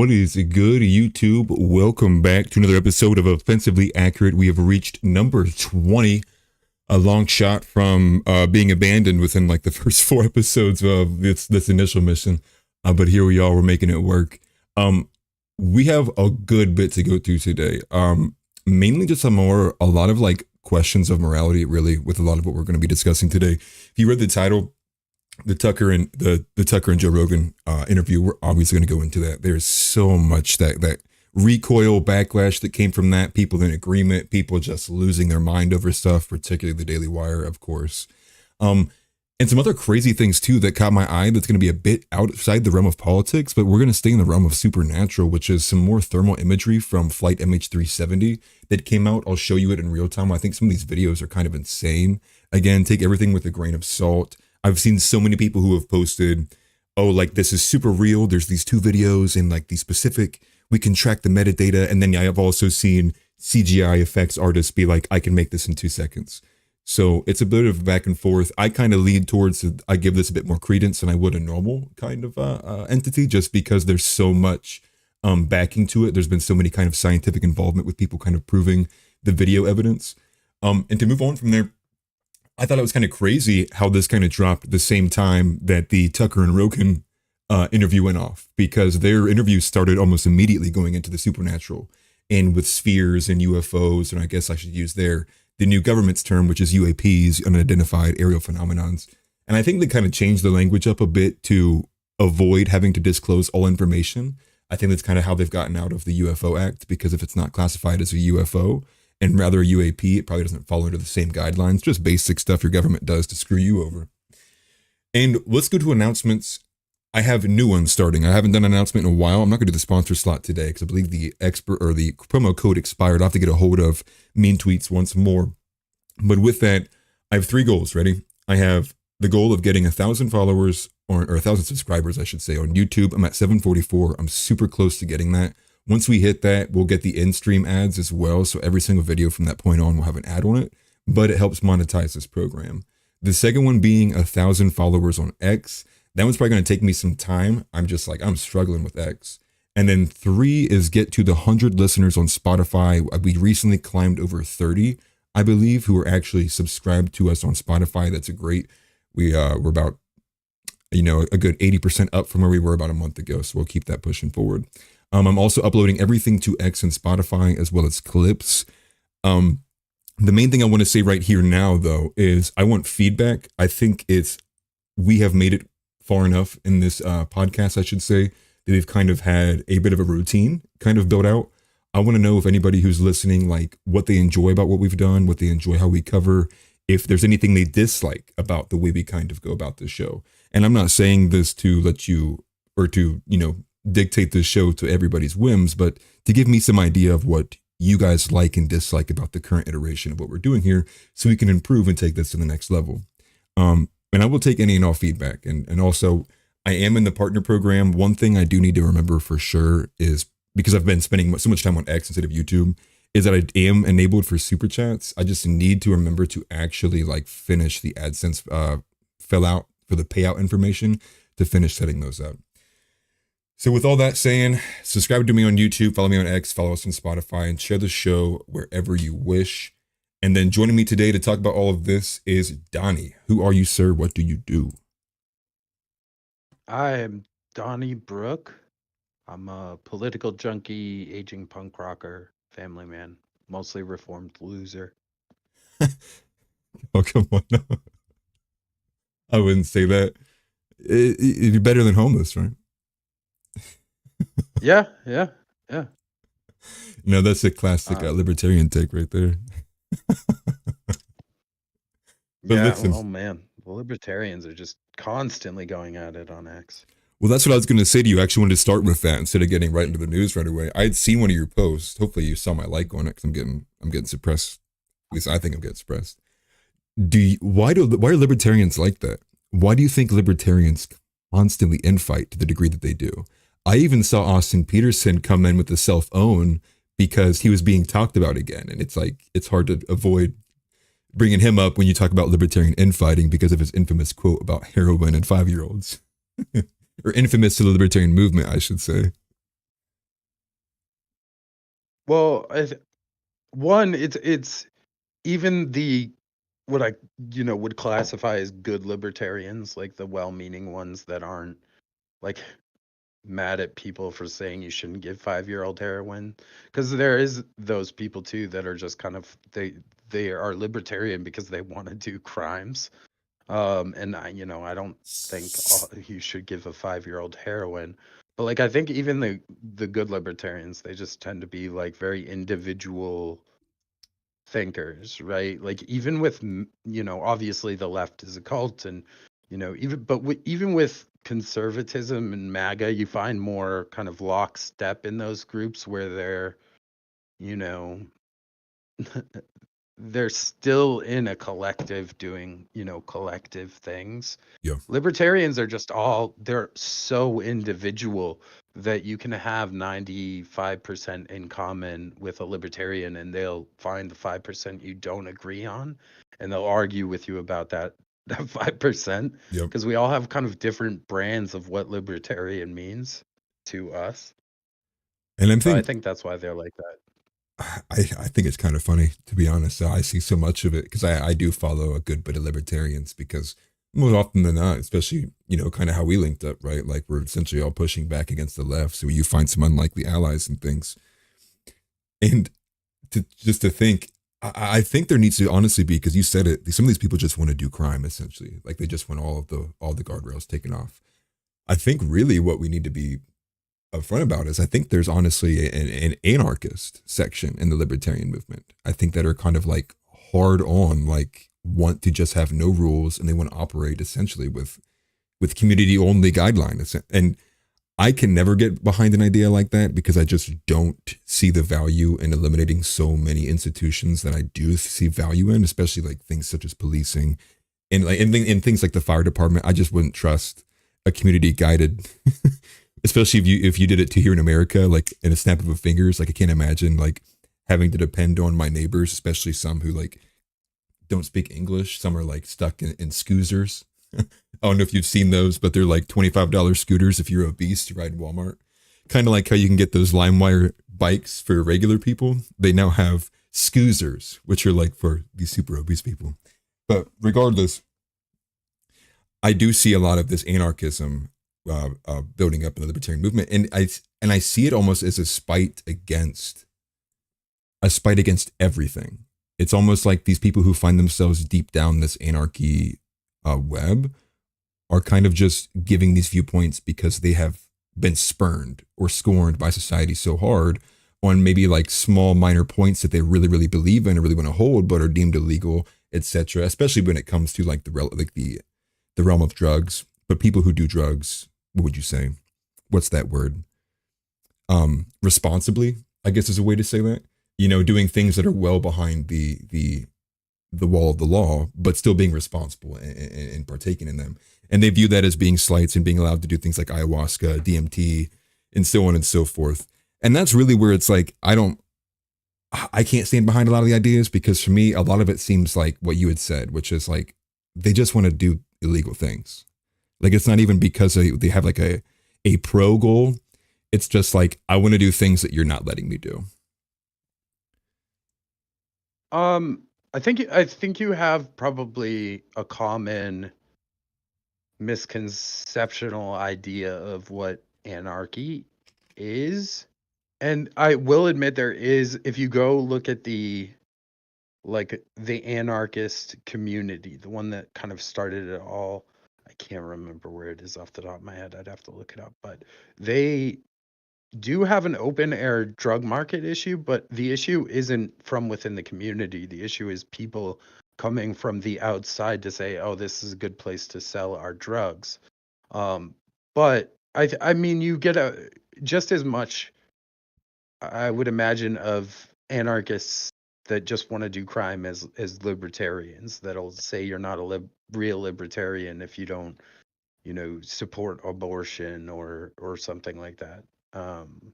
What is good, YouTube? Welcome back to another episode of Offensively Accurate. We have reached number 20, a long shot from being abandoned within like the first 4 episodes of this initial mission. But here we are, we're making it work. We have a good bit to go through today. Mainly just a lot of like questions of morality, really, with a lot of what we're going to be discussing today. If you read the title, the Tucker and Joe Rogan interview, we're obviously going to go into that. There's so much that recoil, backlash that came from that. People in agreement, people just losing their mind over stuff, particularly the Daily Wire, of course. And some other crazy things too that caught my eye that's going to be a bit outside the realm of politics, but we're going to stay in the realm of supernatural, which is some more thermal imagery from Flight MH370 that came out. I'll show you it in real time. I think some of these videos are kind of insane. Again, take everything with a grain of salt. I've seen so many people who have posted, oh, like this is super real. There's these 2 videos and like these specific, we can track the metadata. And then I have also seen CGI effects artists be like, I can make this in 2 seconds. So it's a bit of back and forth. I kind of lead towards, I give this a bit more credence than I would a normal kind of entity, just because there's so much backing to it. There's been so many kind of scientific involvement with people kind of proving the video evidence. And to move on from there, I thought it was kind of crazy how this kind of dropped at the same time that the Tucker and Rogan interview went off, because their interview started almost immediately going into the supernatural and with spheres and UFOs. And I guess I should use the new government's term, which is UAPs, unidentified aerial phenomenons. And I think they kind of changed the language up a bit to avoid having to disclose all information. I think that's kind of how they've gotten out of the UFO Act, because if it's not classified as a UFO, and rather a UAP, it probably doesn't fall under the same guidelines, just basic stuff your government does to screw you over. And let's go to announcements. I have new ones starting. I haven't done an announcement in a while. I'm not going to do the sponsor slot today because I believe the promo code expired. I'll have to get a hold of Mean Tweets once more. But with that, I have 3 goals. Ready? I have the goal of getting 1,000 followers or 1,000 subscribers, I should say, on YouTube. I'm at 744. I'm super close to getting that. Once we hit that, we'll get the in-stream ads as well. So every single video from that point on will have an ad on it, but it helps monetize this program. The second one being 1,000 followers on X. That one's probably going to take me some time. I'm struggling with X. And then 3 is get to the 100 listeners on Spotify. We recently climbed over 30, I believe, who are actually subscribed to us on Spotify. That's we're about, a good 80% up from where we were about a month ago. So we'll keep that pushing forward. I'm also uploading everything to X and Spotify as well as clips. The main thing I want to say right here now, though, is I want feedback. I think we have made it far enough in this podcast, I should say, that we've kind of had a bit of a routine kind of built out. I want to know if anybody who's listening, like what they enjoy about what we've done, what they enjoy how we cover, if there's anything they dislike about the way we kind of go about this show. And I'm not saying this to let you or to, dictate this show to everybody's whims, but to give me some idea of what you guys like and dislike about the current iteration of what we're doing here, so we can improve and take this to the next level. And I will take any and all feedback. And also, I am in the partner program. One thing I do need to remember for sure is, because I've been spending so much time on X instead of YouTube, is that I am enabled for super chats. I just need to remember to actually finish the AdSense fill out for the payout information to finish setting those up. So with all that saying, subscribe to me on YouTube, follow me on X, follow us on Spotify, and share the show wherever you wish. And then joining me today to talk about all of this is Donny. Who are you, sir? What do you do? I am Donny Brook. I'm a political junkie, aging punk rocker, family man, mostly reformed loser. Oh, come on. I wouldn't say that. It'd be better than homeless, right? Yeah. No, that's a classic libertarian take right there. Listen. Oh man, the libertarians are just constantly going at it on X. Well, that's what I was going to say to you. I actually wanted to start with that instead of getting right into the news right away. I had seen one of your posts. Hopefully you saw my like on it, because I'm getting suppressed. At least I think I'm getting suppressed. Why are libertarians like that? Why do you think libertarians constantly infight to the degree that they do? I even saw Austin Peterson come in with the self-own because he was being talked about again. And it's hard to avoid bringing him up when you talk about libertarian infighting because of his infamous quote about heroin and 5-year-olds. Or infamous to the libertarian movement, I should say. Well, one, it's even the what I would classify as good libertarians, like the well-meaning ones that aren't like mad at people for saying you shouldn't give 5-year-old heroin, because there is those people too that are just kind of they are libertarian because they want to do crimes. And I don't think you should give a 5-year-old heroin, but like I think even the good libertarians, they just tend to be like very individual thinkers, right? Like even with obviously the left is a cult, and even with conservatism and MAGA, you find more kind of lockstep in those groups where they're you know they're still in a collective doing collective things. Yeah. Libertarians are just they're so individual that you can have 95% in common with a libertarian, and they'll find the 5% you don't agree on, and they'll argue with you about that 5%, Yep. because we all have kind of different brands of what libertarian means to us. And I So I think think that's why they're like that. I think it's kind of funny, to be honest. I see so much of it because I do follow a good bit of libertarians because more often than not, especially, kind of how we linked up, right? Like we're essentially all pushing back against the left. So you find some unlikely allies and things. And just to think, I think there needs to honestly be, because you said it, some of these people just want to do crime essentially. Like they just want all the guardrails taken off. I think really what we need to be upfront about is I think there's honestly an anarchist section in the libertarian movement. I think that are kind of like hard on, like want to just have no rules and they want to operate essentially with community only guidelines. And I can never get behind an idea like that because I just don't see the value in eliminating so many institutions that I do see value in, especially like things such as policing and like in things like the fire department. I just wouldn't trust a community guided especially if you did it to here in America, like in a snap of a fingers. Like I can't imagine like having to depend on my neighbors, especially some who like don't speak English. Some are like stuck in scooters. I don't know if you've seen those, but they're like $25 scooters if you're obese to ride in Walmart. Kind of like how you can get those LimeWire bikes for regular people. They now have scooters, which are like for these super obese people. But regardless, I do see a lot of this anarchism building up in the libertarian movement, and I see it almost as a spite against everything. It's almost like these people who find themselves deep down this anarchy web are kind of just giving these viewpoints because they have been spurned or scorned by society so hard on maybe like small minor points that they really really believe in or really want to hold but are deemed illegal, etc., especially when it comes to like the realm of drugs. But people who do drugs, what would you say, what's that word, responsibly, I guess is a way to say that, doing things that are well behind the wall of the law, but still being responsible and partaking in them. And they view that as being slights and being allowed to do things like ayahuasca, DMT, and so on and so forth. And that's really where it's like, I can't stand behind a lot of the ideas because for me, a lot of it seems like what you had said, which is like, they just want to do illegal things. Like, it's not even because they have like a pro goal. It's just like, I want to do things that you're not letting me do. I think you have probably a common misconceptional idea of what anarchy is. And I will admit there is, if you go look at the anarchist community, the one that kind of started it all. I can't remember where it is off the top of my head. I'd have to look it up, but they do have an open air drug market issue, but the issue isn't from within the community. The issue is people coming from the outside to say, "Oh, this is a good place to sell our drugs." Um, but I mean, you get just as much, I would imagine, of anarchists that just want to do crime as libertarians that'll say you're not a real libertarian if you don't, support abortion or something like that. Um,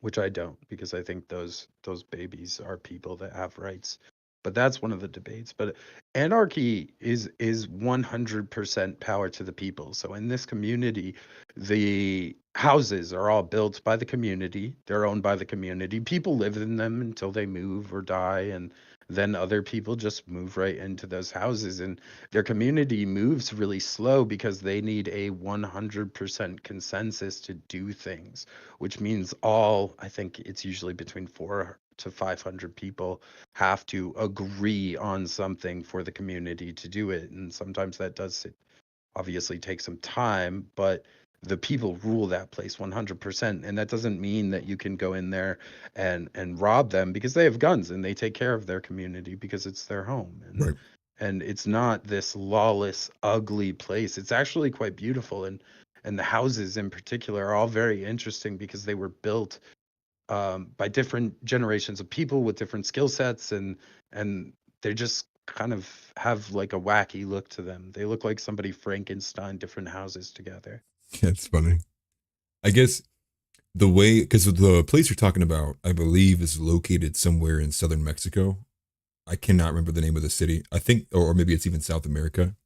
which I don't, because I think those babies are people that have rights. but that's one of the debates. But anarchy is 100% power to the people. So in this community, the houses are all built by the community. They're owned by the community. People live in them until they move or die, and then other people just move right into those houses. And their community moves really slow because they need a 100% consensus to do things, which means I think it's usually between 4 to 500 people have to agree on something for the community to do it. And sometimes that does obviously take some time, but the people rule that place 100%. And that doesn't mean that you can go in there and rob them, because they have guns and they take care of their community because it's their home. Right. And it's not this lawless, ugly place. It's actually quite beautiful. And the houses in particular are all very interesting because they were built by different generations of people with different skill sets, and they just kind of have like a wacky look to them. They look like somebody Frankenstein different houses together. That's funny. I guess the way, because the place you're talking about, I believe, is located somewhere in southern Mexico. I cannot remember the name of the city. I think, or maybe it's even South America.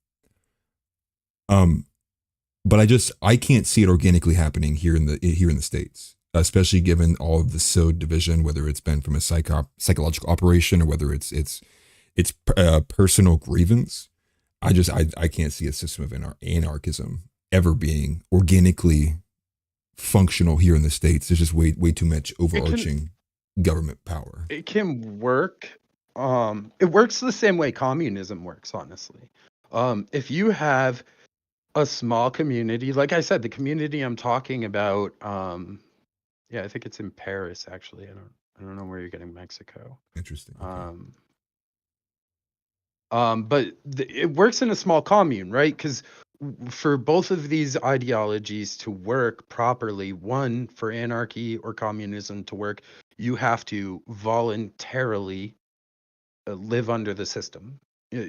But I can't see it organically happening here in the States, especially given all of the SOD division, whether it's been from a psychological operation or whether it's personal grievance. I can't see a system of anarchism ever being organically functional here in the States. There's just way too much overarching government power. It can work. It works the same way communism works, honestly. If you have a small community, like I said, the community I'm talking about, yeah, I think it's in Paris, actually. I don't know where you're getting Mexico. Interesting. Okay. But it works in a small commune, right? Because for both of these ideologies to work properly, one, for anarchy or communism to work, you have to voluntarily live under the system.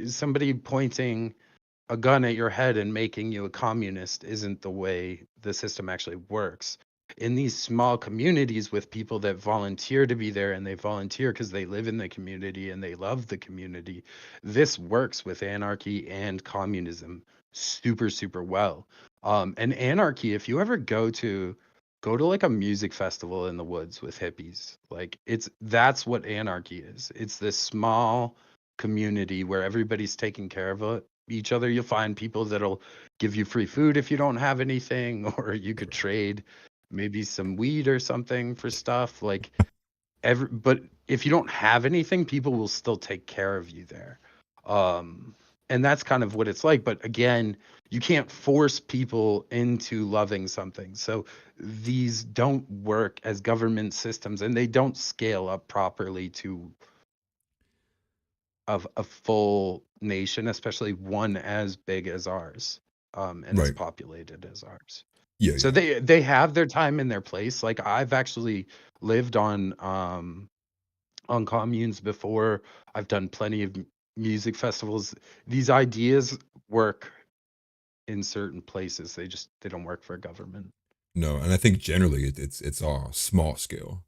Somebody pointing a gun at your head and making you a communist isn't the way the system actually works. In these small communities with people that volunteer to be there, and they volunteer because they live in the community and they love the community, this works with anarchy and communism super, super well. And anarchy, if you ever go to like a music festival in the woods with hippies, like that's what anarchy is. It's this small community where everybody's taking care of each other. You'll find people that'll give you free food if you don't have anything, or you could trade maybe some weed or something for stuff. Like but if you don't have anything, people will still take care of you there. And that's kind of what it's like. But again, you can't force people into loving something. So these don't work as government systems, and they don't scale up properly to a full nation, especially one as big as ours, and as populated as ours. Yeah. So they have their time and their place. Like I've actually lived on communes before. I've done plenty of music festivals. These ideas work in certain places. They don't work for a government. No, and I think generally it's all small scale.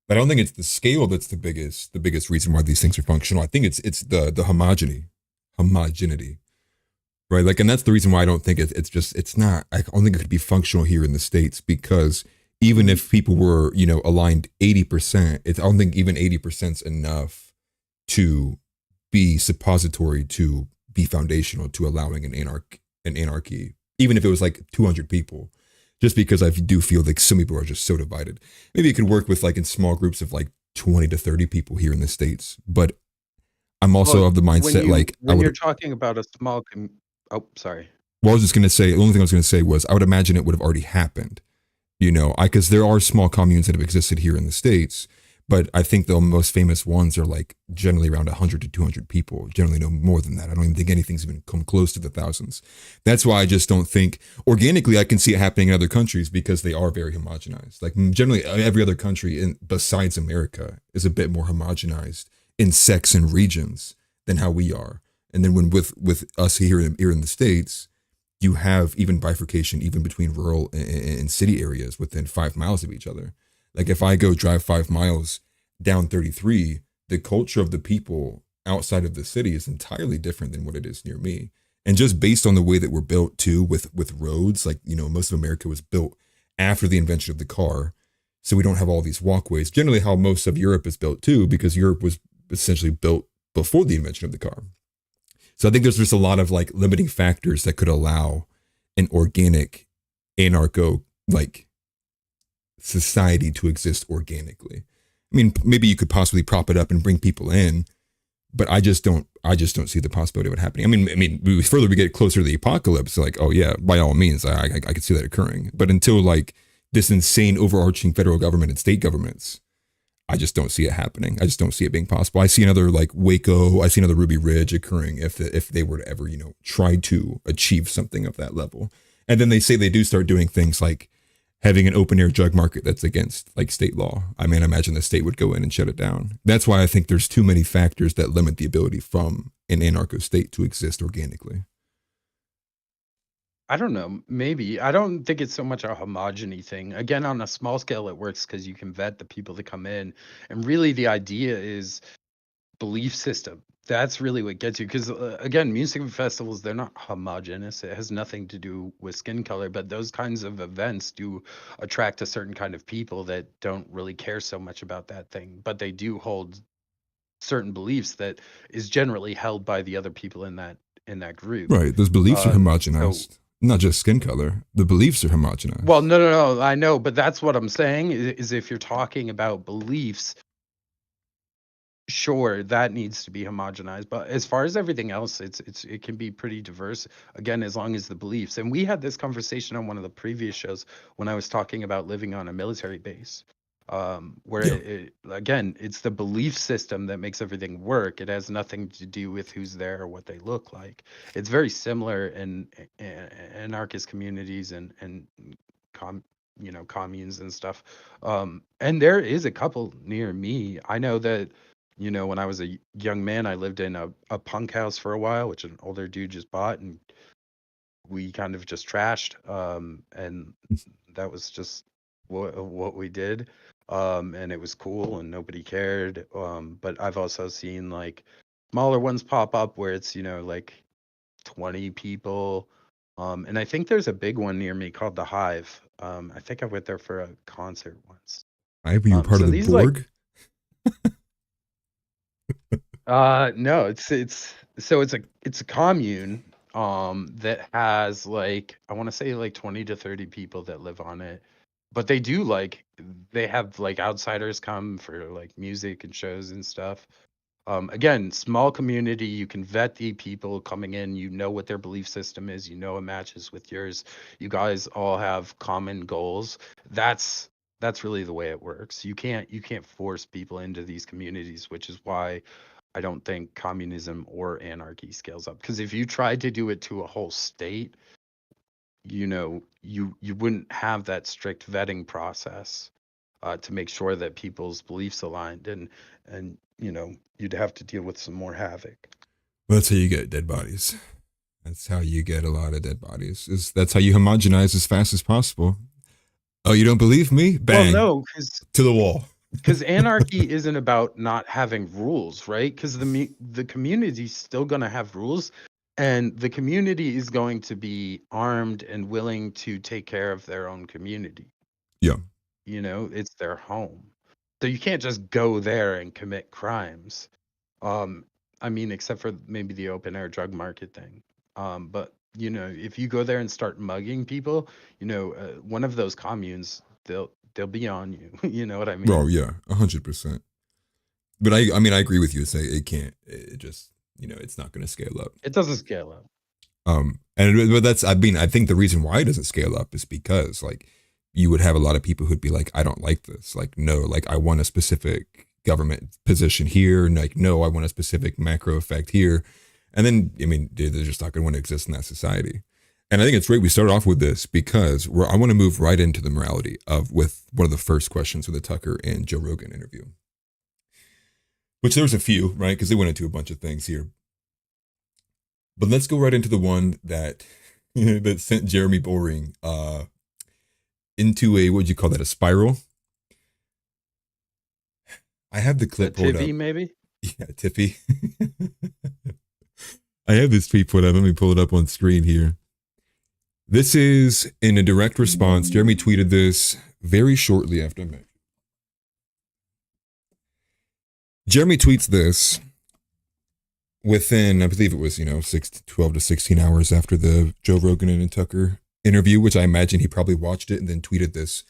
But I don't think it's the scale that's the biggest reason why these things are functional. I think it's the homogeneity. Right? Like, and that's the reason why I don't think it's not, I don't think it could be functional here in the States, because even if people were, aligned 80%, I don't think even 80% is enough to be suppository to be foundational to allowing an anarchy, even if it was like 200 people. Just because I do feel like some people are just so divided. Maybe it could work with like in small groups of like 20 to 30 people here in the States. But I'm also of the mindset when you're talking about a small oh, sorry. Well, I was just going to say, the only thing I was going to say was I would imagine it would have already happened, because there are small communes that have existed here in the States, but I think the most famous ones are like generally around 100 to 200 people, generally no more than that. I don't even think anything's even come close to the thousands. That's why I just don't think organically I can see it happening in other countries, because they are very homogenized. Like generally every other country besides America is a bit more homogenized in sex and regions than how we are. And then when with us here in the States, you have even bifurcation even between rural and city areas within 5 miles of each other. Like if I go drive 5 miles down 33, the culture of the people outside of the city is entirely different than what it is near me. And just based on the way that we're built too, with roads, like, you know, most of America was built after the invention of the car. So we don't have all these walkways. Generally how most of Europe is built too, because Europe was essentially built before the invention of the car. So I think there's just a lot of like limiting factors that could allow an organic anarcho like society to exist organically. I mean, maybe you could possibly prop it up and bring people in, but I just don't see the possibility of it happening. I mean, the further we get closer to the apocalypse, like, oh yeah, by all means, I could see that occurring. But until like this insane overarching federal government and state governments, I just don't see it happening. I just don't see it being possible. I see another like Waco, I see another Ruby Ridge occurring if they were to ever, you know, try to achieve something of that level. And then they say they do start doing things like having an open air drug market that's against like state law. I mean, I imagine the state would go in and shut it down. That's why I think there's too many factors that limit the ability from an anarcho state to exist organically. I don't know. Maybe. I don't think it's so much a homogeny thing. Again, on a small scale, it works because you can vet the people that come in. And really, the idea is belief system. That's really what gets you. Because, again, music festivals, they're not homogenous. It has nothing to do with skin color. But those kinds of events do attract a certain kind of people that don't really care so much about that thing. But they do hold certain beliefs that is generally held by the other people in that group. Right. Those beliefs are So homogenized. Not just skin color. The beliefs are homogenized. well, no, I know, but that's what I'm saying is if you're talking about beliefs, sure, that needs to be homogenized. But as far as everything else, it can be pretty diverse. Again, as long as the beliefs. And we had this conversation on one of the previous shows when I was talking about living on a military base, where Yeah. again, it's the belief system that makes everything work. It has nothing to do with who's there or what they look like. It's very similar in anarchist communities and com communes and stuff. And there is a couple near me. I know that, when I was a young man, I lived in a punk house for a while, which an older dude just bought, and we kind of just trashed. And that was just what we did. And it was cool and nobody cared. But I've also seen like smaller ones pop up where it's, like 20 people. And I think there's a big one near me called the Hive. I think I went there for a concert once. I were you part So of the these like Borg? no, it's a commune that has like I want to say like 20 to 30 people that live on it. But they have like outsiders come for like music and shows and stuff. Again, small community, you can vet the people coming in, you know what their belief system is, you know it matches with yours. You guys all have common goals. That's really the way it works. You can't force people into these communities, which is why I don't think communism or anarchy scales up. Because if you tried to do it to a whole state, you wouldn't have that strict vetting process to make sure that people's beliefs aligned, and you'd have to deal with some more havoc. Well, that's how you get dead bodies. That's how you get a lot of dead bodies. That's how you homogenize as fast as possible. Oh, you don't believe me? Well, Bang. no, To the wall. because anarchy isn't about not having rules, right? Because the community's still going to have rules, and the community is going to be armed and willing to take care of their own community. Yeah. It's their home. So you can't just go there and commit crimes. Um, I mean, except for maybe the open air drug market thing. But if you go there and start mugging people, one of those communes, they'll be on you. You know what I Bro, mean? yeah, 100%. But I mean, I agree with you. Say it can't. It just, it's not going to scale up. It doesn't scale up. But I think the reason why it doesn't scale up is because like you would have a lot of people who'd be like, I don't like this. Like, no, like I want a specific government position here. And like, no, I want a specific macro effect here. And then, I mean, they're just not going to want to exist in that society. And I think it's great we start off with this because I want to move right into the morality with one of the first questions of the Tucker and Joe Rogan interview. Which there's a few, right? Because they went into a bunch of things here. But let's go right into the one that that sent Jeremy Boring into what would you call that, a spiral? I have the clip pulled up. Maybe? Yeah, Tiffy. I have this tweet put up. Let me pull it up on screen here. This is in a direct response. Jeremy tweeted this very shortly after I met. Jeremy tweets this within, I believe it was, 12 to 16 hours after the Joe Rogan and Tucker interview, which I imagine he probably watched it and then tweeted this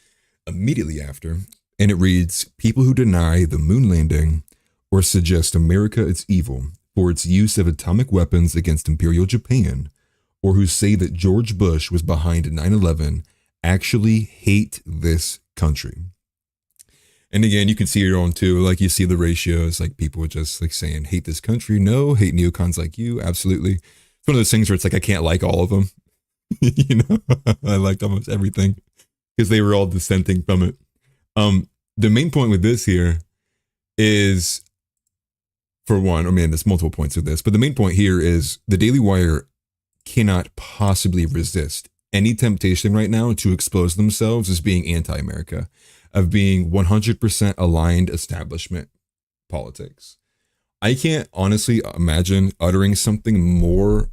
immediately after. And it reads, people who deny the moon landing or suggest America is evil for its use of atomic weapons against Imperial Japan, or who say that George Bush was behind 9/11 actually hate this country. And again, you can see your own too. Like you see the ratios, like people are just like saying, hate this country. No, hate neocons like you. Absolutely. It's one of those things where it's like, I can't like all of them. I liked almost everything because they were all dissenting from it. The main point with this here is, for one, I mean, there's multiple points of this, but the main point here is the Daily Wire cannot possibly resist any temptation right now to expose themselves as being anti-America, of being 100% aligned establishment politics. I can't honestly imagine uttering something more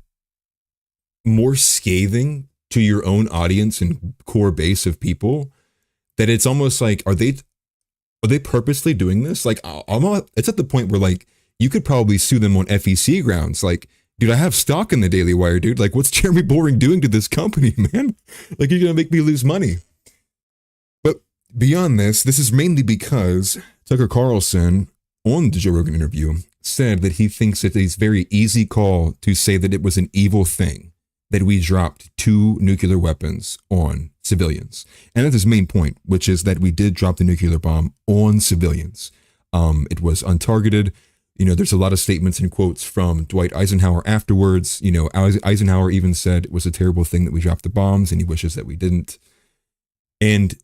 scathing to your own audience and core base of people that it's almost like, are they purposely doing this? Like, it's at the point where like you could probably sue them on FEC grounds. Like, dude, I have stock in the Daily Wire, dude. Like, what's Jeremy Boring doing to this company, man? Like, you're gonna make me lose money. But beyond this is mainly because Tucker Carlson on the Joe Rogan interview said that he thinks it is a very easy call to say that it was an evil thing that we dropped 2 nuclear weapons on civilians. And that's his main point, which is that we did drop the nuclear bomb on civilians. It was untargeted. There's a lot of statements and quotes from Dwight Eisenhower afterwards. Eisenhower even said it was a terrible thing that we dropped the bombs and he wishes that we didn't. And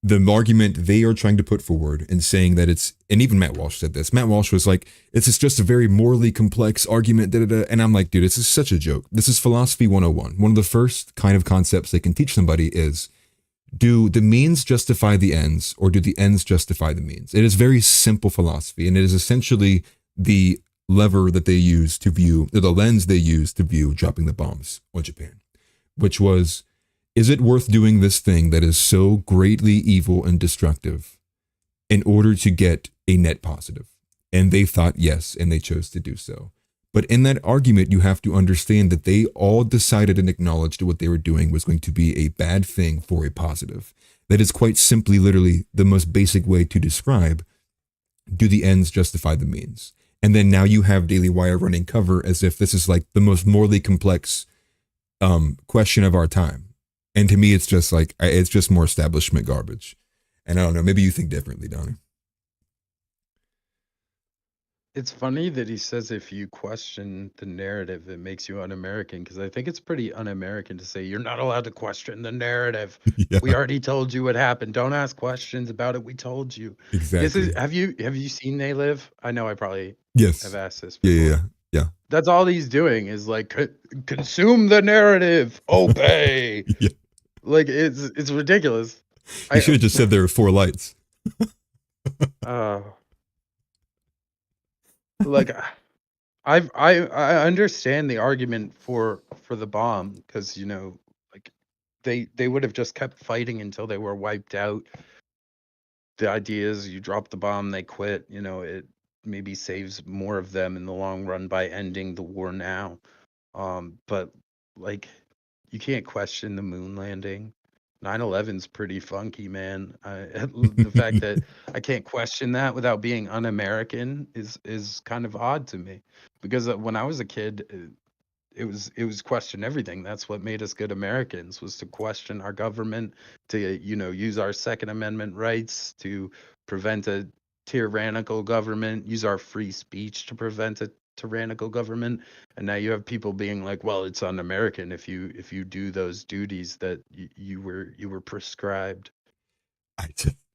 the argument they are trying to put forward and saying that and even Matt Walsh said this. Matt Walsh was like, it's just a very morally complex argument. And I'm like, dude, this is such a joke. This is philosophy 101. One of the first kind of concepts they can teach somebody is, do the means justify the ends, or do the ends justify the means? It is very simple philosophy, and it is essentially the lever that they use to view, or the lens they use to view dropping the bombs on Japan, which was, is it worth doing this thing that is so greatly evil and destructive in order to get a net positive? And they thought yes, and they chose to do so. But in that argument, you have to understand that they all decided and acknowledged what they were doing was going to be a bad thing for a positive. That is quite simply, literally, the most basic way to describe, do the ends justify the means? And then now you have Daily Wire running cover as if this is like the most morally complex question of our time. And to me, it's just like, it's just more establishment garbage. And I don't know, maybe you think differently, Donny. It's funny that he says if you question the narrative, it makes you un-American, because I think it's pretty un-American to say you're not allowed to question the narrative. Yeah. We already told you what happened. Don't ask questions about it. We told you. Exactly. Have you seen They Live? I know I probably Yes. have asked this before. Yeah. That's all he's doing is like consume the narrative, obey. Yeah. Like it's ridiculous. You should have just said there were 4 lights. Like I understand the argument for the bomb, because like they would have just kept fighting until they were wiped out. The idea is you drop the bomb, they quit. It maybe saves more of them in the long run by ending the war now. But like, you can't question the moon landing. 9/11's pretty funky, man. The fact that I can't question that without being un-American is kind of odd to me, because when I was a kid, it was question everything. That's what made us good Americans, was to question our government, to use our Second Amendment rights to prevent a tyrannical government, use our free speech to prevent a tyrannical government. And now you have people being like, well, it's un-American if you do those duties that you were prescribed.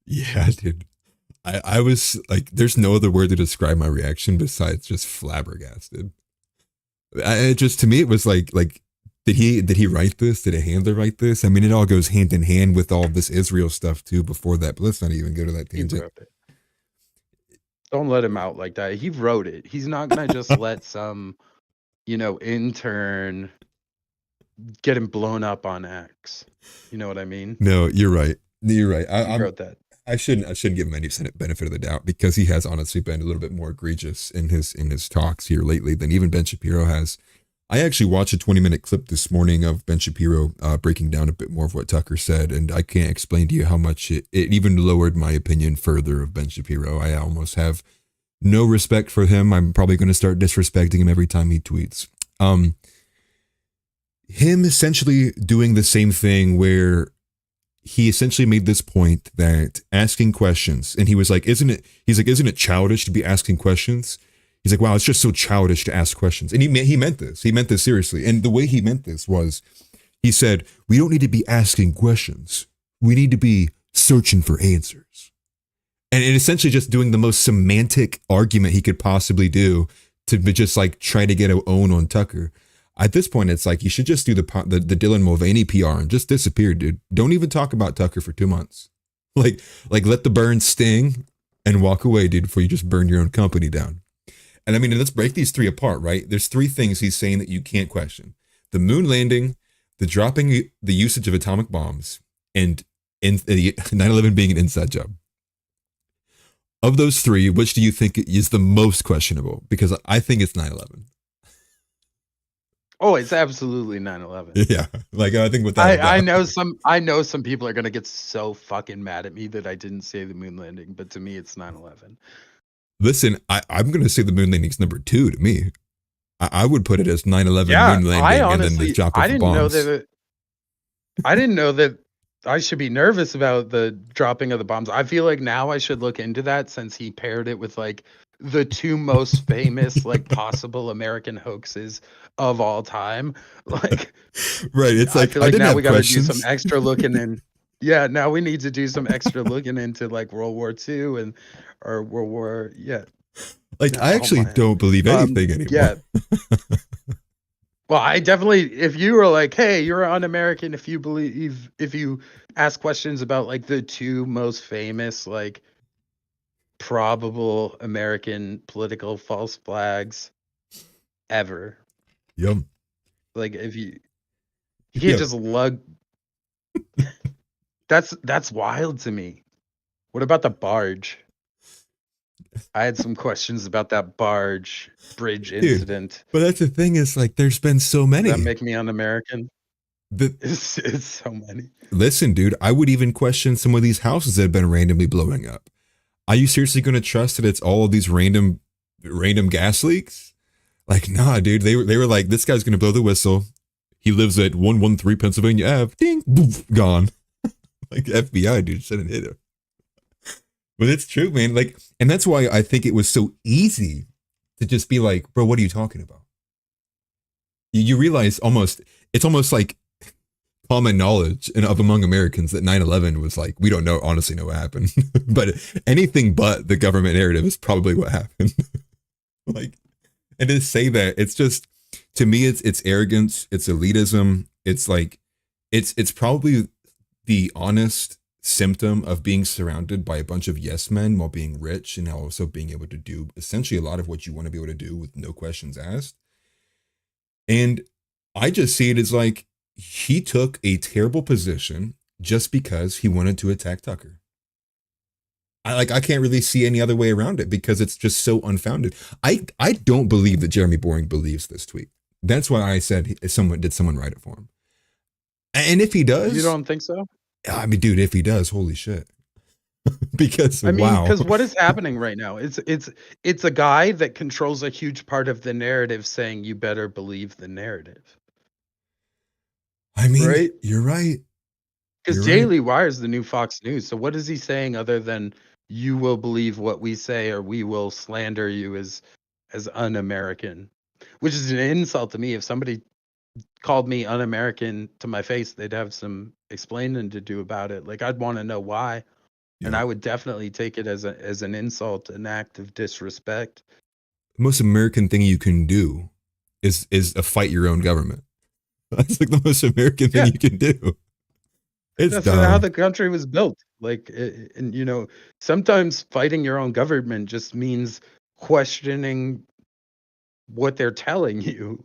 Yeah, dude. I was like, there's no other word to describe my reaction besides just flabbergasted. To me, it was like, did he write this? Did a handler write this? I mean, it all goes hand in hand with all this Israel stuff too before that, but let's not even go to that tangent. Don't let him out like that. He wrote it. He's not gonna just let some, intern get him blown up on X. You know what I mean? No, you're right. You're right. He wrote that. I shouldn't give him any benefit of the doubt because he has honestly been a little bit more egregious in his talks here lately than even Ben Shapiro has. I actually watched a 20-minute clip this morning of Ben Shapiro breaking down a bit more of what Tucker said, and I can't explain to you how much it even lowered my opinion further of Ben Shapiro. I almost have no respect for him. I'm probably going to start disrespecting him every time he tweets. Him essentially doing the same thing where he essentially made this point that asking questions, and he was like, isn't it childish to be asking questions? He's like, wow, it's just so childish to ask questions. And he meant this. He meant this seriously. And the way he meant this was, he said, we don't need to be asking questions. We need to be searching for answers. And essentially just doing the most semantic argument he could possibly do to just like try to get an own on Tucker. At this point, it's like you should just do the Dylan Mulvaney PR and just disappear, dude. Don't even talk about Tucker for 2 months. Like let the burn sting and walk away, dude, before you just burn your own company down. And I mean, let's break these three apart, right? There's three things he's saying that you can't question: the moon landing, the dropping the usage of atomic bombs, and 9/11 being an inside job. Of those three, which do you think is the most questionable? Because I think it's 9/11. Oh, it's absolutely 9/11. Yeah, like I think with that, I know some people are gonna get so fucking mad at me that I didn't say the moon landing, but to me, it's 9/11. Listen, I'm going to say the moon landing's number 2 to me. I would put it as 9/11 moon landing and then the drop of the bombs. I didn't know that I should be nervous about the dropping of the bombs. I feel like now I should look into that since he paired it with like the two most famous like possible American hoaxes of all time. Like, right. It's like, I feel like now we got to do some extra looking in. Yeah, now we need to do some extra looking into like World War II or World War. Yeah. Like, I actually don't believe anything anymore. Yeah. Well, I definitely, if you were like, hey, you're un-American if you ask questions about like the two most famous, like probable American political false flags ever. Yep. Like if you can't just lug. That's wild to me. What about the barge? I had some questions about that barge bridge incident. But that's the thing is like, there's been so many. Does that make me un-American? It's so many. Listen, dude, I would even question some of these houses that have been randomly blowing up. Are you seriously going to trust that it's all of these random gas leaks? Like, nah, dude. They were like, this guy's going to blow the whistle. He lives at 113 Pennsylvania Ave. Ding, boof, gone. Like FBI, dude, shouldn't hit him. But it's true, man. Like, and that's why I think it was so easy to just be like, bro, what are you talking about? You realize it's almost like common knowledge of among Americans that 9/11 was like, we don't honestly know what happened. But anything but the government narrative is probably what happened. Like, and to say that, it's just, to me, it's arrogance, it's elitism. It's like, it's probably the honest symptom of being surrounded by a bunch of yes men while being rich and also being able to do essentially a lot of what you want to be able to do with no questions asked. And I just see it as like, he took a terrible position just because he wanted to attack Tucker. I can't really see any other way around it because it's just so unfounded. I don't believe that Jeremy Boring believes this tweet. That's why I said someone write it for him. And if he does, you don't think so? I mean, dude, if he does, holy shit. Because because what is happening right now? It's a guy that controls a huge part of the narrative saying you better believe the narrative. I mean, right? You're right. Because Daily Wire is the new Fox News. So what is he saying other than you will believe what we say or we will slander you as un-American? Which is an insult to me. If somebody called me un-American to my face, they'd have some explaining to do about it. Like, I'd want to know why. Yeah. And I would definitely take it as an insult, an act of disrespect. The most American thing you can do is fight your own government. That's like the most American thing you can do. It's That's how dumb. the country was built. Like, and sometimes fighting your own government just means questioning what they're telling you.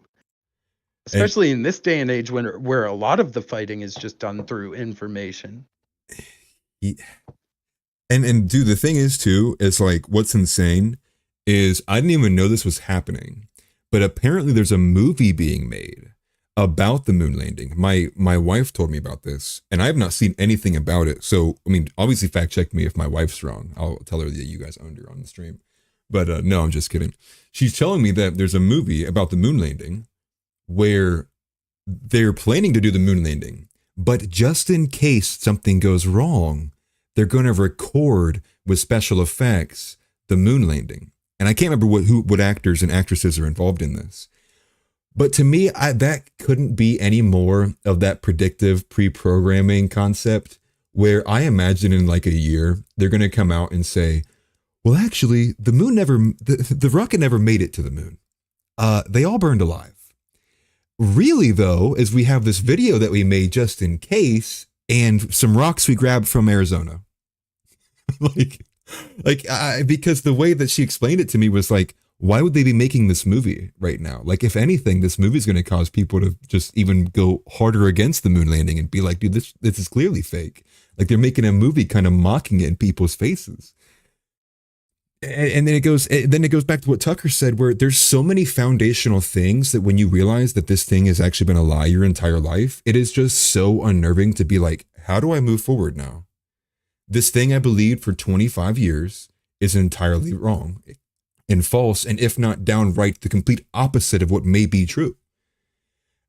And Especially in this day and age where a lot of the fighting is just done through information. he, and dude, the thing is too, is like what's insane is I didn't even know this was happening, but apparently there's a movie being made about the moon landing. My wife told me about this, and I have not seen anything about it. So I mean, obviously fact check me if my wife's wrong. I'll tell her that you guys owned her on the stream. But no, I'm just kidding. She's telling me that there's a movie about the moon landing where they're planning to do the moon landing, but just in case something goes wrong, they're going to record with special effects the moon landing. And I can't remember what actors and actresses are involved in this. But to me, that couldn't be any more of that predictive pre-programming concept where I imagine in like a year, they're going to come out and say, well, actually, the rocket never made it to the moon. They all burned alive. Really, though, is we have this video that we made just in case and some rocks we grabbed from Arizona. like, because the way that she explained it to me was like, why would they be making this movie right now? Like, if anything, this movie is going to cause people to just even go harder against the moon landing and be like, dude, this is clearly fake. Like, they're making a movie kind of mocking it in people's faces. And then it goes back to what Tucker said, where there's so many foundational things that when you realize that this thing has actually been a lie your entire life, it is just so unnerving to be like, how do I move forward now? This thing I believed for 25 years is entirely wrong and false, and if not downright the complete opposite of what may be true.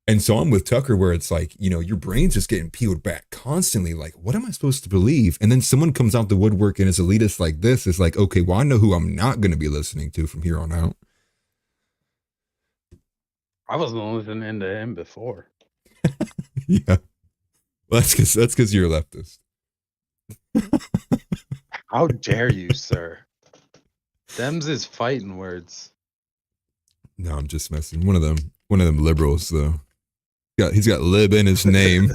And so I'm with Tucker where it's like, your brain's just getting peeled back constantly. Like, what am I supposed to believe? And then someone comes out the woodwork and is elitist like this. Is like, okay, well, I know who I'm not going to be listening to from here on out. I wasn't listening to him before. Yeah. Well, that's because you're a leftist. How dare you, sir? Them's his fighting words. No, I'm just messing. One of them liberals, though. He's got lib in his name.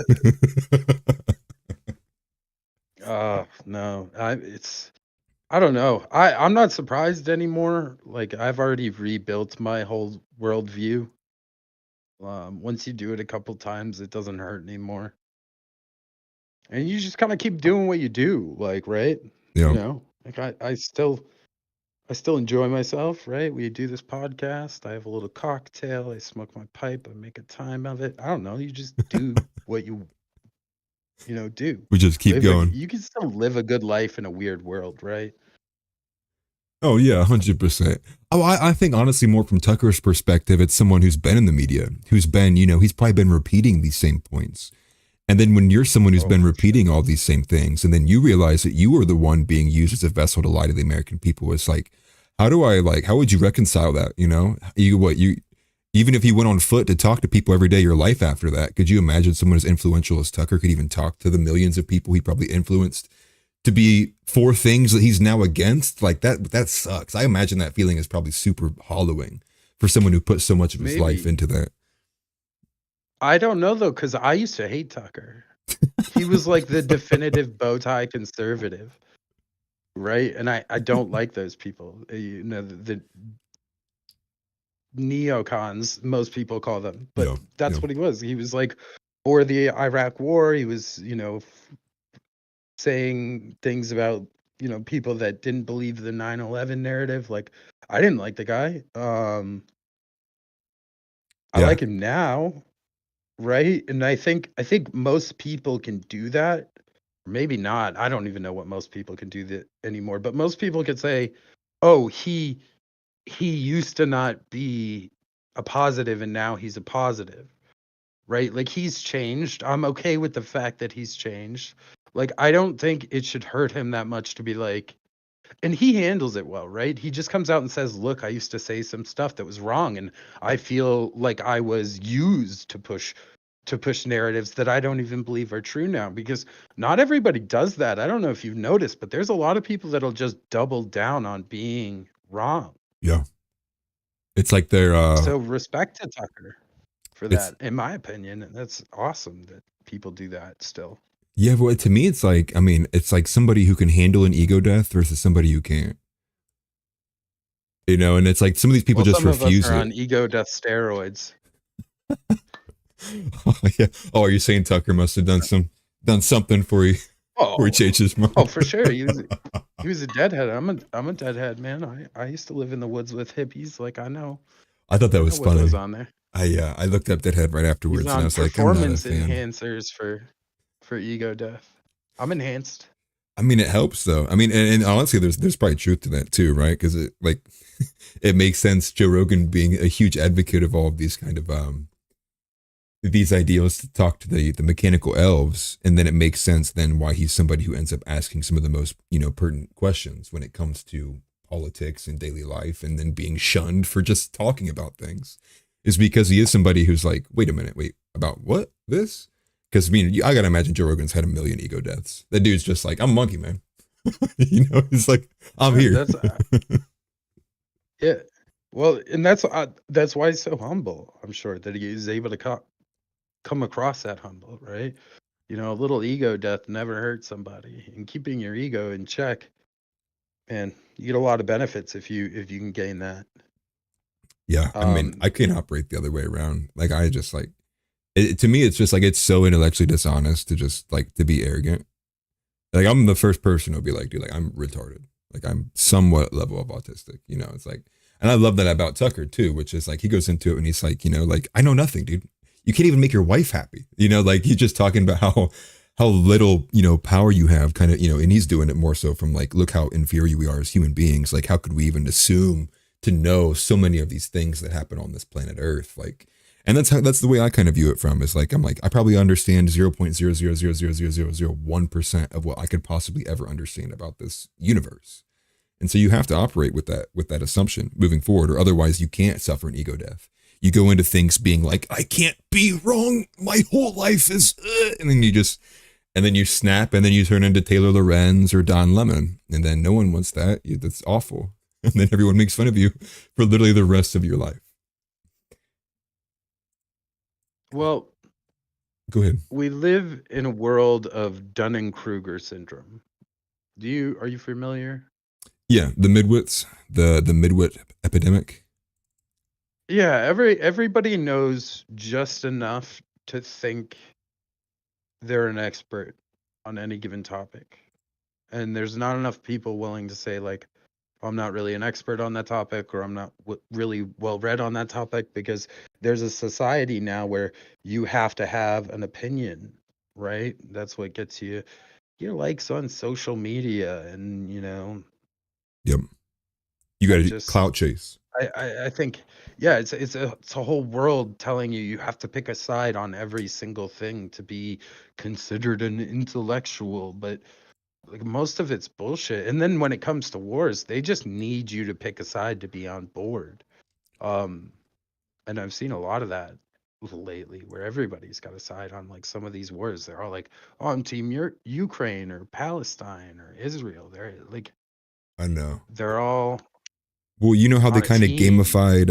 No. I don't know. I'm not surprised anymore. Like, I've already rebuilt my whole worldview. Once you do it a couple times, it doesn't hurt anymore. And you just kind of keep doing what you do, like, right? Yeah. Like I still enjoy myself, right? We do this podcast. I have a little cocktail. I smoke my pipe. I make a time of it. I don't know. You just do what you do. We just keep going. You can still live a good life in a weird world, right? Oh yeah, 100%. Oh, I think honestly more from Tucker's perspective, it's someone who's been in the media, who's been, he's probably been repeating these same points. And then when you're someone who's been repeating all these same things, and then you realize that you are the one being used as a vessel to lie to the American people, it's like, how would you reconcile that? Even if you went on foot to talk to people every day of your life after that, could you imagine someone as influential as Tucker could even talk to the millions of people he probably influenced to be for things that he's now against? Like that sucks. I imagine that feeling is probably super hollowing for someone who put so much of his life into that. I don't know though, because I used to hate Tucker. He was like the definitive bow tie conservative, right? And I don't like those people. The neocons, most people call them, but that's what he was. He was like for the Iraq War. He was, saying things about people that didn't believe the 9/11 narrative. Like, I didn't like the guy. I like him now. Right. And I think most people can do that. Maybe not. I don't even know what most people can do that anymore. But most people could say, oh, he used to not be a positive and now he's a positive. Right. Like, he's changed. I'm okay with the fact that he's changed. Like, I don't think it should hurt him that much to be like, and he handles it well, right? He just comes out and says, look, I used to say some stuff that was wrong, and I feel like I was used to push narratives that I don't even believe are true now, because not everybody does that. I don't know if you've noticed, but there's a lot of people that'll just double down on being wrong. Yeah. It's like they're so respect to Tucker for that, in my opinion. And that's awesome that people do that still. Yeah, well, to me, it's like, I mean, it's like somebody who can handle an ego death versus somebody who can't. You know, and it's like some of these people Well, just some of us refuse are it. on ego death steroids. Oh, yeah. Oh, are you saying Tucker must have done something for you before he Oh, changed his oh, mind? for sure. He was a deadhead. I'm a deadhead, man. I used to live in the woods with hippies. Like I thought that I know was what goes funny. on there. I looked up that head right He's afterwards, and I on was like, I'm not a performance fan. enhancers for ego death. I'm enhanced. I mean, it helps though. I mean, and honestly, there's probably truth to that too, right? Because it like it makes sense. Joe Rogan being a huge advocate of all of these kind of these ideals to talk to the mechanical elves, and then it makes sense then why he's somebody who ends up asking some of the most pertinent questions when it comes to politics and daily life, and then being shunned for just talking about things, is because he is somebody who's like, wait a minute, wait, about what this? Because I mean, I gotta imagine Joe Rogan's had a million ego deaths. That dude's just like, I'm a monkey, man. He's like, I'm Yeah, here. yeah. Well, and that's why he's so humble. I'm sure that he is able to come across that humble, right? A little ego death never hurt somebody, and keeping your ego in check, man, you get a lot of benefits if you can gain that. Yeah, I mean, Um, I can't operate the other way around. Like, I just like to me, it's just like it's so intellectually dishonest to just like to be arrogant. Like, I'm the first person who'll be like, dude, like I'm retarded. Like, I'm somewhat level of autistic. It's like, and I love that about Tucker too, which is like he goes into it and he's like, like I know nothing, dude. You can't even make your wife happy. Like he's just talking about how little power you have, kind of and he's doing it more so from like, look how inferior we are as human beings. Like, how could we even assume to know so many of these things that happen on this planet Earth? Like, and that's the way I kind of view it from. Is like, I'm like, I probably understand 0.0000001% of what I could possibly ever understand about this universe. And so you have to operate with that assumption moving forward, or otherwise you can't suffer an ego death. You go into things being like, I can't be wrong. My whole life is, and then you snap, and then you turn into Taylor Lorenz or Don Lemon, and then no one wants that. That's awful. And then everyone makes fun of you for literally the rest of your life. well, Go ahead. we live in a world of Dunning-Kruger syndrome. Are you familiar? Yeah, the midwits, the midwit epidemic. Yeah, everybody knows just enough to think they're an expert on any given topic. And there's not enough people willing to say, like, I'm not really an expert on that topic, or I'm not really well read on that topic, because there's a society now where you have to have an opinion, right? That's what gets you your likes on social media. And Yep. You got I to just clout chase. I think, yeah, it's a whole world telling you have to pick a side on every single thing to be considered an intellectual, but like most of it's bullshit. And then when it comes to wars, they just need you to pick a side to be on board. Um, and I've seen a lot of that lately, where everybody's got a side on like some of these wars. They're all like, "Oh, I'm team Ukraine or Palestine or Israel." I know. They're all Well, you know how they on a kind of team. gamified,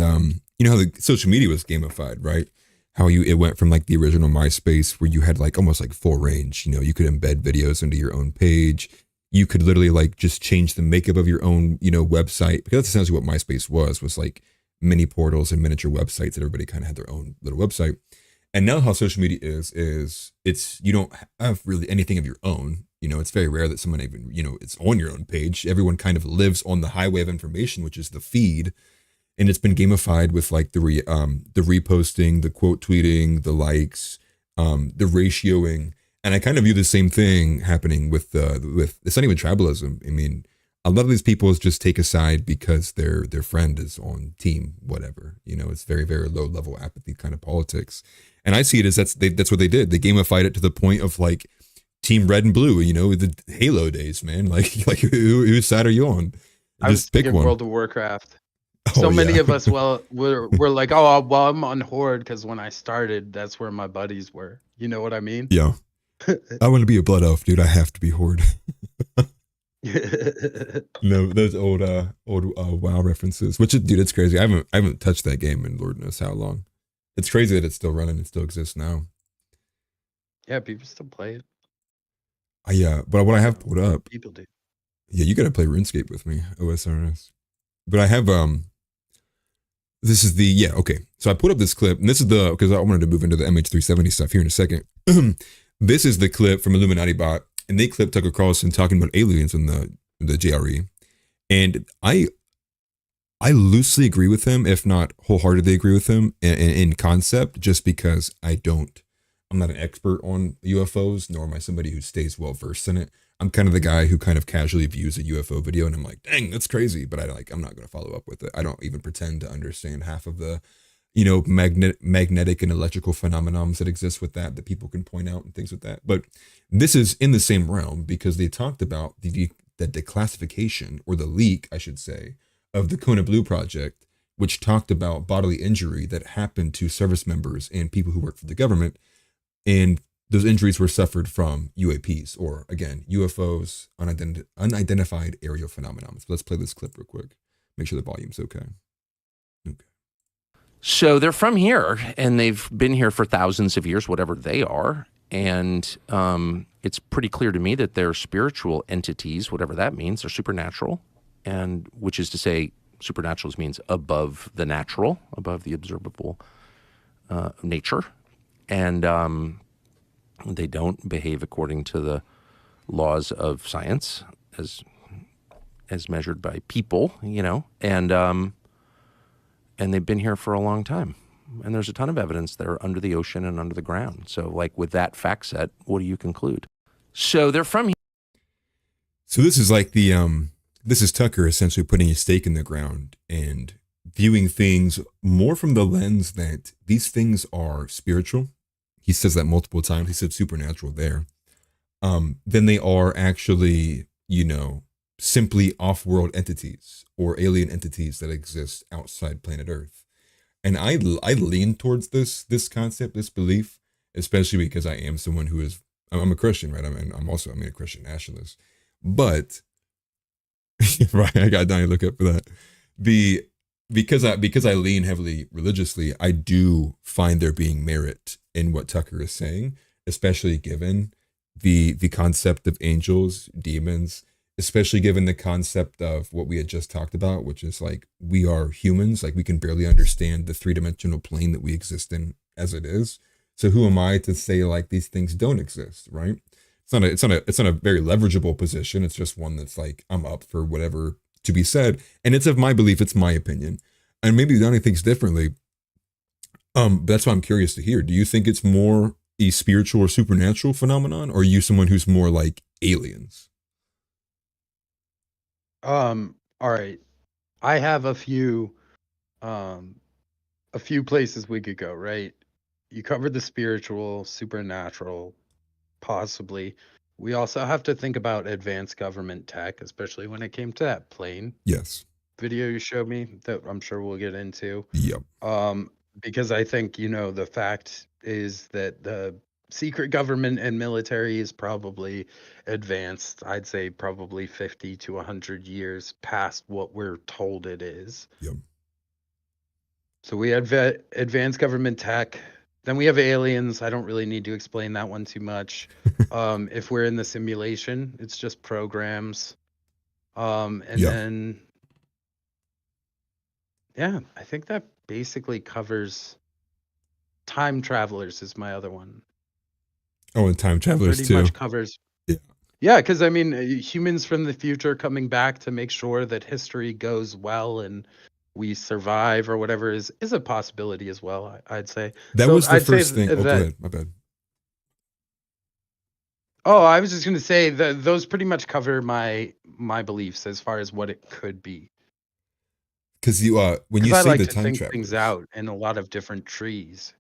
how the social media was gamified, right? How it went from like the original MySpace where you had like almost like full range. You could embed videos into your own page. You could literally like just change the makeup of your own, website, because that's essentially what MySpace was like mini portals and miniature websites that everybody kind of had their own little website. And now how social media is it's you don't have really anything of your own. It's very rare that someone even, it's on your own page. Everyone kind of lives on the highway of information, which is the feed. And it's been gamified with like the reposting, the quote tweeting, the likes, the ratioing. And I kind of view the same thing happening with it's not even tribalism. I mean, a lot of these people just take a side because their friend is on team whatever. It's very, very low level apathy kind of politics. And I see it as that's what they did. They gamified it to the point of like team red and blue, the Halo days, man. Like whose side are you on? I was Just pick thinking one. World of Warcraft. Oh So many yeah. of us, well, we're like, oh, well, I'm on Horde because when I started, that's where my buddies were. You know what I mean? Yeah. I want to be a blood elf, dude. I have to be horde. No, those old WoW references. Dude, it's crazy. I haven't touched that game in Lord knows how long. It's crazy that it's still running. It still exists now. Yeah, people still play it. But what I have pulled up, People do. yeah, you got to play RuneScape with me, OSRS. But I have this is the okay. So I put up this clip, and this is the because I wanted to move into the MH370 stuff here in a second. This is the clip from Illuminati Bot, and they clipped Tucker Carlson talking about aliens in the JRE, and I loosely agree with him, if not wholeheartedly agree with him in concept, just because I'm not an expert on UFOs, nor am I somebody who stays well versed in it. I'm kind of the guy who kind of casually views a UFO video and I'm like, dang, that's crazy. But I'm not going to follow up with it. I don't even pretend to understand half of the, magnetic and electrical phenomenons that exist with that people can point out and things with that. But this is in the same realm because they talked about the declassification, or the leak, I should say, of the Kona Blue project, which talked about bodily injury that happened to service members and people who work for the government. And those injuries were suffered from UAPs, or again, UFOs, unidentified aerial phenomena. So let's play this clip real quick. Make sure the volume's okay. Okay. So they're from here, and they've been here for thousands of years, whatever they are. And it's pretty clear to me that they're spiritual entities, whatever that means. They're supernatural, and which is to say, supernatural means above the natural, above the observable nature. And they don't behave according to the laws of science as measured by people, and they've been here for a long time. And there's a ton of evidence they're under the ocean and under the ground. So, with that fact set, what do you conclude? So they're from here. So this is like this is Tucker essentially putting a stake in the ground and viewing things more from the lens that these things are spiritual. He says that multiple times. He said supernatural there. Then they are actually, simply off-world entities or alien entities that exist outside planet Earth. And I lean towards this concept, this belief, especially because I am someone who is, I'm a Christian, right? I'm also a Christian nationalist. But, right, I got Donny to look up for that. Because I lean heavily religiously, I do find there being merit in what Tucker is saying, especially given the concept of angels, demons, especially given the concept of what we had just talked about, which is like we are humans, like we can barely understand the three-dimensional plane that we exist in as it is. So who am I to say like these things don't exist, right? It's not a very leverageable position. It's just one that's like I'm up for whatever to be said, and it's of my belief, it's my opinion, and maybe Donny thinks differently. But that's why I'm curious to hear. Do you think it's more a spiritual or supernatural phenomenon, or are you someone who's more like aliens? All right. I have a few places we could go, right? You covered the spiritual, supernatural, possibly. We also have to think about advanced government tech, especially when it came to that plane Yes. video you showed me that I'm sure we'll get into. Yep. Because I think, the fact is that the secret government and military is probably advanced, I'd say probably 50 to 100 years past what we're told it is. Yep. So we have advanced government tech. Then we have aliens. I don't really need to explain that one too much. If we're in the simulation, it's just programs. Then, I think that basically covers time travelers is my other one. Oh, and time travelers pretty too. Much covers. Yeah, because I mean, humans from the future coming back to make sure that history goes well and we survive or whatever is a possibility as well. I'd say that was the first thing. Oh, go ahead. My bad. Oh, I was just going to say that those pretty much cover my beliefs as far as what it could be. Because when you say the time travelers, things out in a lot of different trees.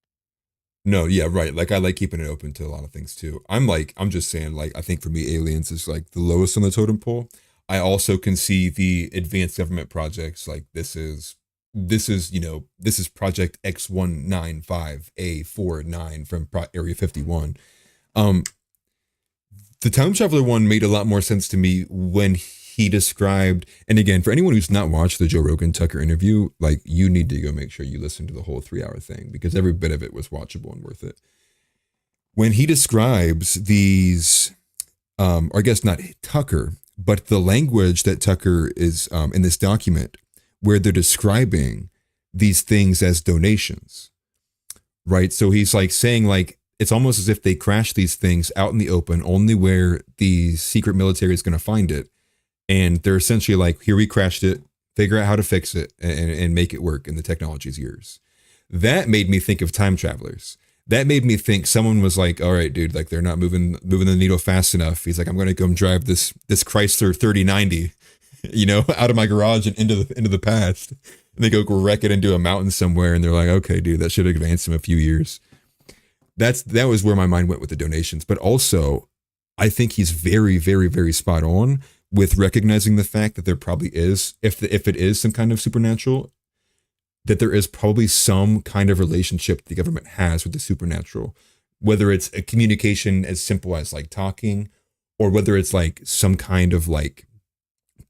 No, yeah, right. Like I like keeping it open to a lot of things too. I'm just saying, like, I think for me, aliens is like the lowest on the totem pole. I also can see the advanced government projects. Like this is Project X195A49 from Area 51. The time traveler one made a lot more sense to me when he described, and again, for anyone who's not watched the Joe Rogan Tucker interview, like you need to go make sure you listen to the whole 3-hour thing because every bit of it was watchable and worth it. When he describes these or I guess not Tucker, but the language that Tucker is in this document where they're describing these things as donations, right? So he's like saying like, it's almost as if they crash these things out in the open, only where the secret military is going to find it. And they're essentially like, here, we crashed it, figure out how to fix it and make it work, and the technology is yours. That made me think of time travelers. That made me think someone was like, all right, dude, like they're not moving the needle fast enough. He's like, I'm going to come drive this Chrysler 3090, out of my garage and into the past. And they go wreck it into a mountain somewhere. And they're like, okay, dude, that should advance him a few years. That was where my mind went with the donations. But also, I think he's very, very, very spot on with recognizing the fact that there probably is, if it is some kind of supernatural, that there is probably some kind of relationship the government has with the supernatural, whether it's a communication as simple as like talking, or whether it's like some kind of like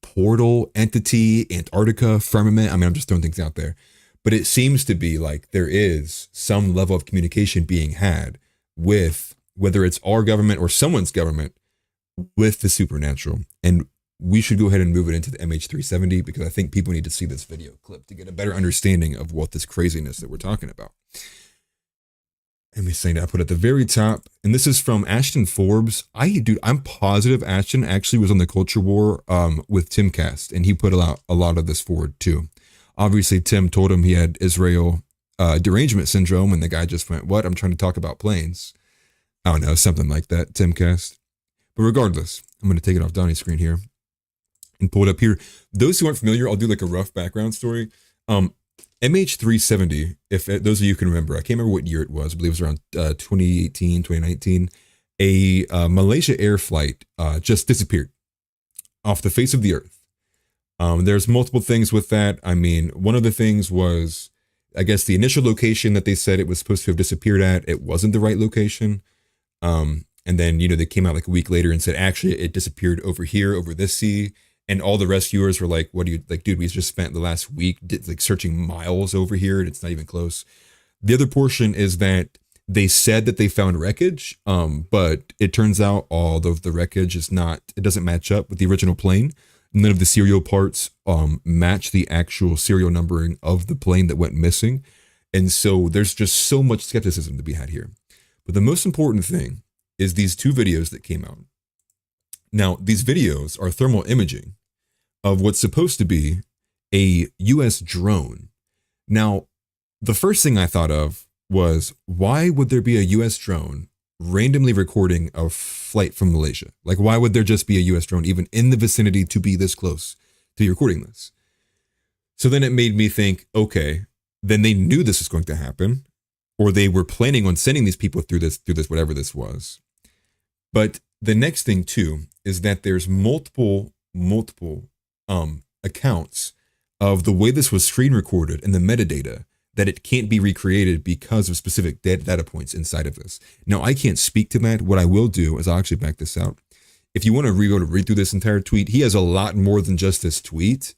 portal entity, Antarctica, firmament. I mean, I'm just throwing things out there. But it seems to be like there is some level of communication being had with, whether it's our government or someone's government, with the supernatural. And we should go ahead and move it into the MH370 because I think people need to see this video clip to get a better understanding of what this craziness that we're talking about. Let me say that I put at the very top, and this is from Ashton Forbes. I'm positive Ashton actually was on the Culture War with Timcast, and he put a lot of this forward too. Obviously, Tim told him he had Israel derangement syndrome, and the guy just went, what? I'm trying to talk about planes. I don't know, something like that, Timcast. But regardless, I'm going to take it off Donny's screen here and pull it up here. Those who aren't familiar, I'll do like a rough background story. MH370, if those of you can remember, I can't remember what year it was. I believe it was around 2018, 2019. A Malaysia Air flight just disappeared off the face of the earth. There's multiple things with that. I mean, one of the things was, I guess the initial location that they said it was supposed to have disappeared at, it wasn't the right location. And then, they came out like a week later and said, actually, it disappeared over here, over this sea. And all the rescuers were like, what do you, like, dude, we just spent the last week searching miles over here and it's not even close. The other portion is that they said that they found wreckage, but it turns out all of the wreckage it doesn't match up with the original plane. None of the serial parts match the actual serial numbering of the plane that went missing. And so there's just so much skepticism to be had here. But the most important thing is these two videos that came out. Now, these videos are thermal imaging of what's supposed to be a U.S. drone. Now, the first thing I thought of was, why would there be a U.S. drone randomly recording a flight from Malaysia? Like, why would there just be a U.S. drone even in the vicinity to be this close to be recording this? So then it made me think, okay, then they knew this was going to happen, or they were planning on sending these people through this, whatever this was. But the next thing too is that there's multiple accounts of the way this was screen recorded and the metadata, that it can't be recreated because of specific data points inside of this. Now, I can't speak to that. What I will do is I'll actually back this out. If you want to read through this entire tweet, he has a lot more than just this tweet.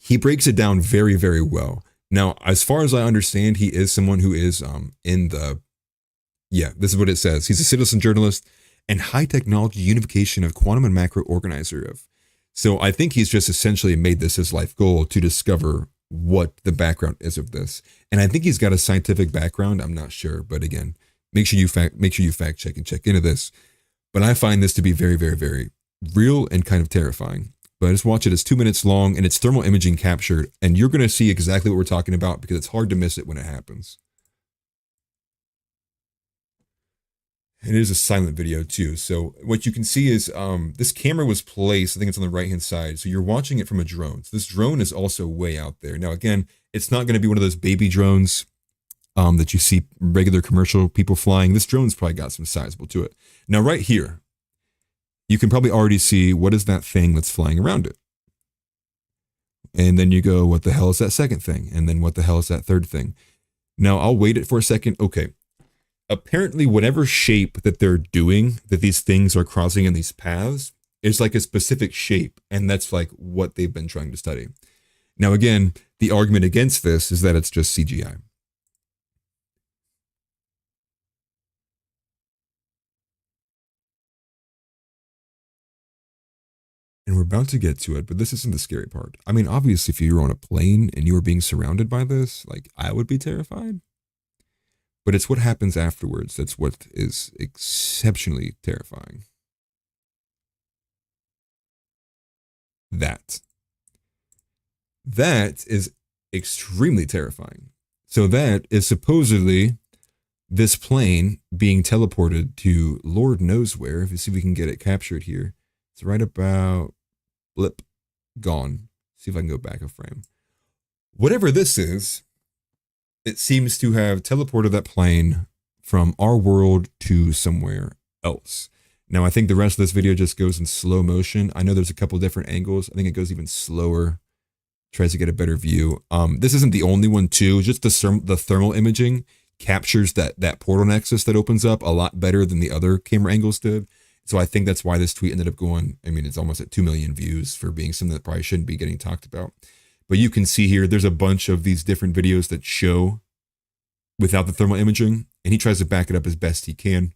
He breaks it down very, very well. Now, as far as I understand, he is someone who is this is what it says. He's a citizen journalist and high technology unification of quantum and macro organizer of. So I think he's just essentially made this his life goal to discover what the background is of this. And I think he's got a scientific background. I'm not sure, but again, make sure you fact check and check into this. But I find this to be very, very, very real and kind of terrifying. But just watch it. It's 2 minutes long and it's thermal imaging captured. And you're going to see exactly what we're talking about because it's hard to miss it when it happens. It is a silent video too. So what you can see is this camera was placed, I think it's on the right hand side. So you're watching it from a drone. So this drone is also way out there. Now, again, it's not going to be one of those baby drones that you see regular commercial people flying. This drone's probably got some sizable to it. Now, right here, you can probably already see what is that thing that's flying around it. And then you go, what the hell is that second thing? And then what the hell is that third thing? Now, I'll wait it for a second. Okay. Apparently, whatever shape that they're doing, that these things are crossing in these paths, is like a specific shape. And that's like what they've been trying to study. Now, again, the argument against this is that it's just CGI. we're about to get to it, but this isn't the scary part. I mean, obviously, if you were on a plane and you were being surrounded by this, like, I would be terrified. But it's what happens afterwards that's what is exceptionally terrifying. That is extremely terrifying. So that is supposedly this plane being teleported to Lord knows where. If you see if we can get it captured here. It's right about blip, gone. See if I can go back a frame. Whatever this is, it seems to have teleported that plane from our world to somewhere else. Now, I think the rest of this video just goes in slow motion. I know there's a couple different angles. I think it goes even slower. Tries to get a better view. This isn't the only one too. Just the thermal imaging captures that portal nexus that opens up a lot better than the other camera angles did. So I think that's why this tweet ended up going, I mean, it's almost at 2 million views for being something that probably shouldn't be getting talked about. But you can see here, there's a bunch of these different videos that show without the thermal imaging, and he tries to back it up as best he can.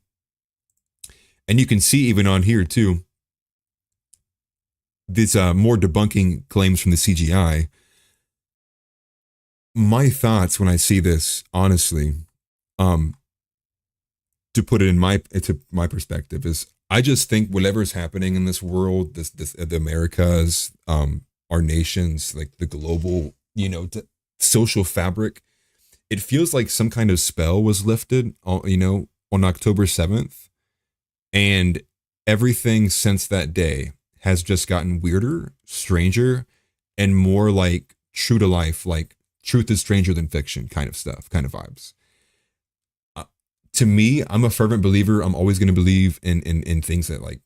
And you can see even on here too, this more debunking claims from the CGI. My thoughts when I see this, honestly, to put it in my perspective, is I just think whatever is happening in this world, the Americas, our nations, like the global, social fabric, it feels like some kind of spell was lifted, on October 7th, and everything since that day has just gotten weirder, stranger, and more like true to life, like truth is stranger than fiction kind of stuff, kind of vibes. To me, I'm a fervent believer. I'm always going to believe in things that, like,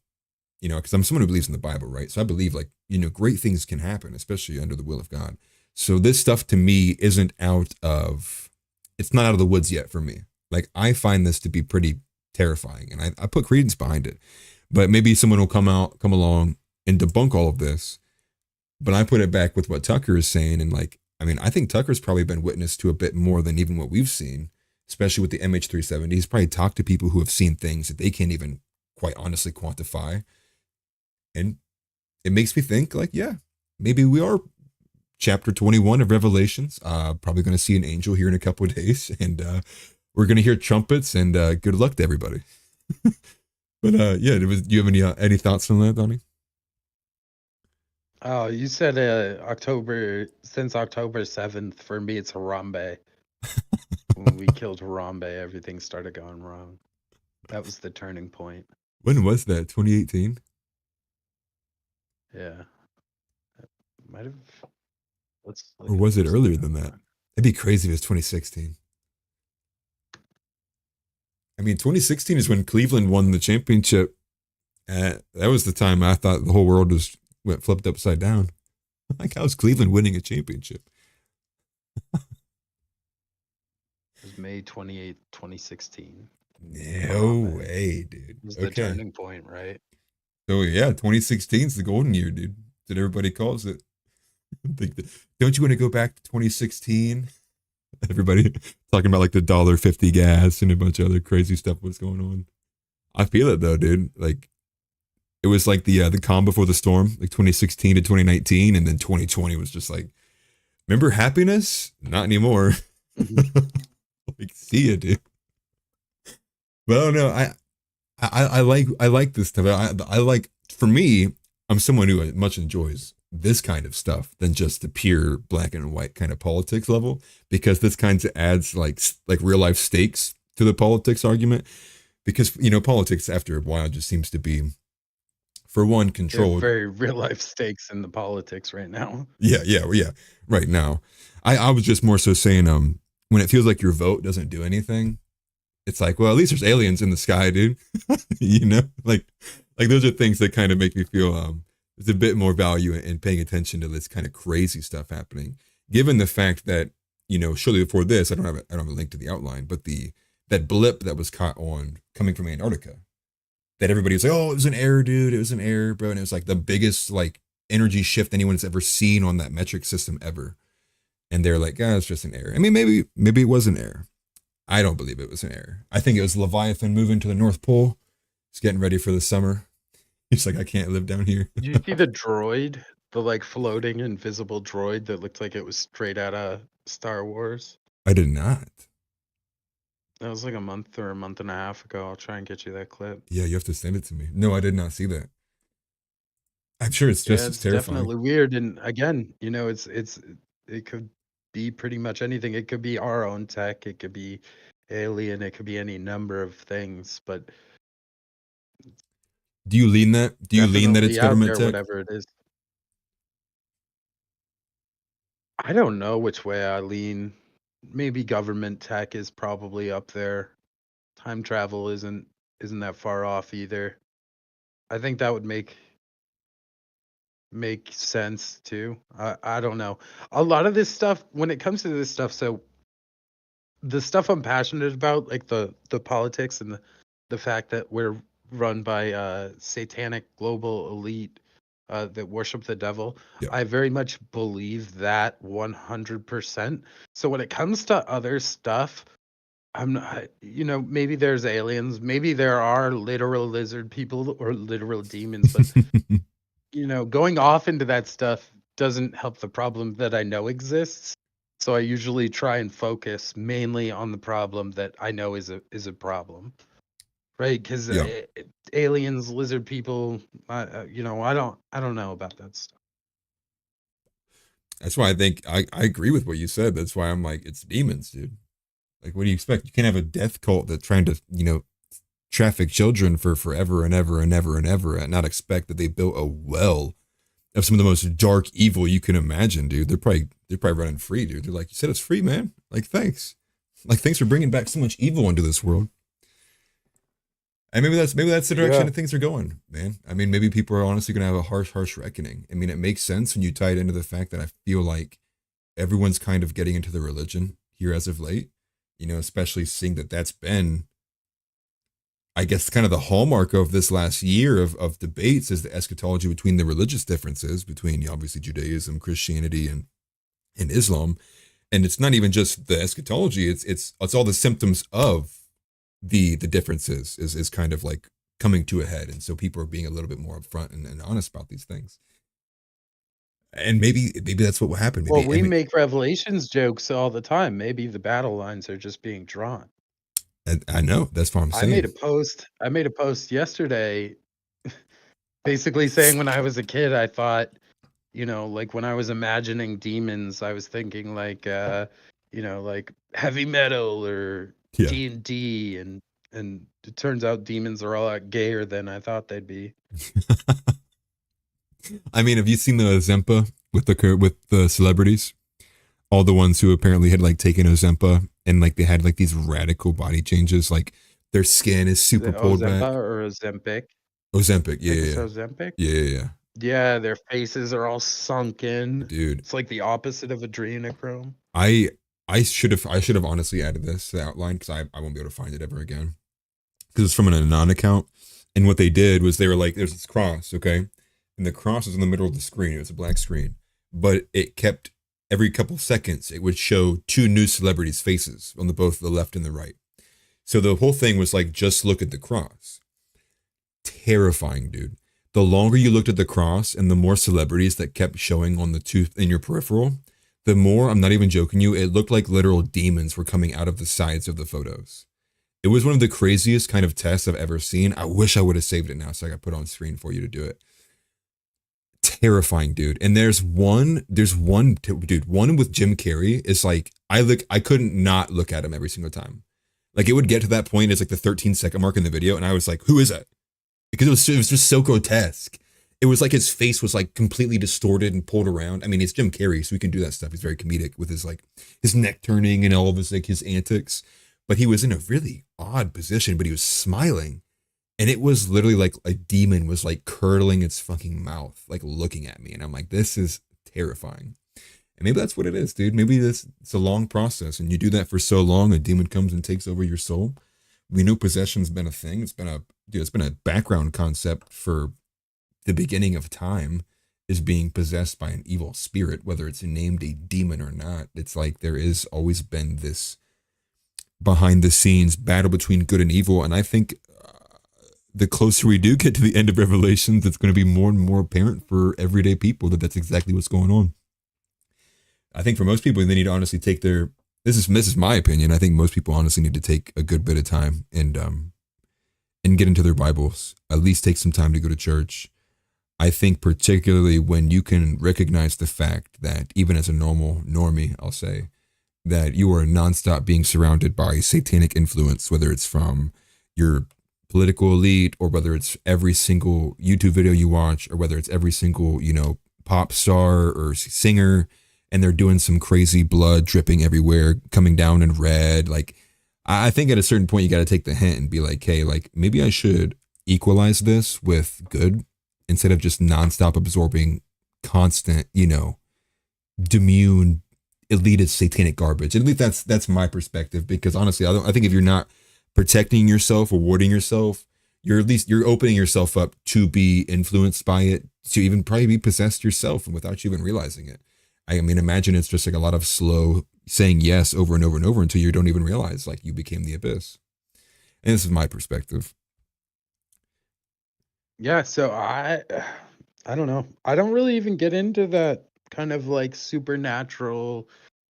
because I'm someone who believes in the Bible, right? So I believe, like, great things can happen, especially under the will of God. So this stuff to me it's not out of the woods yet for me. Like, I find this to be pretty terrifying, and I put credence behind it. But maybe someone will come along and debunk all of this. But I put it back with what Tucker is saying, and I think Tucker's probably been witness to a bit more than even what we've seen, especially with the MH370. He's probably talked to people who have seen things that they can't even quite honestly quantify. And it makes me think, like, yeah, maybe we are chapter 21 of Revelations. Probably going to see an angel here in a couple of days, and we're going to hear trumpets, and good luck to everybody. But yeah, do you have any thoughts on that, Donny? Oh, you said since October 7th. For me, it's Harambe. When we killed Harambe, everything started going wrong. That was the turning point. When was that? 2018? Yeah. Might have. Or was it earlier than that? It'd be crazy if it was 2016. I mean, 2016 is when Cleveland won the championship. That was the time I thought the whole world went flipped upside down. Like, how's Cleveland winning a championship? It was May 28th, 2016. No way, dude. It was the turning point, right? So yeah, 2016 is the golden year, dude. That everybody calls it. Don't you want to go back to 2016? Everybody talking about like the $1.50 gas and a bunch of other crazy stuff was going on. I feel it though, dude. Like, it was like the calm before the storm, like 2016 to 2019, and then 2020 was just like, remember happiness? Not anymore. Like, see it, dude. But I don't know. I like this stuff. I like, for me, I'm someone who much enjoys this kind of stuff than just the pure black and white kind of politics level, because this kind of adds like real life stakes to the politics argument, because politics after a while just seems to be, for one, controlled. Very real life stakes in the politics right now. Yeah. Right now, I was just more so saying, when it feels like your vote doesn't do anything, it's like, well, at least there's aliens in the sky, dude. Like those are things that kind of make me feel there's a bit more value in paying attention to this kind of crazy stuff happening, given the fact that, shortly before this, I don't have a link to the outline, but that blip that was caught on coming from Antarctica, that everybody was like, oh, it was an error, dude. It was an error, bro. And it was like the biggest like energy shift anyone's ever seen on that metric system ever. And they're like, it's just an error. I mean, maybe it was an error. I don't believe it was an error. I think it was Leviathan moving to the North Pole. It's getting ready for the summer. He's like, I can't live down here. Did you see the droid, the like floating invisible droid that looked like it was straight out of Star Wars? I did not. That was like a month or a month and a half ago. I'll try and get you that clip. Yeah, you have to send it to me. No, I did not see that. I'm sure it's just Yeah, as it's terrifying. definitely weird. And again, it could be pretty much anything. It could be our own tech. It could be alien. It could be any number of things. But Do you lean that? Do you lean that it's definitely out government there, tech? whatever it is. I don't know which way I lean. Maybe government tech is probably up there. Time travel isn't that far off either. I think that would make sense too. I don't know. A lot of this stuff, when it comes to this stuff, so the stuff I'm passionate about, like the politics and the fact that we're run by satanic global elite that worship the devil, Yeah. I very much believe that 100%. So when it comes to other stuff, I'm not, maybe there's aliens, maybe there are literal lizard people or literal demons, but going off into that stuff doesn't help the problem that I know exists. So I usually try and focus mainly on the problem that I know is a problem, right? Because Yeah. aliens, lizard people, I don't know about that stuff. That's why I think I agree with what you said. That's why I'm like, it's demons, dude. Like, what do you expect? You can't have a death cult that's trying to, traffic children for forever and ever and ever and ever and not expect that they built a well of some of the most dark evil you can imagine, dude. They're probably running free, dude. They're like, you said it's free, man. Like, thanks. Like, thanks for bringing back so much evil into this world. And maybe that's the direction that things are going, man. I mean, maybe people are honestly going to have a harsh reckoning. I mean, it makes sense when you tie it into the fact that I feel like everyone's kind of getting into the religion here as of late, especially seeing that that's been, I guess, kind of the hallmark of this last year of debates is the eschatology between the religious differences between obviously Judaism, Christianity, and Islam. And it's not even just the eschatology, it's all the symptoms of the differences is kind of like coming to a head. And so people are being a little bit more upfront and honest about these things. And maybe that's what will happen. Maybe, well, we make Revelations jokes all the time. Maybe the battle lines are just being drawn. I know, that's what I'm saying. I made a post yesterday basically saying when I was a kid, I thought, like when I was imagining demons, I was thinking like like heavy metal or D&D, and it turns out demons are a lot gayer than I thought they'd be. I mean, have you seen the Ozempa with the celebrities? All the ones who apparently had like taken Ozempa and like they had like these radical body changes, like their skin is super pulled back. Or Ozempic? Ozempic, yeah. Ozempic? Yeah. Yeah, their faces are all sunken. Dude. It's like the opposite of adrenochrome. I should have honestly added this to the outline because I won't be able to find it ever again. Because it's from an Anon account. And what they did was they were like, there's this cross, okay? And the cross is in the middle of the screen. It was a black screen. But it kept, every couple seconds, it would show two new celebrities' faces on both the left and the right. So the whole thing was like, just look at the cross. Terrifying, dude. The longer you looked at the cross and the more celebrities that kept showing on the tooth in your peripheral, the more, I'm not even joking you, it looked like literal demons were coming out of the sides of the photos. It was one of the craziest kind of tests I've ever seen. I wish I would have saved it now so I got put on screen for you to do it. Terrifying, dude. And there's one with Jim Carrey is like, I couldn't not look at him every single time. Like it would get to that point, it's like the 13-second mark in the video, and I was like, who is that? Because it was just so grotesque. It was like his face was like completely distorted and pulled around. I mean, it's Jim Carrey, so he can do that stuff. He's very comedic with his like his neck turning and all of his like his antics. But he was in a really odd position, but he was smiling. And it was literally like a demon was like curdling its fucking mouth, like looking at me. And I'm like, this is terrifying. And maybe that's what it is, dude. Maybe it's a long process. And you do that for so long, a demon comes and takes over your soul. We know possession's been a thing. It's been a background concept for the beginning of time, is being possessed by an evil spirit, whether it's named a demon or not. It's like there is always been this behind the scenes battle between good and evil. And I think the closer we do get to the end of Revelations, it's going to be more and more apparent for everyday people that that's exactly what's going on. I think for most people, they need to honestly take their. This is my opinion. I think most people honestly need to take a good bit of time and get into their Bibles. At least take some time to go to church. I think particularly when you can recognize the fact that even as a normie, I'll say, that you are nonstop being surrounded by satanic influence, whether it's from your political elite or whether it's every single YouTube video you watch or whether it's every single, pop star or singer, and they're doing some crazy blood dripping everywhere, coming down in red. Like, I think at a certain point you got to take the hint and be like, hey, like maybe I should equalize this with good instead of just nonstop absorbing constant, demune, elitist satanic garbage. At least that's my perspective, because honestly, I think if you're not protecting yourself or warding yourself, you're opening yourself up to be influenced by it, to even probably be possessed yourself without you even realizing it. I mean, imagine it's just like a lot of slow saying yes over and over and over until you don't even realize like you became the abyss. And this is my perspective. Yeah, so I don't know. I don't really even get into that kind of like supernatural.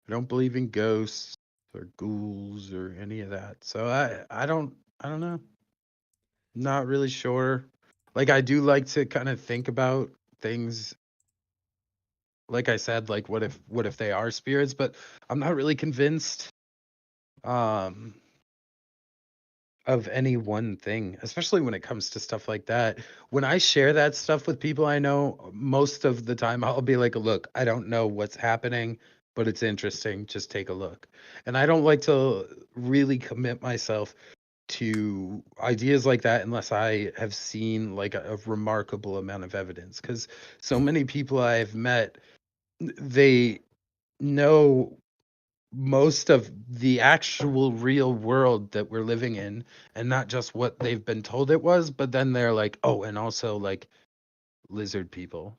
I don't believe in ghosts or ghouls or any of that. So I don't know. Not really sure. Like I do like to kind of think about things, like I said, like what if they are spirits, but I'm not really convinced um of any one thing, especially when it comes to stuff like that. When I share that stuff with people I know, most of the time I'll be like, look, I don't know what's happening, but it's interesting. Just take a look. And I don't like to really commit myself to ideas like that unless I have seen like a remarkable amount of evidence. Because so many people I've met, they know most of the actual real world that we're living in and not just what they've been told it was, but then they're like, oh, and also like lizard people,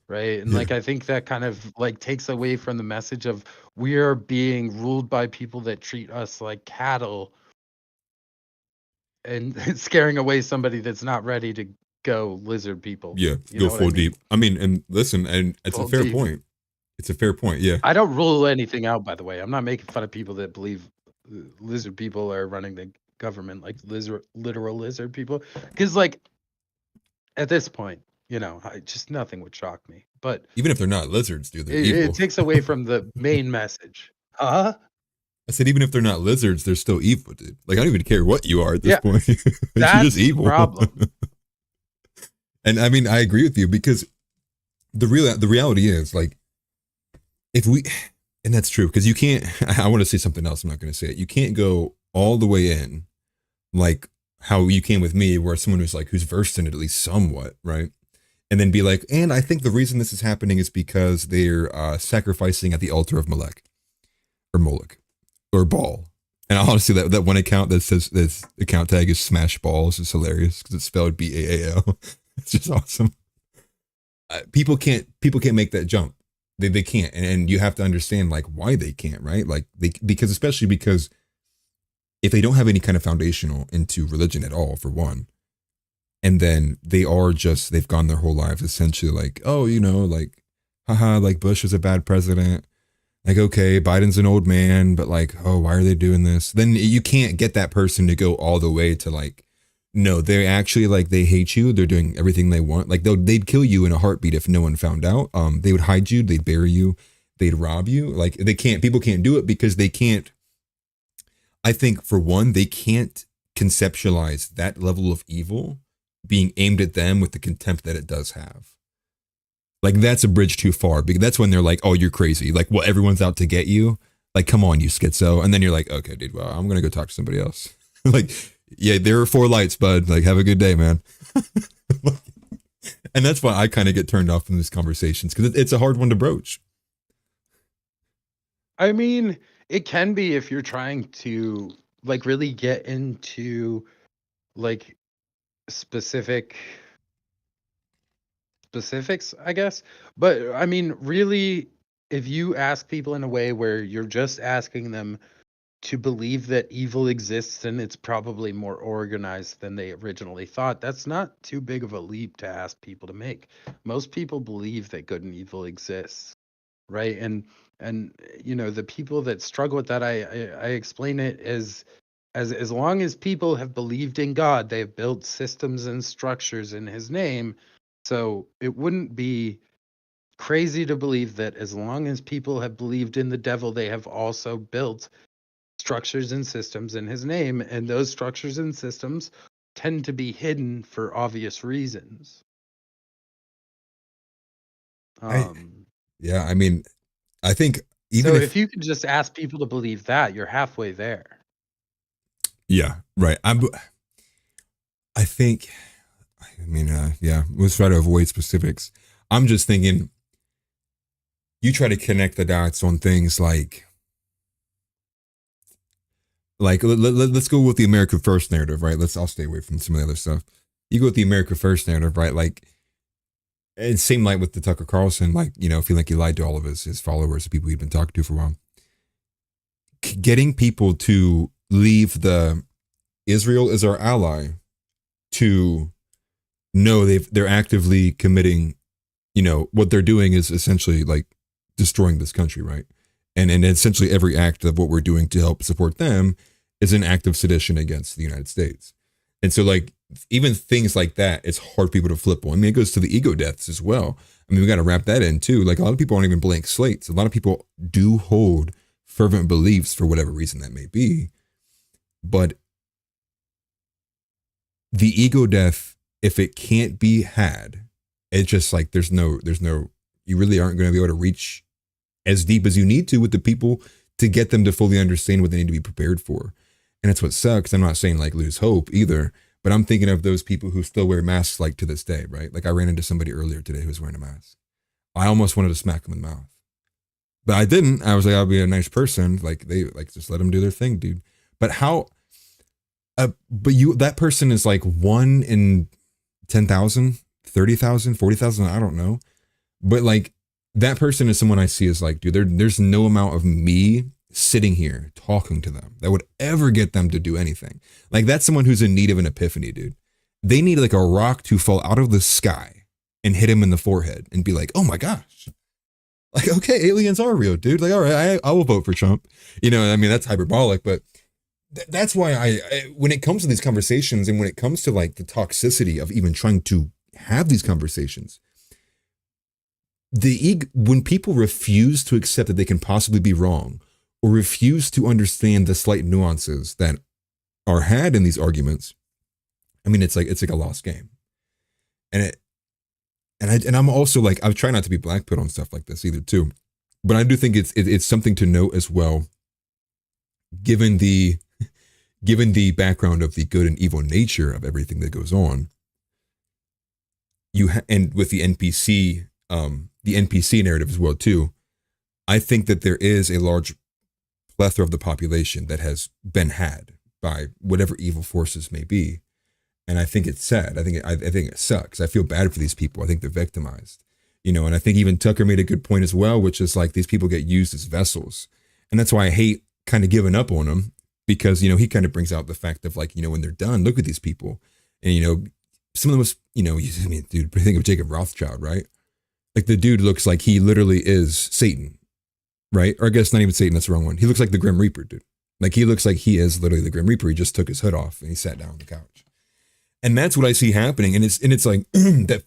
right? And Yeah. like I think that kind of like takes away from the message of we are being ruled by people that treat us like cattle, and scaring away somebody that's not ready to go lizard people. Yeah. You Go know what I full mean? deep. I mean, and listen, and it's a Full fair deep. point. It's a fair point. Yeah. I don't rule anything out, by the way. I'm not making fun of people that believe lizard people are running the government, like literal lizard people. Because, like, at this point, just nothing would shock me. But Even if they're not lizards, dude, they're it evil. takes away from the main message. Huh? I said, even if they're not lizards, they're still evil, dude. Like, I don't even care what you are at this Yeah, point. You're that's just the evil. problem. And I mean, I agree with you, because the reality is, like, if we, and that's true, because you can't, I want to say something else, I'm not going to say it. You can't go all the way in, like how you came with me, where someone who's versed in it at least somewhat, right? And then be like, and I think the reason this is happening is because they're sacrificing at the altar of Molech or Moloch or Baal. And honestly, that one account that says this account tag is smash balls is hilarious because it's spelled BAAL. It's just awesome. People can't make that jump. They can't, and you have to understand like why they can't, right? Like because if they don't have any kind of foundational into religion at all, for one, and then they've gone their whole lives essentially like, oh, like, haha, like Bush was a bad president. Like, okay, Biden's an old man, but like, oh, why are they doing this? Then you can't get that person to go all the way to like, no, they're actually like, they hate you. They're doing everything they want. Like they'd kill you in a heartbeat if no one found out. They would hide you. They'd bury you. They'd rob you. Like people can't do it because they can't. I think for one, they can't conceptualize that level of evil being aimed at them with the contempt that it does have. Like that's a bridge too far, because that's when they're like, oh, you're crazy. Like, well, everyone's out to get you. Like, come on, you schizo. And then you're like, okay, dude, well, I'm going to go talk to somebody else. Like, yeah, there are 4 lights, bud. Like, have a good day, man. And that's why I kind of get turned off from these conversations, because it's a hard one to broach. I mean, it can be if you're trying to like really get into like specifics, I guess. But I mean, really, if you ask people in a way where you're just asking them to believe that evil exists and it's probably more organized than they originally thought, that's not too big of a leap to ask people to make. Most people believe that good and evil exists, right? And the people that struggle with that, I explain it as long as people have believed in God, they have built systems and structures in his name. So it wouldn't be crazy to believe that as long as people have believed in the devil, they have also built structures and systems in his name, and those structures and systems tend to be hidden for obvious reasons. I mean, I think even so if you could just ask people to believe that, you're halfway there. Yeah, right. I think, let's try to avoid specifics. I'm just thinking, you try to connect the dots on things like let's go with the America First narrative, right? I'll stay away from some of the other stuff. You go with the America First narrative, right? Like, it seemed like with the Tucker Carlson, feeling like he lied to all of his followers, the people he'd been talking to for a while. Getting people to leave the Israel is our ally to know they're actively committing, what they're doing is essentially like destroying this country, right? And essentially every act of what we're doing to help support them is an act of sedition against the United States. And so like even things like that, it's hard for people to flip on. I mean, it goes to the ego deaths as well. I mean, we got to wrap that in too. Like a lot of people aren't even blank slates. A lot of people do hold fervent beliefs for whatever reason that may be. But the ego death, if it can't be had, it's just like there's no, you really aren't going to be able to reach as deep as you need to with the people to get them to fully understand what they need to be prepared for. And that's what sucks. I'm not saying like lose hope either, but I'm thinking of those people who still wear masks like to this day, right? Like I ran into somebody earlier today who was wearing a mask. I almost wanted to smack him in the mouth, but I didn't. I was like, I'll be a nice person. Like just let them do their thing, dude. But how, that person is like 1 in 10,000, 30,000, 40,000. I don't know. But like that person is someone I see as like, dude, there's no amount of me sitting here talking to them that would ever get them to do anything. Like that's someone who's in need of an epiphany, dude. They need like a rock to fall out of the sky and hit him in the forehead and be like, oh my gosh. Like, okay, aliens are real, dude. Like, all right, I will vote for Trump. I mean, that's hyperbolic, but that's why I when it comes to these conversations and when it comes to like the toxicity of even trying to have these conversations, when people refuse to accept that they can possibly be wrong or refuse to understand the slight nuances that are had in these arguments, I mean, it's like a lost game. And I'm also like, I try not to be blackpilled on stuff like this either too, but I do think it's something to note as well, given the background of the good and evil nature of everything that goes on. And with the NPC narrative as well too, I think that there is a large plethora of the population that has been had by whatever evil forces may be. And I think it's sad. I think it sucks. I feel bad for these people. I think they're victimized, and I think even Tucker made a good point as well, which is like these people get used as vessels. And that's why I hate kind of giving up on them, because, he kind of brings out the fact of like, when they're done, look at these people. And, some of the most, I mean, dude, think of Jacob Rothschild, right? Like the dude looks like he literally is Satan, right? Or I guess not even Satan, that's the wrong one. He looks like the Grim Reaper, dude. Like he looks like he is literally the Grim Reaper. He just took his hood off and he sat down on the couch. And that's what I see happening. And it's like that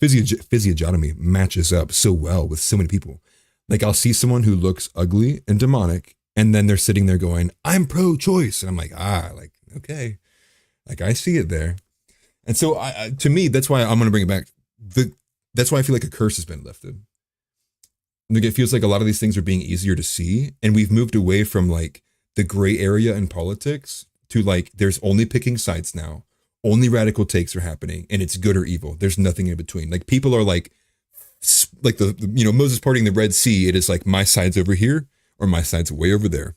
physiognomy matches up so well with so many people. Like I'll see someone who looks ugly and demonic, and then they're sitting there going, I'm pro-choice. And I'm like, okay. Like I see it there. And so to me, that's why I'm going to bring it back. That's why I feel like a curse has been lifted. Like it feels like a lot of these things are being easier to see. And we've moved away from like the gray area in politics to like, there's only picking sides now. Only radical takes are happening, and it's good or evil. There's nothing in between. Like people are like the Moses parting the Red Sea. It is like my side's over here or my side's way over there.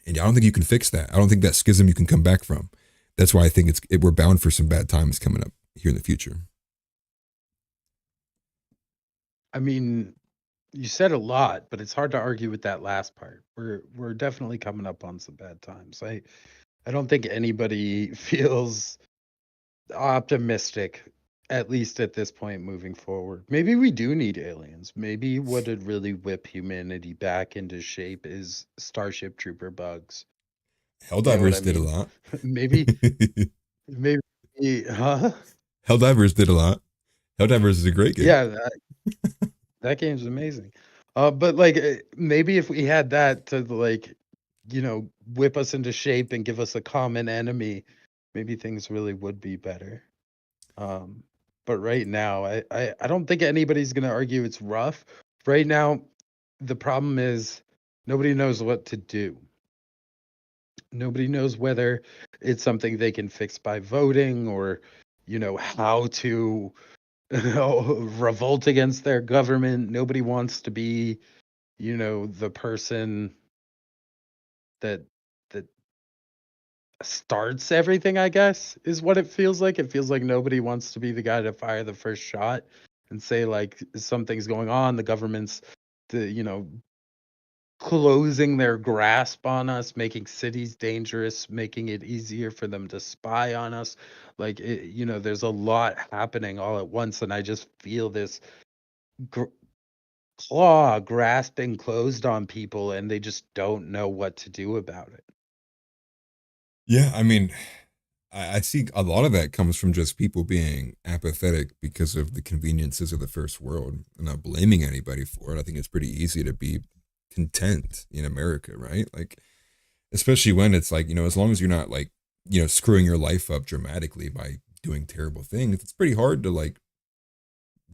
And I don't think you can fix that. I don't think that schism you can come back from. That's why I think we're bound for some bad times coming up here in the future. I mean, You said a lot, but it's hard to argue with that last part. We're definitely coming up on some bad times. I don't think anybody feels optimistic, at least at this point moving forward. Maybe we do need aliens. Maybe what would really whip humanity back into shape is Starship Trooper bugs. You know what I Helldivers did a mean? lot. maybe maybe huh? Helldivers did a lot. Helldivers is a great game. Yeah, that game's amazing. But like maybe if we had that to like, whip us into shape and give us a common enemy, maybe things really would be better. But right now, I don't think anybody's gonna argue it's rough. Right now, the problem is nobody knows what to do. Nobody knows whether it's something they can fix by voting or, how to revolt against their government. Nobody wants to be, the person that that starts everything, I guess, is what it feels like. It feels like nobody wants to be the guy to fire the first shot and say like something's going on. The government's closing their grasp on us, making cities dangerous, making it easier for them to spy on us. Like, there's a lot happening all at once. And I just feel this claw grasping closed on people and they just don't know what to do about it. Yeah, I mean, I see a lot of that comes from just people being apathetic because of the conveniences of the first world. I'm not blaming anybody for it. I think it's pretty easy to be content in America, right? Like, especially when it's like, as long as you're not like, screwing your life up dramatically by doing terrible things, it's pretty hard to like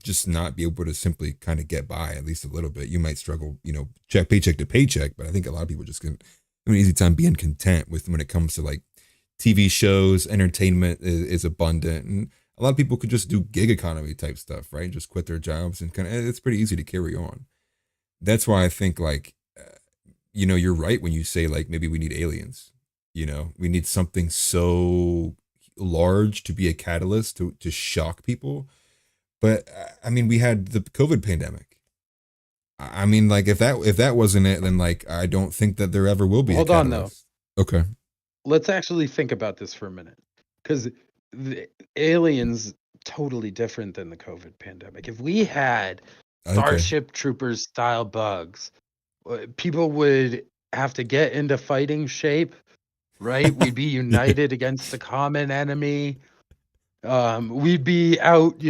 just not be able to simply kind of get by at least a little bit. You might struggle, check paycheck to paycheck, but I think a lot of people just can have an easy time being content with when it comes to like TV shows, entertainment is abundant, and a lot of people could just do gig economy type stuff, right? Just quit their jobs and kind of it's pretty easy to carry on. That's why I think like, you're right when you say like maybe we need aliens. We need something so large to be a catalyst to shock people. But I mean, we had the COVID pandemic. I mean, like if that wasn't it, then like I don't think that there ever will be. Hold a on though. catalyst. Okay. Let's actually think about this for a minute, because the aliens totally different than the COVID pandemic. If we had Starship Troopers style bugs, people would have to get into fighting shape, right? We'd be united against a common enemy. We'd be out,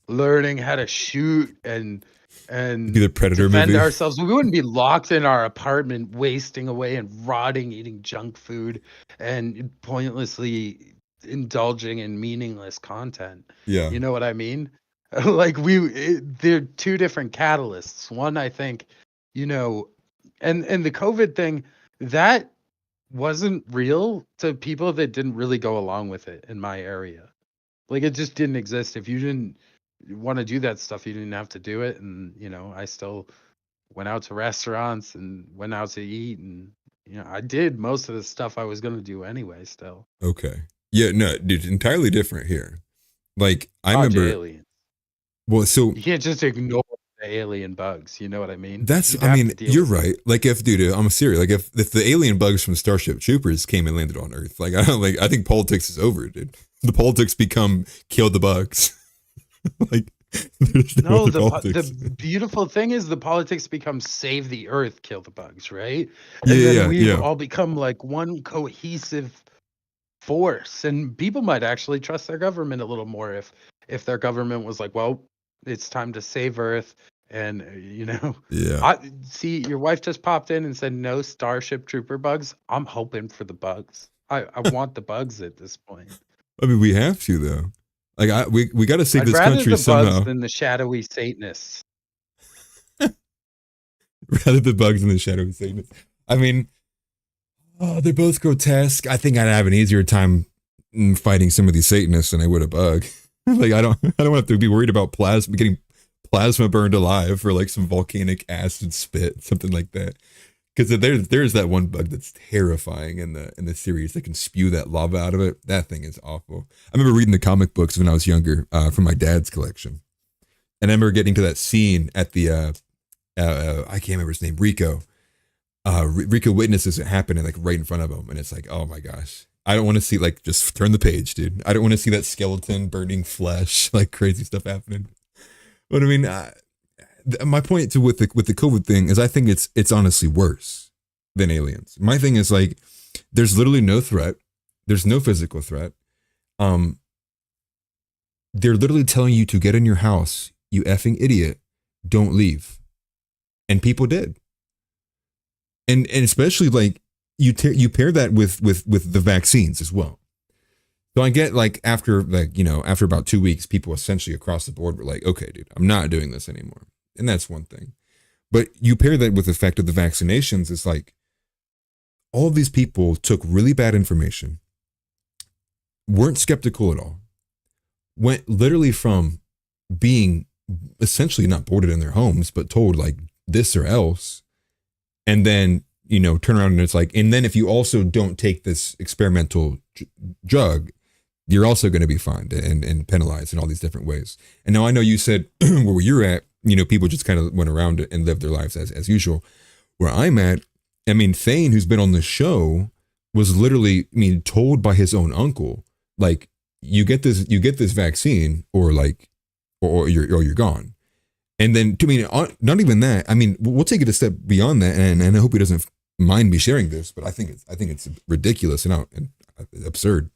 learning how to shoot and Be the Predator defend movie. ourselves. We wouldn't be locked in our apartment, wasting away and rotting, eating junk food and pointlessly indulging in meaningless content. Yeah. You know what I mean? Like they're two different catalysts. One, I think, and the COVID thing, that wasn't real to people that didn't really go along with it in my area. Like it just didn't exist. If you didn't want to do that stuff, you didn't have to do it. And I still went out to restaurants and went out to eat, and I did most of the stuff I was going to do anyway still. Okay. Yeah, no, dude, entirely different here. Like I remember aliens. Well, so You can't just ignore the alien bugs, you know what I mean? that's You'd I have mean, to deal you're with it. right. Like if dude, I'm serious. Like if the alien bugs from Starship Troopers came and landed on Earth, like I think politics is over, dude. The politics become kill the bugs. Like there's no No, other the politics. beautiful thing is the politics become save the earth, kill the bugs, right? Yeah, And then yeah, we've yeah. all become like one cohesive force, and people might actually trust their government a little more if their government was like, well, it's time to save Earth, and Yeah. I see your wife just popped in and said no Starship Trooper bugs. I'm hoping for the bugs. I want the bugs at this point. I mean, we have to though. Like we got to save I'd this rather country the somehow. bugs than the shadowy Satanists. Rather the bugs than the shadowy Satanists. I mean, they're both grotesque. I think I'd have an easier time fighting some of these Satanists than I would a bug. Like I don't have to be worried about getting plasma burned alive for like some volcanic acid spit, something like that. Because there's that one bug that's terrifying in the series that can spew that lava out of it. That thing is awful. I remember reading the comic books when I was younger from my dad's collection, and I remember getting to that scene at the I can't remember his name, Rico. Rico witnesses it happening like right in front of him, and it's like, oh my gosh, I don't want to see, like, just turn the page, dude. I don't want to see that skeleton burning flesh, like crazy stuff happening. But I mean, my point to with the COVID thing is I think it's honestly worse than aliens. My thing is, like, there's literally no threat. There's no physical threat. They're literally telling you to get in your house, you effing idiot, don't leave. And people did. And especially, like, you pair that with the vaccines as well. So I get, like, after about 2 weeks, people essentially across the board were like, okay, dude, I'm not doing this anymore. And that's one thing. But you pair that with the fact of the vaccinations, it's like all of these people took really bad information, weren't skeptical at all, went literally from being essentially not boarded in their homes, but told, like, this or else. And then, turn around and it's like, and then if you also don't take this experimental drug, you're also going to be fined and penalized in all these different ways. And now I know you said where you're at, people just kind of went around it and lived their lives as usual. Where I'm at, I mean, Thane, who's been on the show, was literally, told by his own uncle, like, you get this vaccine, or you're gone. And then, not even that. I mean, we'll take it a step beyond that, and I hope he doesn't mind me sharing this, but I think it's ridiculous and absurd.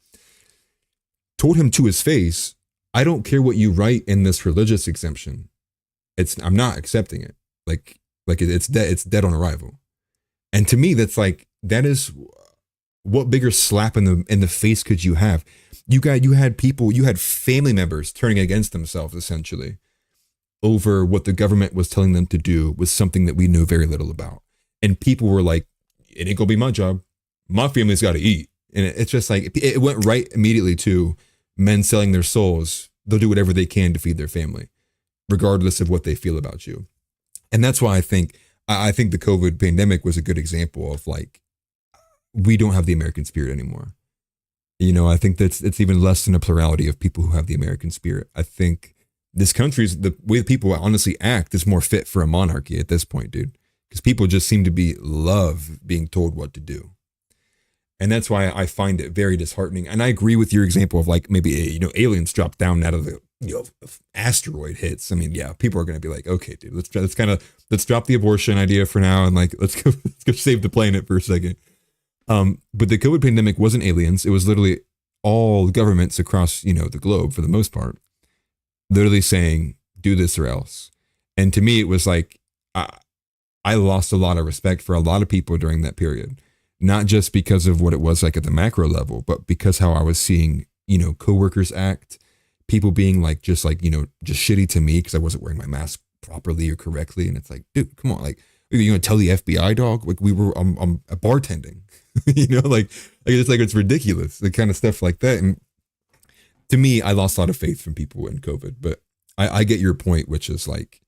Told him to his face, I don't care what you write in this religious exemption. I'm not accepting it. Like it's dead. It's dead on arrival. And to me, that's like, that is, what bigger slap in the face could you have? You had family members turning against themselves essentially over what the government was telling them to do was something that we knew very little about. And people were like, it ain't gonna be my job. My family's got to eat. And it's just like, it went right immediately to men selling their souls. They'll do whatever they can to feed their family, regardless of what they feel about you. And that's why I think the COVID pandemic was a good example of, like, we don't have the American spirit anymore. I think it's even less than a plurality of people who have the American spirit. I think this country's, the way people honestly act is more fit for a monarchy at this point, dude. Because people just seem to love being told what to do. And that's why I find it very disheartening. And I agree with your example of, like, maybe, aliens drop down out of the, asteroid hits. I mean, yeah, people are going to be like, okay, dude, let's drop the abortion idea for now. And, like, let's go save the planet for a second. But the COVID pandemic wasn't aliens. It was literally all governments across, the globe for the most part, literally saying, do this or else. And to me, it was like, I lost a lot of respect for a lot of people during that period, not just because of what it was like at the macro level, but because how I was seeing, coworkers act, people being like, just shitty to me because I wasn't wearing my mask properly or correctly. And it's like, dude, come on. Like, you're going to tell the FBI, dog? Like, I'm bartending, it's ridiculous. The kind of stuff like that. And to me, I lost a lot of faith from people in COVID, but I get your point, which is like,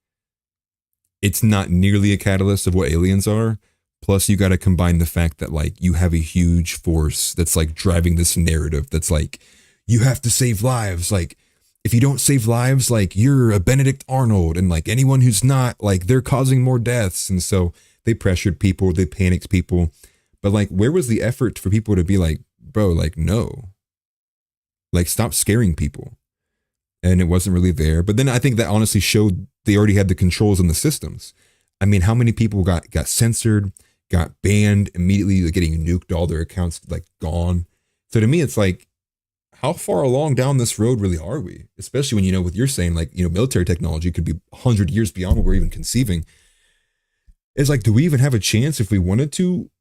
it's not nearly a catalyst of what aliens are. Plus, you got to combine the fact that, like, you have a huge force that's, like, driving this narrative that's like, you have to save lives. Like, if you don't save lives, like, you're a Benedict Arnold, and, like, anyone who's not, like, they're causing more deaths. And so they pressured people, they panicked people. But, like, where was the effort for people to be like, bro, like, no, like, stop scaring people? And it wasn't really there. But then I think that honestly showed they already had the controls in the systems. I mean, how many people got censored, got banned immediately, like, getting nuked, all their accounts, like, gone. So to me, it's like, how far along down this road really are we? Especially when, what you're saying, like, military technology could be 100 years beyond what we're even conceiving. It's like, do we even have a chance if we wanted to,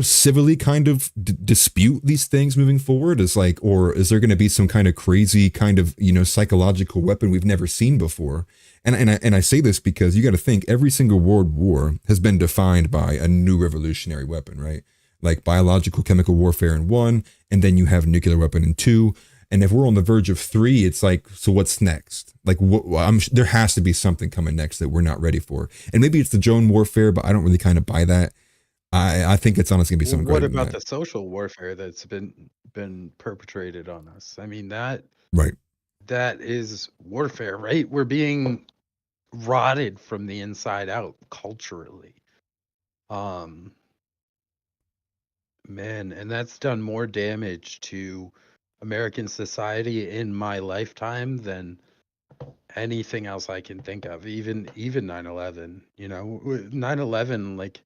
civilly kind of dispute these things moving forward? Is like, or is there going to be some kind of crazy kind of, psychological weapon we've never seen before? And I say this because you got to think every single world war has been defined by a new revolutionary weapon, right? Like biological chemical warfare in 1, and then you have nuclear weapon in 2. And if we're on the verge of 3, it's like, so what's next? Like, there has to be something coming next that we're not ready for. And maybe it's the drone warfare, but I don't really kind of buy that. I think it's honestly gonna be something. What about the social warfare that's been perpetrated on us? I mean, that right. That is warfare, right? We're being rotted from the inside out culturally. Um, Man, and that's done more damage to American society in my lifetime than anything else I can think of. Even 9/11, 9/11, like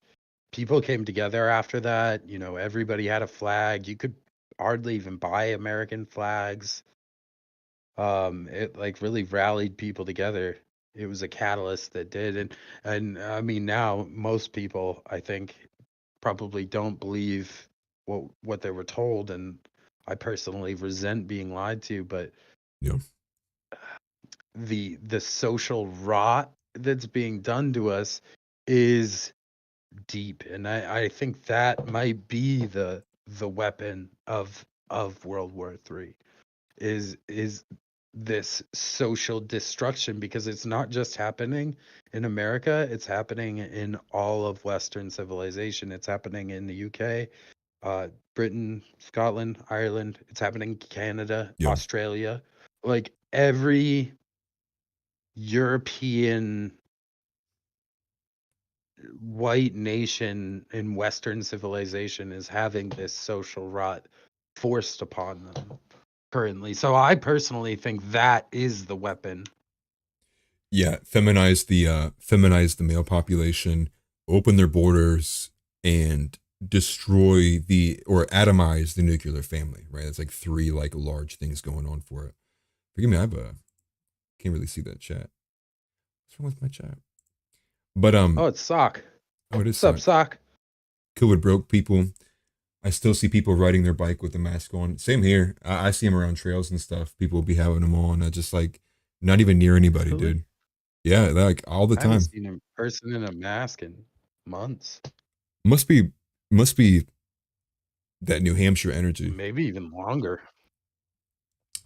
people came together after that, everybody had a flag. You could hardly even buy American flags. It like really rallied people together. It was a catalyst that did. And I mean, now most people, I think, probably don't believe what they were told, and I personally resent being lied to, but Yeah. the social rot that's being done to us is deep, and I think that might be the weapon of World War III is this social destruction, because it's not just happening in America, it's happening in all of Western civilization. It's happening in the UK, Britain, Scotland, Ireland. It's happening in Canada, Yeah. Australia. Like every European white nation in Western civilization is having this social rot forced upon them currently. So I personally think that is the weapon. Yeah, feminize the male population, open their borders, and destroy or atomize the nuclear family. Right, it's like three like large things going on for it. Forgive me, can't really see that chat. What's wrong with my chat? But Oh, it's Sock. oh, it is What's up, Sock? COVID broke people. I still see people riding their bike with the mask on. Same here. I see them around trails and stuff. People will be having them on. I just like not even near anybody, Really? dude. Yeah, like all the I haven't time. seen a person in a mask in months. Must be that New Hampshire energy. Maybe even longer.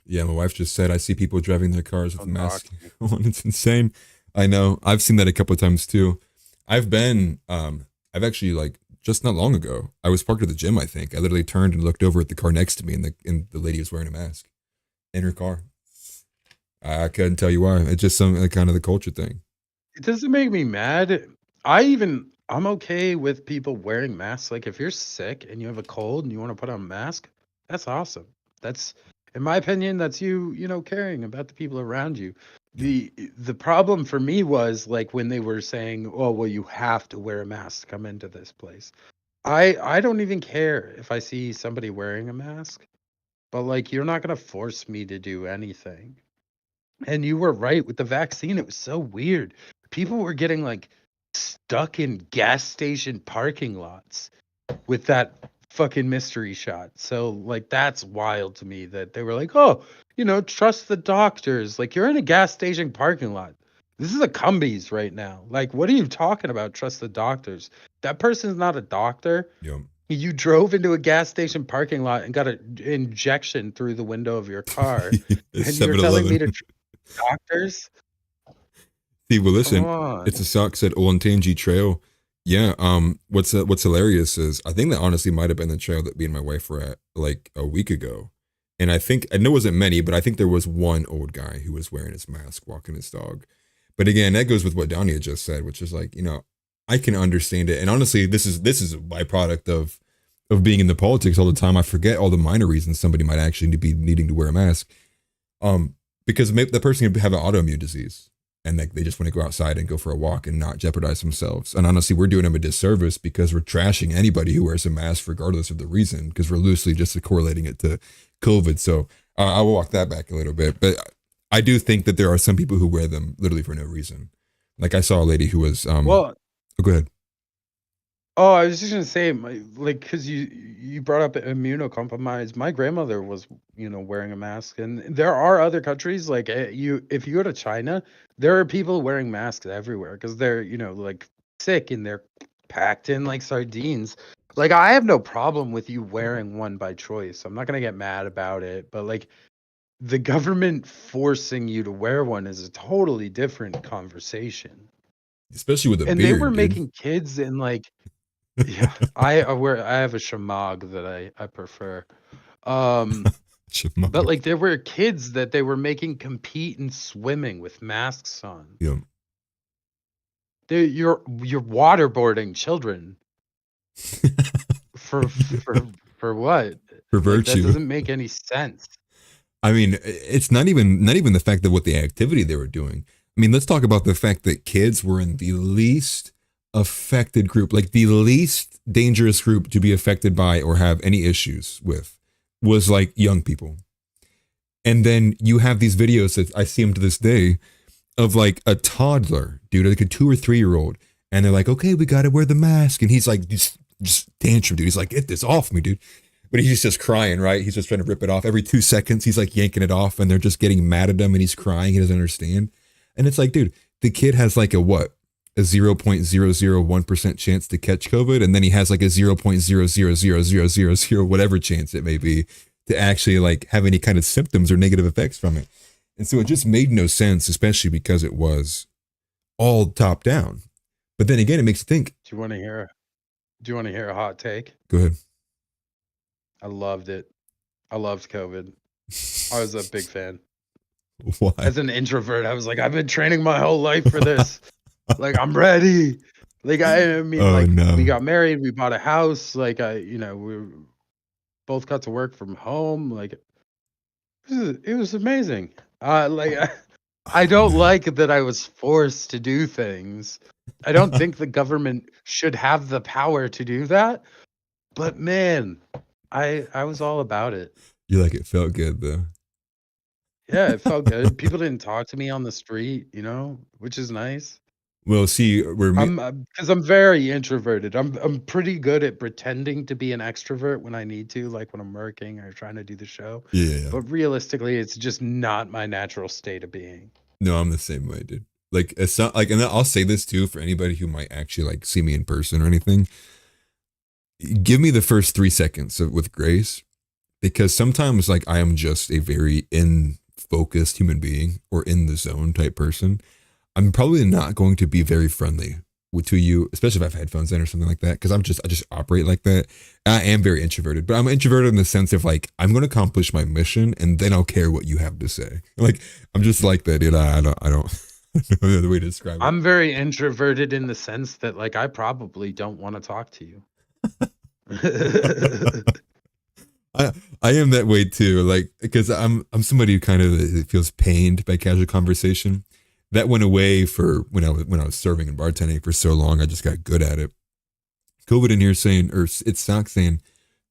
Yeah, my wife just said I see people driving their cars with Don't masks dox me. on. It's insane. I know. I've seen that a couple of times too. I've actually like just not long ago, I was parked at the gym, I think. I literally turned and looked over at the car next to me, and the lady was wearing a mask in her car. I couldn't tell you why. It's just some kind of the culture thing. It doesn't make me mad. I'm okay with people wearing masks. Like if you're sick and you have a cold and you want to put on a mask, that's awesome. That's, in my opinion, that's you caring about the people around you. The problem for me was like when they were saying, "Oh, well, you have to wear a mask to come into this place." I don't even care if I see somebody wearing a mask, but like you're not gonna force me to do anything. And you were right with the vaccine. It was so weird. People were getting like stuck in gas station parking lots with that fucking mystery shot. So like that's wild to me that they were like, "Oh, trust the doctors." Like you're in a gas station parking lot. This is a Cumbies right now. Like what are you talking about? Trust the doctors. That person's not a doctor. Yep. You drove into a gas station parking lot and got an injection through the window of your car, and you're telling me to 7-Eleven. doctors? See, well, Come listen, it's on. a Sox at Olentangy Trail. Yeah. What's hilarious is I think that honestly might have been the trail that me and my wife were at like a week ago, and I know it wasn't many, but I think there was one old guy who was wearing his mask, walking his dog. But again, that goes with what Donny had just said, which is like I can understand it, and honestly, this is a byproduct of being in the politics all the time. I forget all the minor reasons somebody might actually be needing to wear a mask. Because maybe the person could have an autoimmune disease and they just want to go outside and go for a walk and not jeopardize themselves. And honestly, we're doing them a disservice because we're trashing anybody who wears a mask regardless of the reason, because we're loosely just correlating it to COVID. So I will walk that back a little bit. But I do think that there are some people who wear them literally for no reason. Like I saw a lady who was, Well, oh, go ahead. oh, I was just gonna say, like, because you brought up immunocompromised. My grandmother was, wearing a mask, and there are other countries like if you go to China, there are people wearing masks everywhere because they're, like sick and they're packed in like sardines. Like, I have no problem with you wearing one by choice. I'm not gonna get mad about it, but like the government forcing you to wear one is a totally different conversation. Especially with a And they were beard, dude. making kids in like, yeah, I have a shamag that I prefer. But like there were kids that they were making compete in swimming with masks on. Yeah. You're waterboarding children for what? For Like, that virtue. doesn't make any sense. I mean, it's not even the fact that what the activity they were doing. I mean, let's talk about the fact that kids were in the least affected group, like the least dangerous group to be affected by or have any issues with was like young people. And then you have these videos that I see them to this day of like a toddler, dude, like a 2 or 3 year old. And they're like, okay, we got to wear the mask. And he's like, just tantrum, dude. He's like, get this off me, dude. But he's just crying, right? He's just trying to rip it off. Every 2 seconds, he's like yanking it off and they're just getting mad at him and he's crying. He doesn't understand. And it's like, dude, the kid has like a what? A 0.001% chance to catch COVID. And then he has like a 0.0000000 whatever chance it may be to actually like have any kind of symptoms or negative effects from it. And so it just made no sense, especially because it was all top down. But then again, it makes you think. Do you want to hear a hot take? Go ahead. I loved it. I loved COVID. I was a big fan. Why? As an introvert, I was like, I've been training my whole life for this. Like, I'm ready. Like, I mean, no. We got married, we bought a house. Like, we both got to work from home. Like, it was amazing. I don't like that I was forced to do things. I don't think the government should have the power to do that. But man, I was all about it. You like it felt good though. Yeah, it felt good. People didn't talk to me on the street, which is nice. Well, see, because I'm very introverted. I'm pretty good at pretending to be an extrovert when I need to, like when I'm working or trying to do the show. Yeah. But realistically, it's just not my natural state of being. No, I'm the same way, dude. Like it's not like, and I'll say this too for anybody who might actually like see me in person or anything. Give me the first 3 seconds with grace, because sometimes like I am just a very focused human being or in the zone type person. I'm probably not going to be very friendly to you, especially if I have headphones in or something like that, because I just operate like that. I am very introverted, but I'm introverted in the sense of like I'm going to accomplish my mission and then I'll care what you have to say. Like I'm just like that, dude. I don't know the other way to describe it. I'm very introverted in the sense that like I probably don't want to talk to you. I am that way too, like because I'm somebody who kind of feels pained by casual conversation. That went away for when I was serving and bartending for so long. I just got good at it. COVID in here saying, or it's not saying,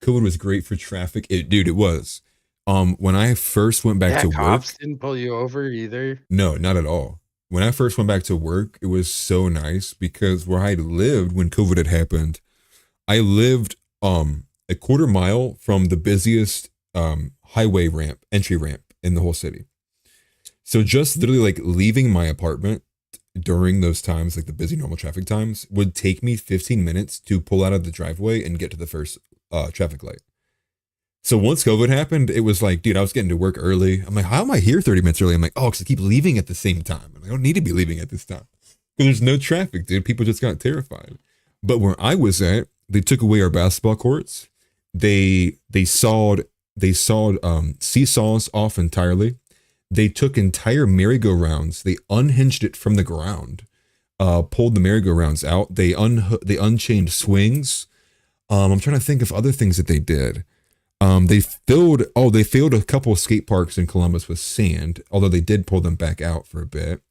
COVID was great for traffic. Dude, it was. When I first went back to work, cops didn't pull you over either. No, not at all. When I first went back to work, it was so nice because where I lived when COVID had happened, I lived a quarter mile from the busiest highway entry ramp in the whole city. So just literally like leaving my apartment during those times, like the busy normal traffic times, would take me 15 minutes to pull out of the driveway and get to the first traffic light. So once COVID happened, it was like, dude, I was getting to work early. I'm like, how am I here 30 minutes early? I'm like, oh, because I keep leaving at the same time. I don't need to be leaving at this time because there's no traffic, dude. People just got terrified. But where I was at, they took away our basketball courts. They sawed seesaws off entirely. They took entire merry-go-rounds. They unhinged it from the ground, pulled the merry-go-rounds out. They unchained swings. I'm trying to think of other things that they did. They filled a couple of skate parks in Columbus with sand, although they did pull them back out for a bit.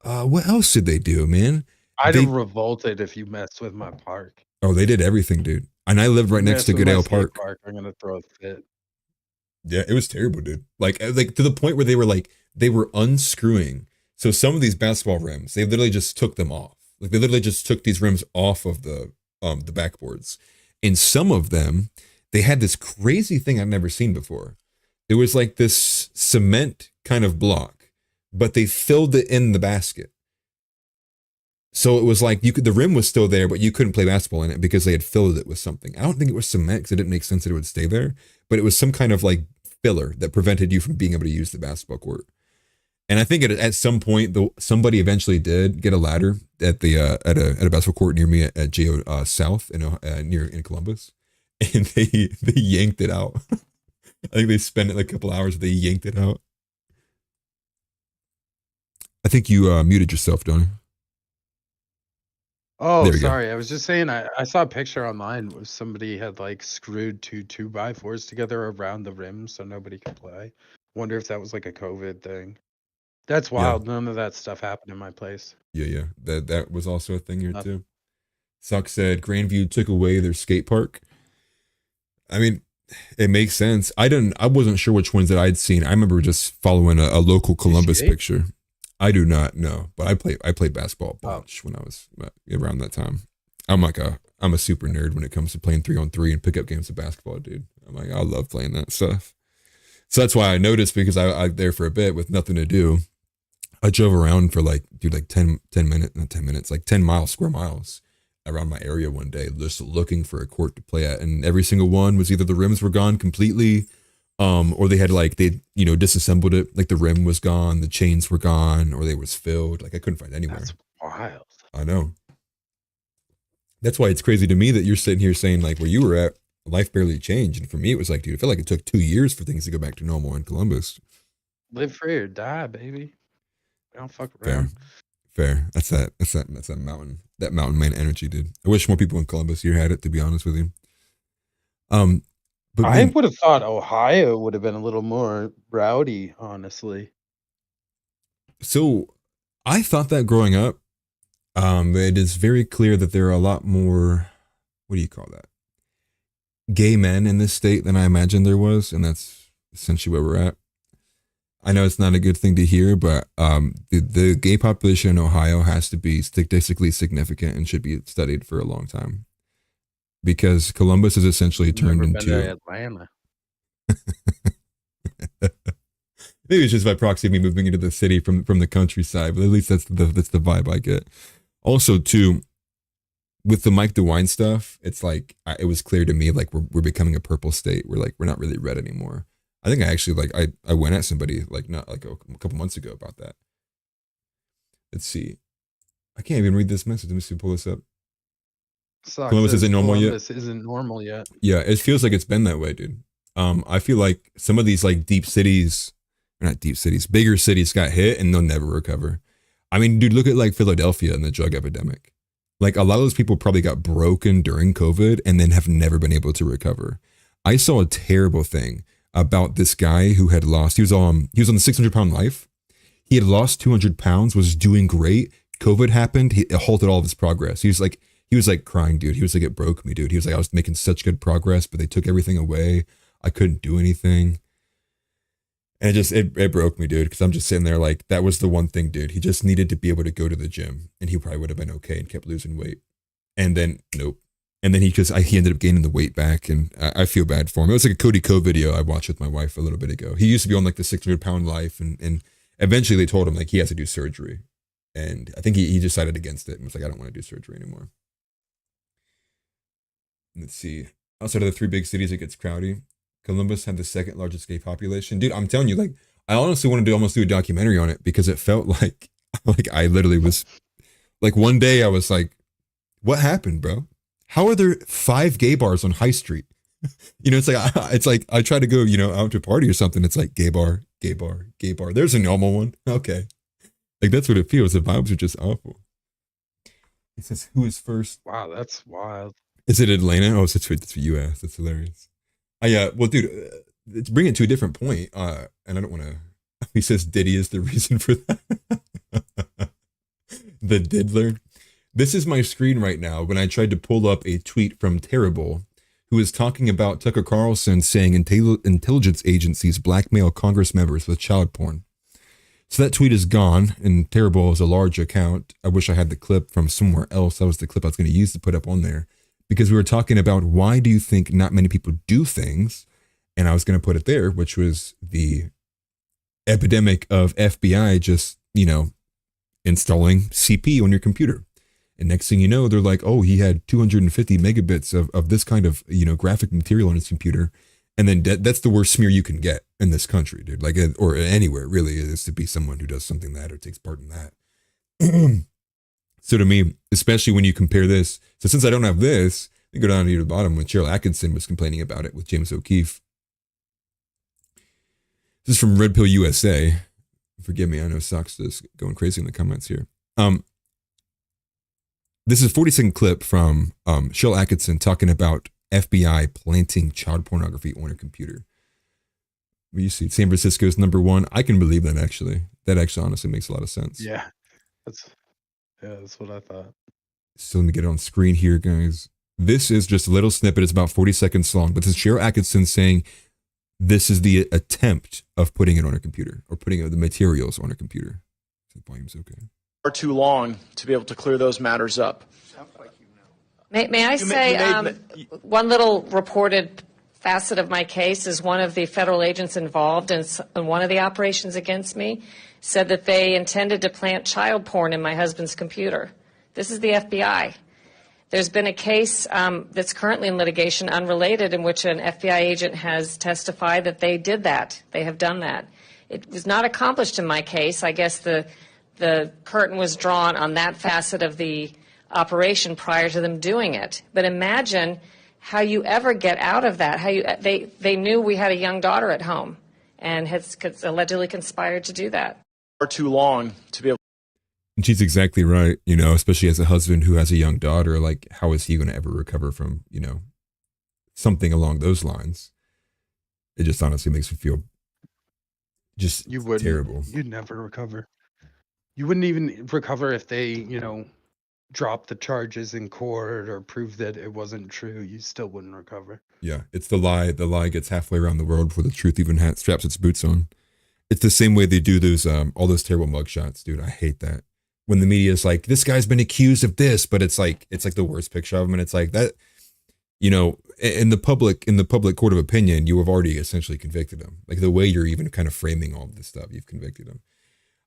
What else did they do, man? I'd have revolted if you messed with my park. Oh, they did everything, dude. And I lived right next to Goodale Park. I'm gonna throw a fit. Yeah, it was terrible, dude. Like to the point where they were unscrewing. So some of these basketball rims, they literally just took them off. Like they literally just took these rims off of the backboards. And some of them, they had this crazy thing I've never seen before. It was like this cement kind of block, but they filled it in the basket. So it was like the rim was still there, but you couldn't play basketball in it because they had filled it with something. I don't think it was cement because it didn't make sense that it would stay there, but it was some kind of like filler that prevented you from being able to use the basketball court. And I think at some point, somebody eventually did get a ladder at a basketball court near me at JO South in Columbus, and they yanked it out. I think they spent it like a couple hours. They yanked it out. I think you muted yourself, Donny. Oh, There we go. sorry. I was just saying I saw a picture online where somebody had like screwed two by fours together around the rim so nobody could play. Wonder if that was like a COVID thing. That's Yeah, wild. None of that stuff happened in my place. yeah. That was also a thing here Nothing. too. Suck said Grandview took away their skate park. I mean, it makes sense. I wasn't sure which ones that I'd seen. I remember just following a local Columbus skate? picture. I do not know, but I played basketball a Oh. bunch when I was around that time. I'm a super nerd when it comes to playing 3-on-3 and pickup games of basketball, dude. I'm like, I love playing that stuff. So that's why I noticed, because I there for a bit with nothing to do. I drove around for like 10 minutes, not 10 minutes, like 10 miles, square miles around my area one day, just looking for a court to play at. And every single one was either the rims were gone completely, or they had disassembled it. Like the rim was gone, the chains were gone, or they was filled. Like I couldn't find anywhere. That's wild. I know. That's why it's crazy to me that you're sitting here saying like where you were at, life barely changed. And for me, it was like, dude, I feel like it took 2 years for things to go back to normal in Columbus. Live free or die, baby. I don't fuck Fair. around. Fair. That's that mountain man energy, dude. I wish more people in Columbus here had it, to be honest with you. But I man, would have thought Ohio would have been a little more rowdy, honestly. so I thought that growing up, it is very clear that there are a lot more, what do you call that? Gay men in this state than I imagined there was, and that's essentially where we're at. I know it's not a good thing to hear, but the gay population in Ohio has to be statistically significant and should be studied for a long time, because Columbus is essentially turned Never been into to Atlanta. maybe it's just by proxy of me moving into the city from the countryside, but at least that's the vibe I get. Also, too, with the Mike DeWine stuff, it's like it was clear to me like we're becoming a purple state. We're not really red anymore. I think I actually I went at somebody like not like a couple months ago about that. Let's see. I can't even read this message. Let me see. Pull this up. Sucks Columbus that isn't normal yet? Columbus isn't normal yet. Yeah, it feels like it's been that way, dude. I feel like some of these like deep cities, or not deep cities, bigger cities got hit and they'll never recover. I mean, dude, look at like Philadelphia and the drug epidemic. Like a lot of those people probably got broken during COVID and then have never been able to recover. I saw a terrible thing about this guy who had lost. He was on the 600-pound life. He had lost 200 pounds, was doing great. COVID happened. It halted all of his progress. He was like crying, dude. He was like, it broke me, dude. He was like, I was making such good progress, but they took everything away. I couldn't do anything. And it broke me, dude, because I'm just sitting there like, that was the one thing, dude. He just needed to be able to go to the gym and he probably would have been okay and kept losing weight. And then, nope. And then he ended up gaining the weight back, and I feel bad for him. It was like a Cody Co video I watched with my wife a little bit ago. He used to be on like the 600-pound life, and eventually they told him like he has to do surgery. And I think he decided against it and was like, I don't want to do surgery anymore. Let's see. Outside of the 3 big cities, it gets crowdy. Columbus had the 2nd largest gay population. Dude, I'm telling you, like, I honestly wanted to almost do a documentary on it because it felt like I literally was, like, one day I was like, what happened, bro? How are there 5 gay bars on High Street? It's like I try to go, out to a party or something. It's like gay bar, gay bar, gay bar. There's a normal one. Okay. Like, that's what it feels. The vibes are just awful. It says, who is first? Wow, that's wild. Is it Atlanta? Oh, that's what you asked. That's hilarious. Well, dude, to bring it to a different point, and I don't want to, he says Diddy is the reason for that. The diddler. This is my screen right now when I tried to pull up a tweet from Terrible, who is talking about Tucker Carlson saying intelligence agencies blackmail Congress members with child porn. So that tweet is gone, and Terrible is a large account. I wish I had the clip from somewhere else. That was the clip I was going to use to put up on there, because we were talking about why do you think not many people do things, and I was going to put it there, which was the epidemic of FBI just, installing CP on your computer. And next thing you know, they're like, oh, he had 250 megabits of this kind of, graphic material on his computer. And then that's the worst smear you can get in this country, dude. Like, or anywhere, really, is to be someone who does something that or takes part in that. So to me, especially when you compare this, so since I don't have this, I go down here to the bottom when Cheryl Atkinson was complaining about it with James O'Keefe. This is from Red Pill USA. Forgive me, I know Sox is going crazy in the comments here. This is a 40-second clip from Cheryl Atkinson talking about FBI planting child pornography on her computer. You see San Francisco's #1. I can believe that, actually. That actually honestly makes a lot of sense. Yeah, that's what I thought. So let me get it on screen here, guys. This is just a little snippet. It's about 40 seconds long. But this is Cheryl Atkinson saying this is the attempt of putting it on her computer, or putting the materials on her computer. The volume's okay. Far too long to be able to clear those matters up. May I say one little reported facet of my case is one of the federal agents involved in one of the operations against me said that they intended to plant child porn in my husband's computer. This is the FBI. There's been a case that's currently in litigation, unrelated, in which an FBI agent has testified that they did that. They have done that. It was not accomplished in my case. I guess the curtain was drawn on that facet of the operation prior to them doing it. But imagine how you ever get out of that. They knew we had a young daughter at home and had allegedly conspired to do that. Far too long to be able. And she's exactly right, you know, especially as a husband who has a young daughter. Like, how is he going to ever recover from, you know, something along those lines? It just honestly makes me feel just terrible. You'd never recover. You wouldn't even recover if they, you know, dropped the charges in court or proved that it wasn't true. You still wouldn't recover. Yeah, it's the lie. The lie gets halfway around the world before the truth even straps its boots on. It's the same way they do those all those terrible mugshots, dude. I hate that. When the media is like, this guy's been accused of this, but it's like the worst picture of him, and it's like that, you know, in the public court of opinion, you have already essentially convicted him. Like, the way you're even kind of framing all of this stuff, you've convicted him.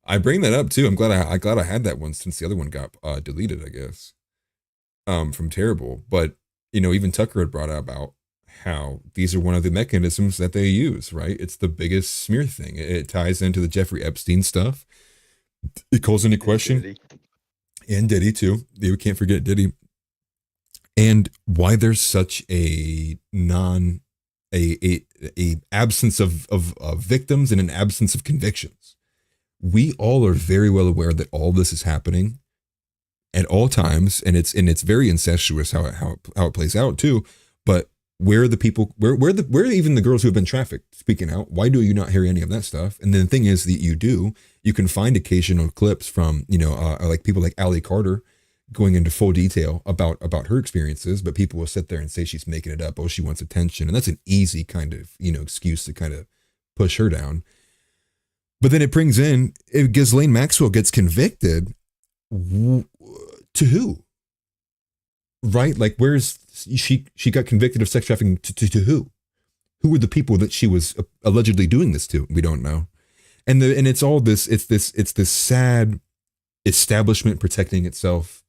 I bring that up too. I'm glad I had that one, since the other one got deleted, I guess, from Terrible. But, you know, even Tucker had brought up about how these are one of the mechanisms that they use, right? It's the biggest smear thing. It ties into the Jeffrey Epstein stuff. It calls into question, and Diddy too. We can't forget Diddy, and why there's such a absence of victims and an absence of convictions. We all are very well aware that all this is happening at all times, and it's very incestuous how it plays out too. But where are the people? Where are even the girls who have been trafficked speaking out? Why do you not hear any of that stuff? And then the thing is that you can find occasional clips from, you know, like people like Allie Carter going into full detail about her experiences, but people will sit there and say she's making it up. Oh, she wants attention, and that's an easy kind of, you know, excuse to kind of push her down. But then it brings in, if Ghislaine Maxwell gets convicted, to who? Right? Like, where's she got convicted of sex trafficking to who? Who were the people that she was allegedly doing this to? We don't know. And it's all this, it's this sad establishment protecting itself.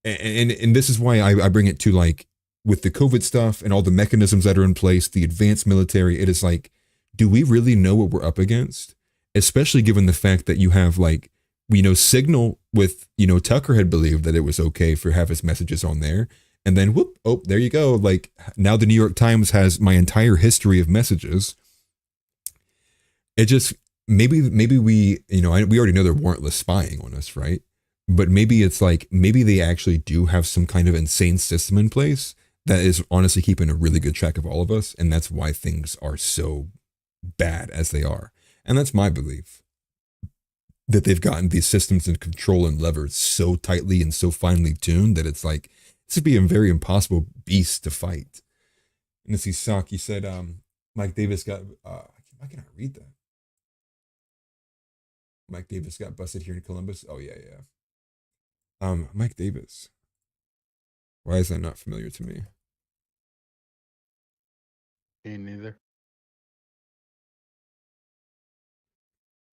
And this is why I bring it to, like, with the COVID stuff and all the mechanisms that are in place, the advanced military, it is like, do we really know what we're up against? Especially given the fact that you have, like, we know Signal with, you know, Tucker had believed that it was okay for have his messages on there. And then, whoop, oh, there you go. Like, now the New York Times has my entire history of messages. It just, maybe we, you know, we already know they're warrantless spying on us, right? But maybe it's like, maybe they actually do have some kind of insane system in place that is honestly keeping a really good track of all of us. And that's why things are so bad as they are. And that's my belief, that they've gotten these systems and control and levers so tightly and so finely tuned that it's like, this would be a very impossible beast to fight. And as he Sock, he said, Mike Davis got, why can I read that? Mike Davis got busted here in Columbus. Oh yeah. Mike Davis. Why is that not familiar to me? Me neither.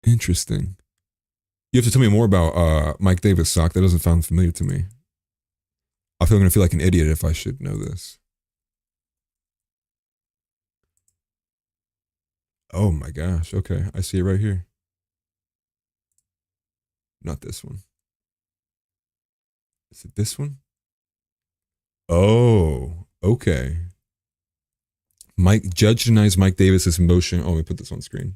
Interesting. You have to tell me more about Mike Davis, Sock. That doesn't sound familiar to me. I'm going to feel like an idiot if I should know this. Oh my gosh. Okay. I see it right here. Not this one. Is it this one? Oh, okay. Judge denies Mike Davis's motion. Oh, let me put this on screen.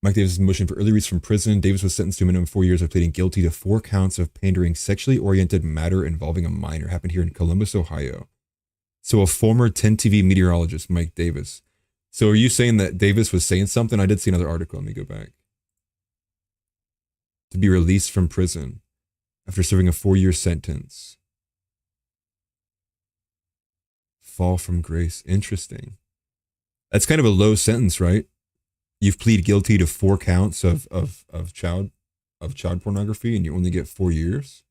Mike Davis is motion for early release from prison. Davis was sentenced to a minimum of 4 years of pleading guilty to 4 counts of pandering sexually oriented matter involving a minor. Happened here in Columbus, Ohio. So a former 10 TV meteorologist, Mike Davis. So are you saying that Davis was saying something? I did see another article. Let me go back. To be released from prison after serving a 4-year sentence. Fall from grace. Interesting. That's kind of a low sentence, right? You've pleaded guilty to 4 counts of child pornography, and you only get 4 years.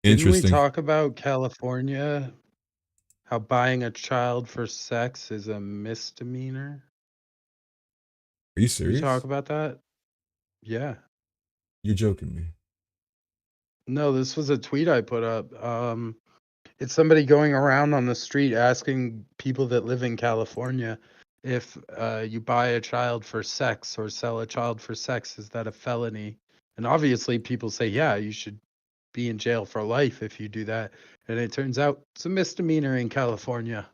Interesting. Didn't we talk about California? How buying a child for sex is a misdemeanor? Are you Did we serious? talk about that? Yeah. You're joking me. No, this was a tweet I put up. It's somebody going around on the street asking people that live in California if you buy a child for sex or sell a child for sex, is that a felony? And obviously people say, yeah, you should be in jail for life if you do that. And it turns out it's a misdemeanor in California.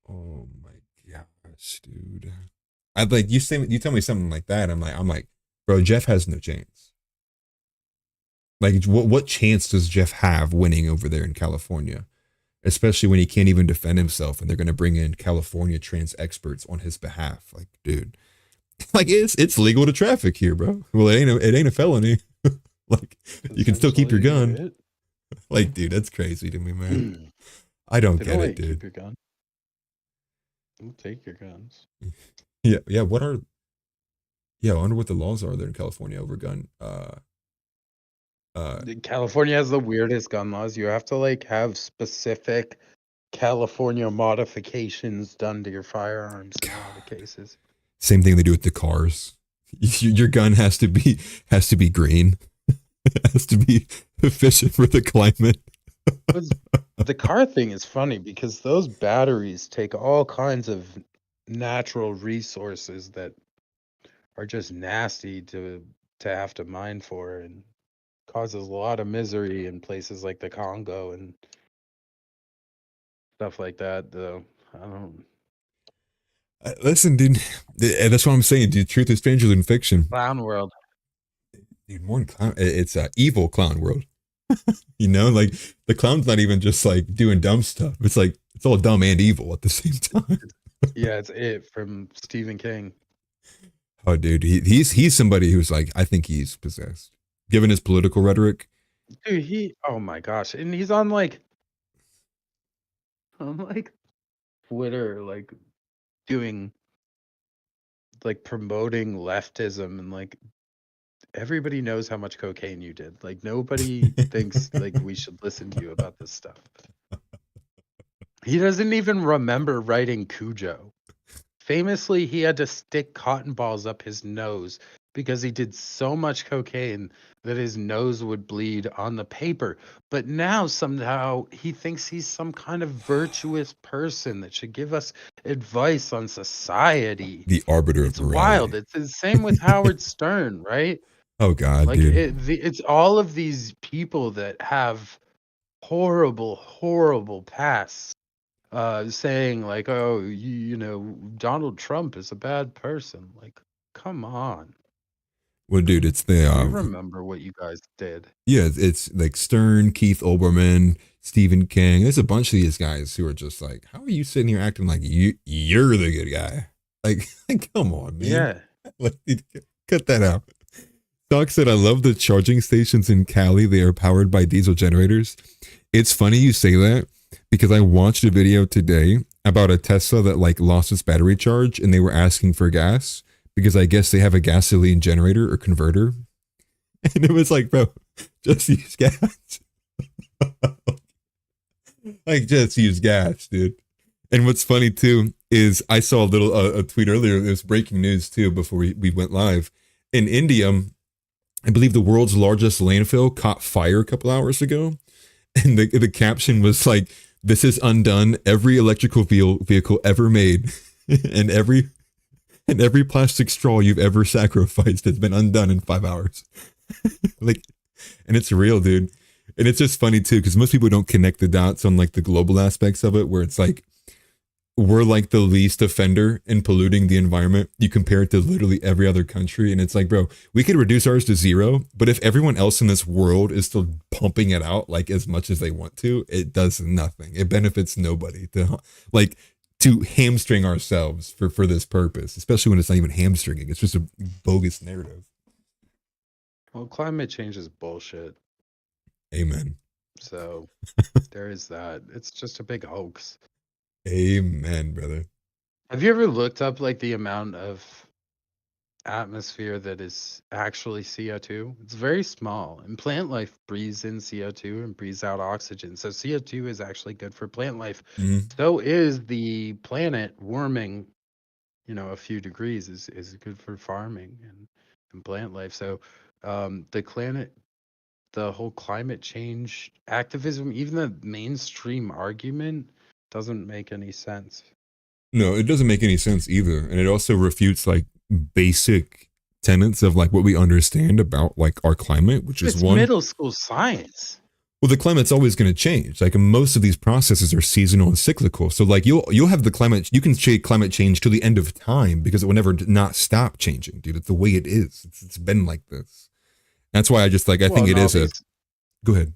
Oh my gosh, dude. I'd like you tell me something like that. I'm like, bro, Jeff has no chance. Like, what chance does Jeff have winning over there in California? Especially when he can't even defend himself and they're going to bring in California trans experts on his behalf. Like, dude, like it's legal to traffic here, bro. Well, it ain't a felony. Like, you can still keep your gun. Like, dude, that's crazy to me, man. I don't get it, dude. Keep your gun. Don't take your guns. Yeah. I wonder what the laws are there in California over gun. California has the weirdest gun laws. You have to like have specific California modifications done to your firearms in all the cases. Same thing they do with the cars. Your gun has to be green. It has to be efficient for the climate. The car thing is funny because those batteries take all kinds of natural resources that are just nasty to have to mine for, and causes a lot of misery in places like the Congo and stuff like that. Though I don't. Listen, dude, that's what I'm saying, dude. Truth is stranger than fiction. Clown world. Dude, more than clown, it's a evil clown world. You know, like the clown's not even just like doing dumb stuff. It's like it's all dumb and evil at the same time. Yeah, it's It from Stephen King. Oh, dude, he's somebody who's like, I think he's possessed, given his political rhetoric. Dude, oh my gosh, and he's on like Twitter, like doing like promoting leftism, and like everybody knows how much cocaine you did. Like nobody thinks like we should listen to you about this stuff. He doesn't even remember writing Cujo. Famously, he had to stick cotton balls up his nose because he did so much cocaine that his nose would bleed on the paper. But now somehow he thinks he's some kind of virtuous person that should give us advice on society. The arbiter of It's morality. wild. It's the same with Howard Stern, right? Oh God, Like dude. it's all of these people that have horrible pasts, saying like, oh, you know, Donald Trump is a bad person. Like, come on. Well, dude, it's the You remember what you guys did. yeah, it's like Stern, Keith Olbermann, Stephen King. There's a bunch of these guys who are just like, how are you sitting here acting like you're the good guy? Like come on, man. Yeah. Like, cut that out. Doc said, I love the charging stations in Cali. They are powered by diesel generators. It's funny you say that because I watched a video today about a Tesla that like lost its battery charge and they were asking for gas because I guess they have a gasoline generator or converter. And it was like, bro, just use gas. Like, just use gas, dude. And what's funny too is I saw a tweet earlier. It was breaking news too before we went live. In India, I believe the world's largest landfill caught fire a couple hours ago. And the caption was like, this has undone every electrical vehicle ever made. and every plastic straw you've ever sacrificed has been undone in 5 hours. Like, and it's real, dude. And it's just funny too, because most people don't connect the dots on like the global aspects of it, where it's like we're like the least offender in polluting the environment. You compare it to literally every other country, and it's like, bro, we could reduce ours to 0, but if everyone else in this world is still pumping it out like as much as they want to, it does nothing. It benefits nobody to hamstring ourselves for this purpose, especially when it's not even hamstringing. It's just a bogus narrative. Well, climate change is bullshit. Amen. So there is that. It's just a big hoax. Amen, brother. Have you ever looked up like the amount of atmosphere that is actually CO2? It's very small, and plant life breathes in CO2 and breathes out oxygen. So CO2 is actually good for plant life. Mhm. So is the planet warming, a few degrees is good for farming and plant life. So the whole climate change activism, even the mainstream argument, doesn't make any sense. No, it doesn't make any sense either. And it also refutes like basic tenets of like what we understand about like our climate, which is It's one. middle school science. Well, the climate's always going to change. Like most of these processes are seasonal and cyclical. So like you'll have the climate, you can shake climate change till the end of time because it will never not stop changing, dude. It's the way it is. It's been like this. That's why I just like, I think it is go ahead.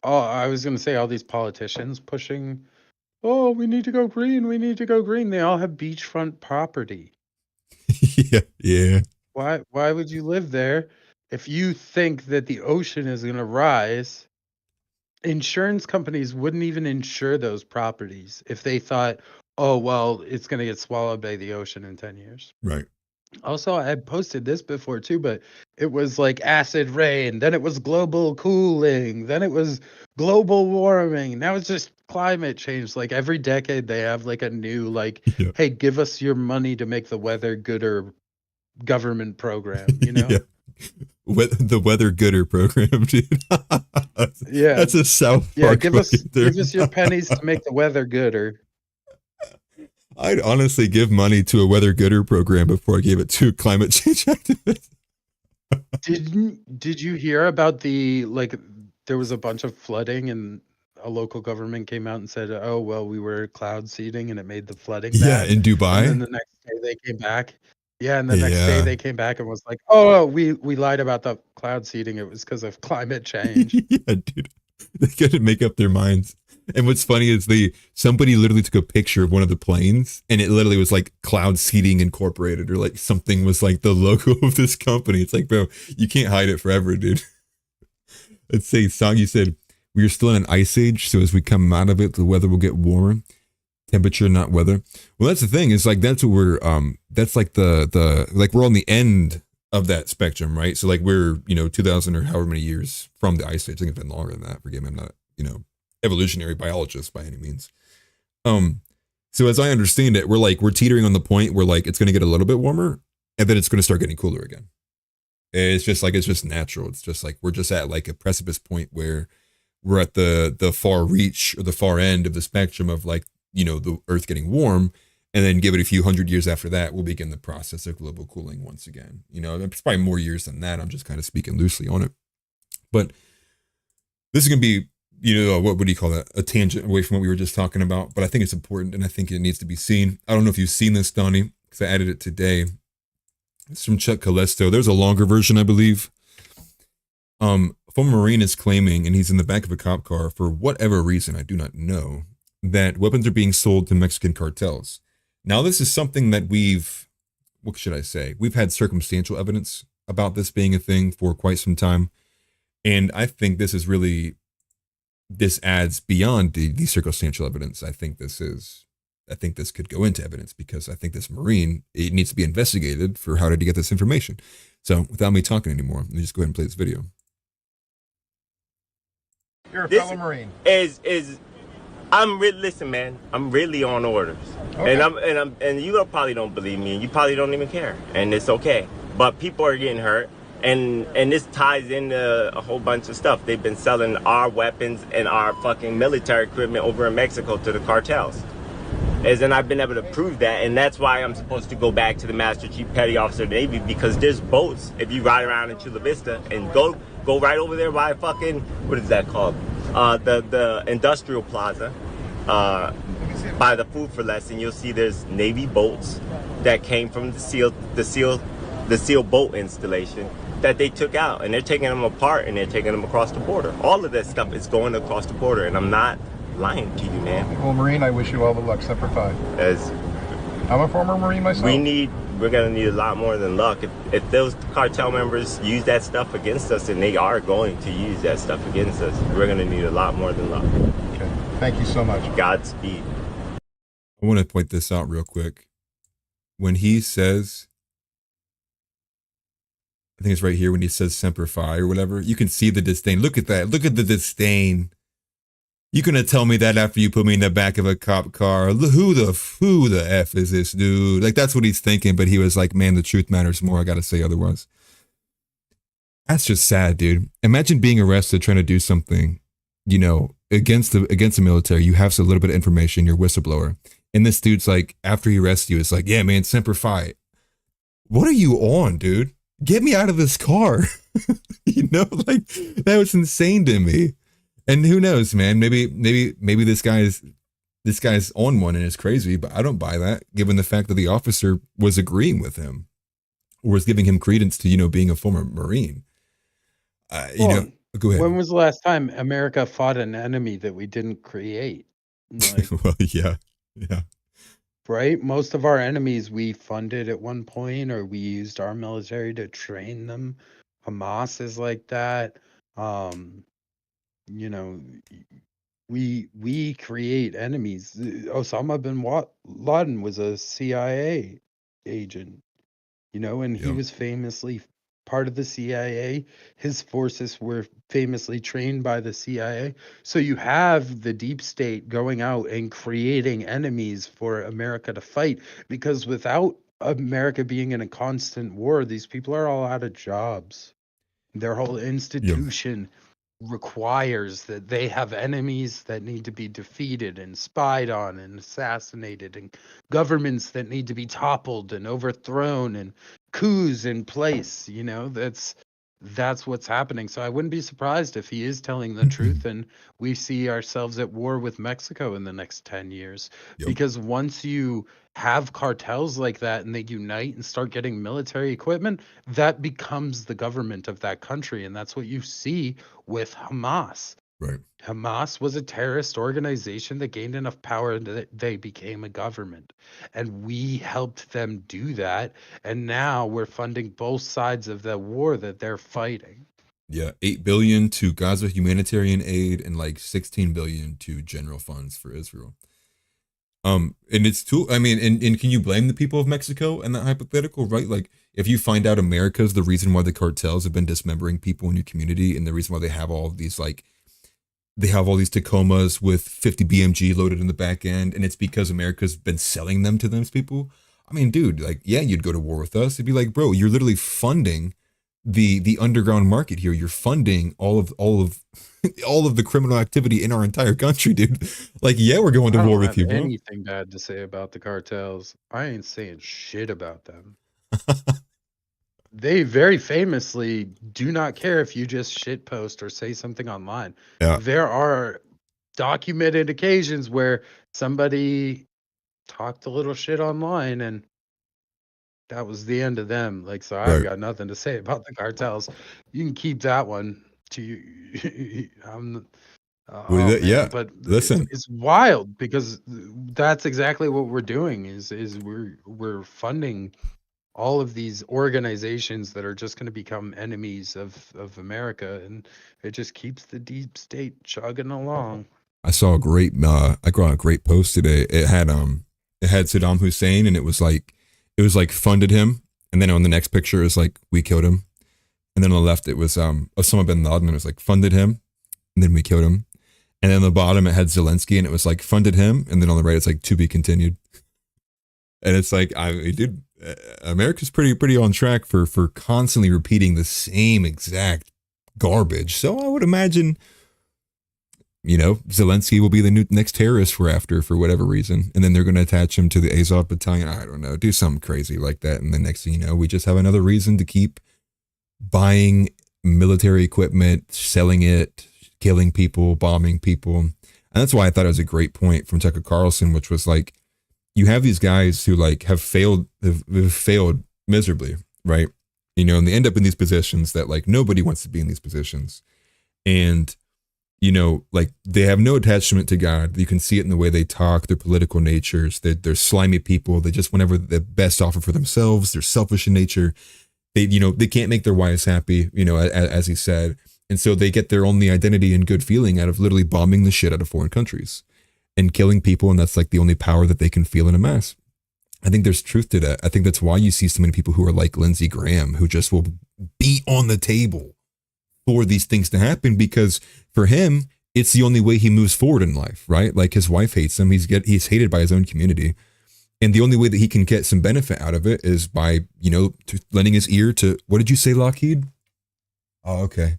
Oh, I was going to say all these politicians pushing, oh, we need to go green. We need to go green. They all have beachfront property. Yeah. Why would you live there if you think that the ocean is going to rise? Insurance companies wouldn't even insure those properties if they thought, oh, well, it's going to get swallowed by the ocean in 10 years. Right. Also, I had posted this before too, but it was like acid rain, then it was global cooling, then it was global warming. Now it's just climate change. Like every decade they have like a new Yeah. hey, give us your money to make the weather gooder government program, Yeah. The weather gooder program, dude. Yeah. That's a South Park. Give us your pennies to make the weather gooder. I'd honestly give money to a weather gooder program before I gave it to a climate change activist. Did you hear about there was a bunch of flooding and a local government came out and said, oh, well, we were cloud seeding and it made the flooding bad. Yeah, in Dubai. And then the next day they came back. Yeah, and the next day they came back and was like, oh, we lied about the cloud seeding. It was because of climate change. Yeah, dude. They couldn't make up their minds. And what's funny is somebody literally took a picture of one of the planes and it literally was like Cloud Seeding Incorporated or like something was like the logo of this company. It's like, bro, you can't hide it forever, dude. Let's say, Soggy said, we are still in an ice age. So as we come out of it, the weather will get warmer. Temperature, not weather. Well, that's the thing is like, that's what we're, that's like like we're on the end of that spectrum, right? So like we're, 2000 or however many years from the ice age. I think it's been longer than that. Forgive me. I'm not, evolutionary biologist by any means. So as I understand it, we're teetering on the point where like it's going to get a little bit warmer and then it's going to start getting cooler again. It's just natural. It's just like we're just at like a precipice point where we're at the far reach or the far end of the spectrum of like, the earth getting warm, and then give it a few hundred years after that, we'll begin the process of global cooling once again. It's probably more years than that. I'm just kind of speaking loosely on it, but this is going to be, what would you call that? A tangent away from what we were just talking about, but I think it's important and I think it needs to be seen. I don't know if you've seen this, Donny, because I added it today. It's from Chuck Callisto. There's a longer version, I believe. A former Marine is claiming, and he's in the back of a cop car for whatever reason, I do not know, that weapons are being sold to Mexican cartels. Now, this is something that we've had circumstantial evidence about this being a thing for quite some time. And I think this adds beyond the circumstantial evidence. I think this could go into evidence because I think this Marine, it needs to be investigated for how did he get this information. So without me talking anymore, let me just go ahead and play this video. You're a fellow Marine. Listen, man, I'm really on orders. Okay. And you probably don't believe me and you probably don't even care. And it's okay. But people are getting hurt. And this ties into a whole bunch of stuff. They've been selling our weapons and our fucking military equipment over in Mexico to the cartels. And I've been able to prove that, and that's why I'm supposed to go back to the Master Chief Petty Officer of the Navy, because there's boats. If you ride around in Chula Vista and go right over there by fucking, what is that called? The industrial plaza. by the food for less, and you'll see there's Navy boats that came from the SEAL boat installation that they took out, and they're taking them apart and they're taking them across the border. All of that stuff is going across the border, and I'm not lying to you, man. Well, Marine, I wish you all the luck. Semper Fi. I'm a former Marine myself. We're gonna need a lot more than luck. If those cartel members use that stuff against us, and they are going to use that stuff against us, we're gonna need a lot more than luck. Okay. Thank you so much. Godspeed. I want to point this out real quick. When he says, I think it's right here when he says Semper Fi or whatever, you can see the disdain. Look at that. Look at the disdain. You gonna tell me that after you put me in the back of a cop car? Who the F is this dude? Like, that's what he's thinking, but he was like, man, the truth matters more. I gotta say otherwise. That's just sad, dude. Imagine being arrested trying to do something, you know, against the military. You have a little bit of information, you're a whistleblower. And this dude's like, after he arrests you, it's like, yeah, man, Semper Fi. What are you on, dude? Get me out of this car. You know, like, that was insane to me. And who knows, man? Maybe this guy's on one and is crazy, but I don't buy that, given the fact that the officer was agreeing with him or was giving him credence to, you know, being a former Marine. You know, go ahead. When was the last time America fought an enemy that we didn't create? Like, Well, yeah. right? Most of our enemies we funded at one point, or we used our military to train them. Hamas is like that. You know, we create enemies. Osama bin Laden was a CIA agent, you know, and he was famously part of the CIA. His forces were famously trained by the CIA. So you have the deep state going out and creating enemies for America to fight, because without America being in a constant war, these people are all out of jobs. Their whole institution requires that they have enemies that need to be defeated and spied on and assassinated, and governments that need to be toppled and overthrown, and coups in place. You know, that's what's happening. So I wouldn't be surprised if he is telling the truth and we see ourselves at war with Mexico in the next 10 years. Because once you have cartels like that and they unite and start getting military equipment, that becomes the government of that country. And that's what you see with Hamas. Right. Hamas was a terrorist organization that gained enough power that they became a government. And we helped them do that. And now we're funding both sides of the war that they're fighting. Yeah, $8 billion to Gaza humanitarian aid and like $16 billion to general funds for Israel. And it's too, I mean, and can you blame the people of Mexico in that hypothetical, right? Like, if you find out America's the reason why the cartels have been dismembering people in your community, and the reason why they have all of these, like, they have all these Tacomas with 50 BMG loaded in the back end, and it's because America's been selling them to those people. I mean, dude, like, yeah, you'd go to war with us. It'd be like, bro, you're literally funding the underground market here. You're funding all of the criminal activity in our entire country, dude. Like, yeah, we're going to war with you, bro. Anything bad to say about the cartels? I ain't saying shit about them. They very famously do not care if you just shit post or say something online. Yeah. There are documented occasions where somebody talked a little shit online and that was the end of them. Like, so I've got nothing to say about the cartels. You can keep that one to you. But listen, it's wild, because that's exactly what we're doing is we're funding all of these organizations that are just going to become enemies of America, and it just keeps the deep state chugging along. I saw a great post today. It had Saddam Hussein, and it was like funded him, and then on the next picture it was like, we killed him, and then on the left it was Osama bin Laden, and it was like, funded him, and then we killed him, and then on the bottom it had Zelensky, and it was like, funded him, and then on the right it's like, to be continued. And it's like, dude, America's pretty on track for constantly repeating the same exact garbage. So I would imagine, you know, Zelensky will be the next terrorist we're after for whatever reason. And then they're going to attach him to the Azov battalion. I don't know, do something crazy like that. And the next thing you know, we just have another reason to keep buying military equipment, selling it, killing people, bombing people. And that's why I thought it was a great point from Tucker Carlson, which was like, you have these guys who like have failed miserably, right? You know, and they end up in these positions that like nobody wants to be in these positions. And, you know, like they have no attachment to God. You can see it in the way they talk, their political natures. They're slimy people. They just want the best offer for themselves. They're selfish in nature. They, you know, they can't make their wives happy, you know, as he said. And so they get their only identity and good feeling out of literally bombing the shit out of foreign countries and killing people. And that's like the only power that they can feel in a mass. I think there's truth to that. I think that's why you see so many people who are like Lindsey Graham, who just will beat on the table for these things to happen, because for him, it's the only way he moves forward in life, right? Like his wife hates him. He's hated by his own community. And the only way that he can get some benefit out of it is by, you know, lending his ear to, what did you say, Lockheed? Oh, okay.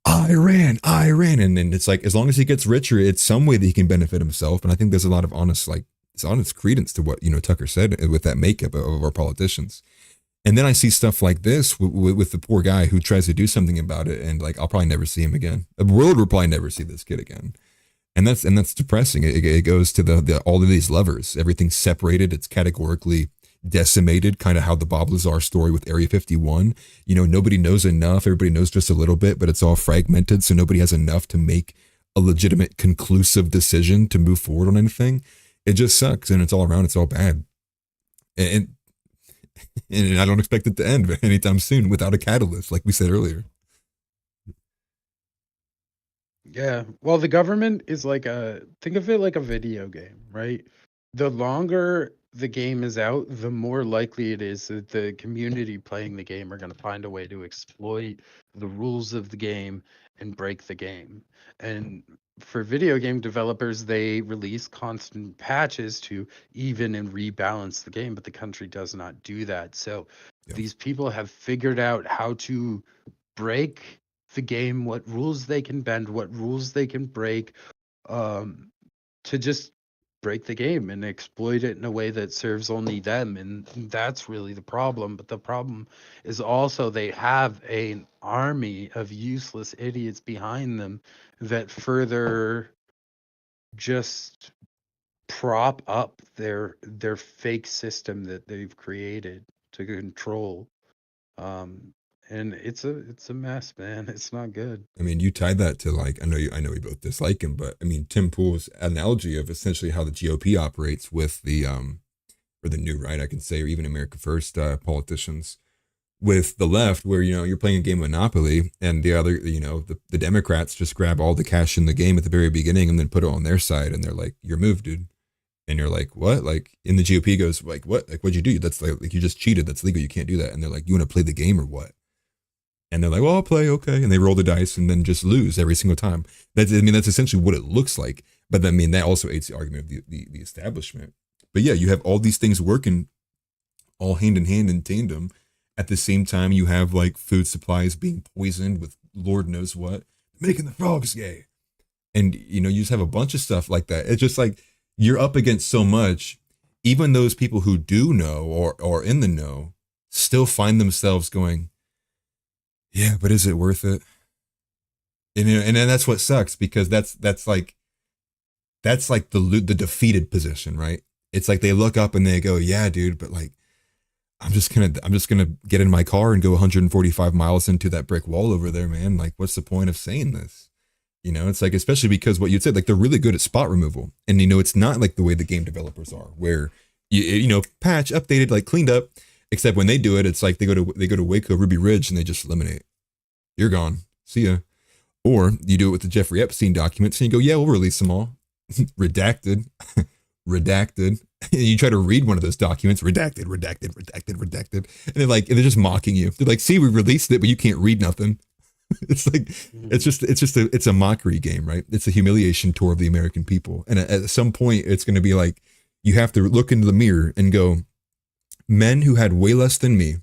Iran. And it's like, as long as he gets richer, it's some way that he can benefit himself. And I think there's a lot of honest credence to what, you know, Tucker said with that makeup of our politicians. And then I see stuff like this with the poor guy who tries to do something about it. And like, I'll probably never see him again. The world will probably never see this kid again. And that's depressing. It goes to the all of these levers. Everything's separated. It's categorically decimated, kind of how the Bob Lazar story with Area 51. You know, nobody knows enough. Everybody knows just a little bit, but it's all fragmented. So nobody has enough to make a legitimate, conclusive decision to move forward on anything. It just sucks. And it's all around. It's all bad. And I don't expect it to end anytime soon without a catalyst, like we said earlier. Yeah. Well, the government is like think of it like a video game, right? The longer the game is out, the more likely it is that the community playing the game are going to find a way to exploit the rules of the game and break the game. And for video game developers, they release constant patches to even and rebalance the game, but the country does not do that. So these people have figured out how to break the game, what rules they can bend, what rules they can break, to just break the game and exploit it in a way that serves only them. And that's really the problem. But the problem is also they have an army of useless idiots behind them that further just prop up their fake system that they've created to control. And it's a mess, man. It's not good. I mean, you tied that to like, I know we both dislike him, but I mean, Tim Pool's analogy of essentially how the GOP operates with the, or the new right, I can say, or even America First politicians with the left, where, you know, you're playing a game of Monopoly and the other, you know, the Democrats just grab all the cash in the game at the very beginning and then put it on their side. And they're like, you're moved, dude. And you're like, what? Like, in the GOP goes like, what? Like, what'd you do? That's like you just cheated. That's legal. You can't do that. And they're like, you want to play the game or what? And they're like, well, I'll play, okay. And they roll the dice and then just lose every single time. That's essentially what it looks like. But I mean, that also aids the argument of the establishment. But yeah, you have all these things working all hand in hand in tandem. At the same time, you have like food supplies being poisoned with Lord knows what, making the frogs gay. And, you know, you just have a bunch of stuff like that. It's just like you're up against so much. Even those people who do know or in the know still find themselves going, yeah, but is it worth it? And that's what sucks, because that's like the defeated position, right? It's like they look up and they go, yeah, dude, but like, I'm just gonna get in my car and go 145 miles into that brick wall over there, man. Like, what's the point of saying this? You know, it's like, especially because what you'd said, like, they're really good at spot removal, and you know, it's not like the way the game developers are, where you know, patch, updated, like cleaned up. Except when they do it, it's like they go to Waco, Ruby Ridge, and they just eliminate. You're gone. See ya. Or you do it with the Jeffrey Epstein documents, and you go, yeah, we'll release them all. Redacted. Redacted. And you try to read one of those documents, redacted. And they're just mocking you. They're like, see, we released it, but you can't read nothing. It's like, it's a mockery game, right? It's a humiliation tour of the American people. And at some point, it's going to be like, you have to look into the mirror and go, men who had way less than me,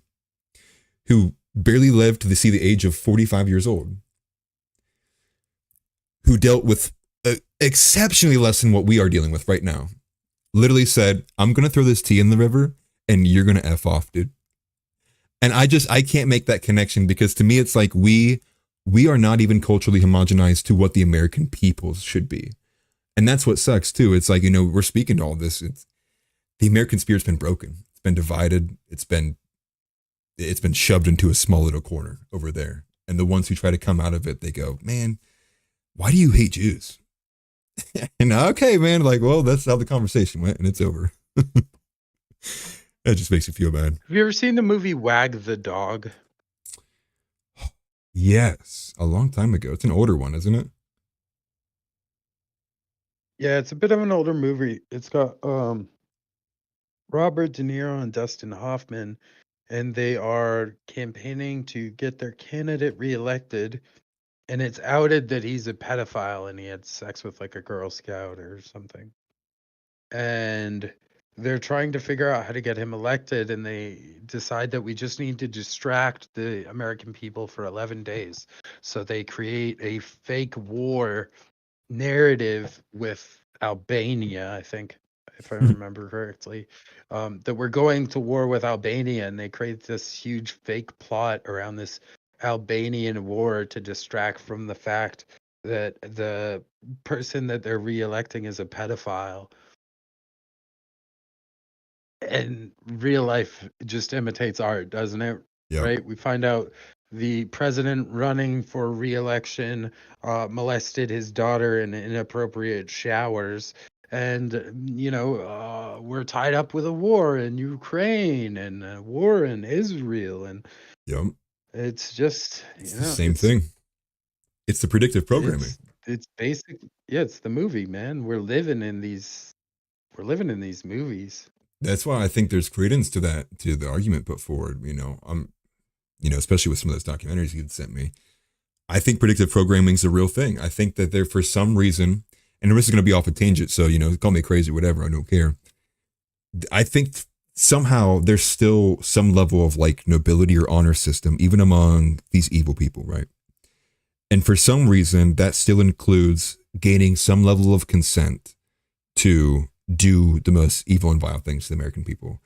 who barely lived to see the age of 45 years old, who dealt with exceptionally less than what we are dealing with right now, literally said, I'm going to throw this tea in the river and you're going to F off, dude. And I can't make that connection, because to me, it's like we are not even culturally homogenized to what the American people should be. And that's what sucks too. It's like, we're speaking to all this. The American spirit's been broken. It's been divided. It's been shoved into a small little corner over there. And the ones who try to come out of it, they go, man, why do you hate Jews? And okay, man, like, well, that's how the conversation went and it's over. That just makes you feel bad. Have you ever seen the movie Wag the Dog? Yes, a long time ago. It's an older one, isn't it? Yeah, it's a bit of an older movie. It's got Robert De Niro and Dustin Hoffman, and they are campaigning to get their candidate reelected. And it's outed that he's a pedophile and he had sex with like a Girl Scout or something. And they're trying to figure out how to get him elected, and they decide that we just need to distract the American people for 11 days. So they create a fake war narrative with Albania, I think, if I remember correctly, that we're going to war with Albania, and they create this huge fake plot around this Albanian war to distract from the fact that the person that they're re-electing is a pedophile. And real life just imitates art, doesn't it? Yep. Right? We find out the president running for re-election molested his daughter in inappropriate showers. And, we're tied up with a war in Ukraine and a war in Israel. And yep. It's just, it's the same thing. It's the predictive programming. It's basic. Yeah, it's the movie, man. We're living in these movies. That's why I think there's credence to that, to the argument put forward, especially with some of those documentaries you'd sent me. I think predictive programming is a real thing. I think that there, for some reason, and this is going to be off a tangent, so, call me crazy, whatever, I don't care. I think somehow there's still some level of like nobility or honor system, even among these evil people, right? And for some reason, that still includes gaining some level of consent to do the most evil and vile things to the American people.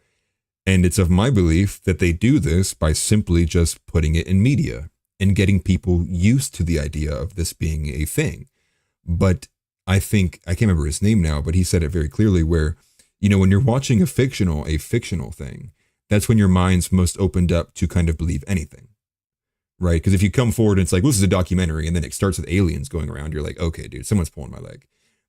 And it's of my belief that they do this by simply just putting it in media and getting people used to the idea of this being a thing. But I think, I can't remember his name now, but he said it very clearly where, when you're watching a fictional thing, that's when your mind's most opened up to kind of believe anything, right? Because if you come forward and it's like, well, this is a documentary, and then it starts with aliens going around, you're like, okay, dude, someone's pulling my leg.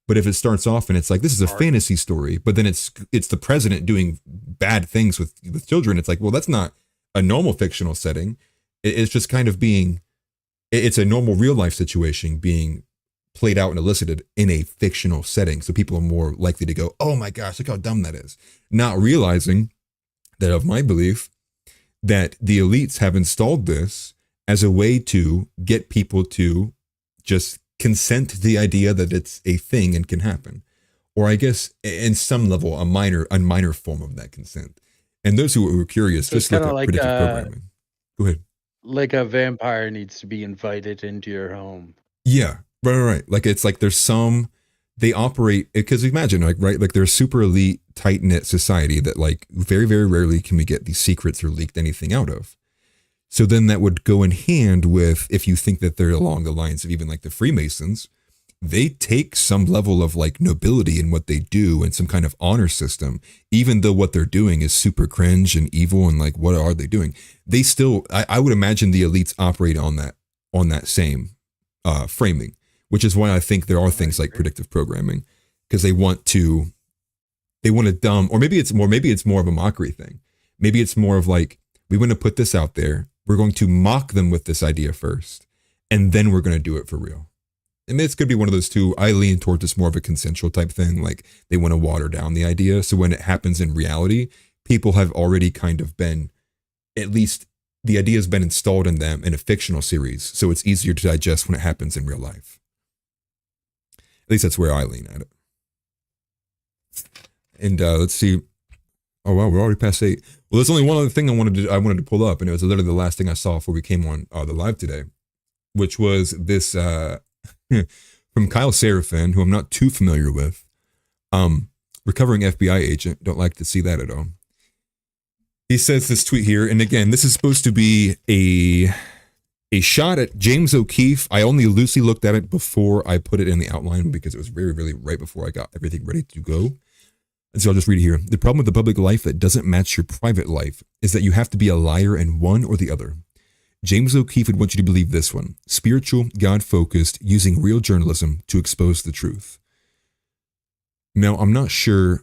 But if it starts off and it's like, this is a fantasy story, but then it's the president doing bad things with children, it's like, well, that's not a normal fictional setting. It's just kind of it's a normal real life situation being played out and elicited in a fictional setting. So people are more likely to go, oh my gosh, look how dumb that is. Not realizing that, of my belief, that the elites have installed this as a way to get people to just consent to the idea that it's a thing and can happen. Or I guess in some level, a minor form of that consent. And those who are curious, so just look at like predictive programming. Go ahead. Like a vampire needs to be invited into your home. Yeah, right. Like it's like they operate, because imagine like they're a super elite, tight-knit society that like very, very rarely can we get these secrets or leaked anything out of. So then that would go in hand with, if you think that they're along the lines of even like the Freemasons, they take some level of like nobility in what they do and some kind of honor system, even though what they're doing is super cringe and evil and like, what are they doing? They still, I would imagine the elites operate on that same framing, which is why I think there are things like predictive programming, because they want to dumb, or maybe it's more of a mockery thing. Maybe it's more of like, we want to put this out there. We're going to mock them with this idea first, and then we're going to do it for real. And this could be one of those two. I lean towards this more of a consensual type thing. Like they want to water down the idea. So when it happens in reality, people have already kind of been, at least the idea has been installed in them in a fictional series. So it's easier to digest when it happens in real life. At least that's where I lean at it. And let's see. Oh wow, we're already past 8. Well, there's only one other thing I wanted to pull up, and it was literally the last thing I saw before we came on the live today, which was this from Kyle Seraphin, who I'm not too familiar with. Recovering FBI agent. Don't like to see that at all. He says this tweet here, and again, this is supposed to be A shot at James O'Keefe. I only loosely looked at it before I put it in the outline because it was very, really right before I got everything ready to go. And so I'll just read it here. The problem with the public life that doesn't match your private life is that you have to be a liar in one or the other. James O'Keefe would want you to believe this one. Spiritual, God-focused, using real journalism to expose the truth. Now, I'm not sure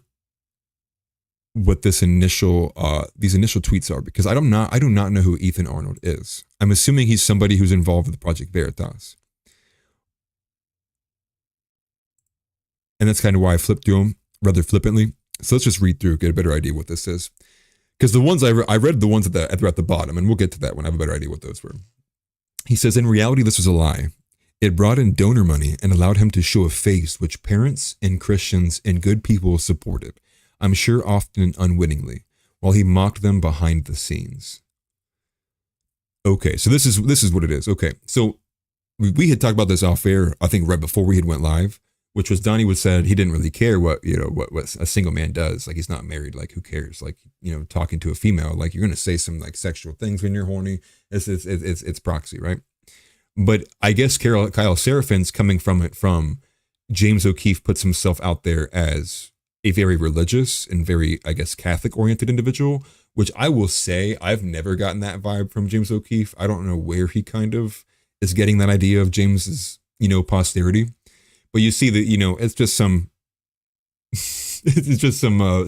what these initial tweets are because I do not know who Ethan Arnold is. I'm assuming he's somebody who's involved with Project Veritas. And that's kind of why I flipped through them rather flippantly. So let's just read through, get a better idea what this is. Because the ones I read the ones at the bottom, and we'll get to that when I have a better idea what those were. He says, in reality, this was a lie. It brought in donor money and allowed him to show a face which parents and Christians and good people supported. I'm sure often unwittingly, while he mocked them behind the scenes. Okay, so this is what it is. Okay, so we had talked about this off air, I think right before we had went live, which was Donny would said he didn't really care what a single man does. Like, he's not married. Like, who cares? Like, talking to a female, like, you're going to say some like sexual things when you're horny. It's proxy, right? But I guess Kyle Serafin's coming from it from James O'Keefe puts himself out there as a very religious and very, I guess, Catholic oriented individual, which I will say I've never gotten that vibe from James O'Keefe. I don't know where he kind of is getting that idea of James's, posterity. But you see that, it's just some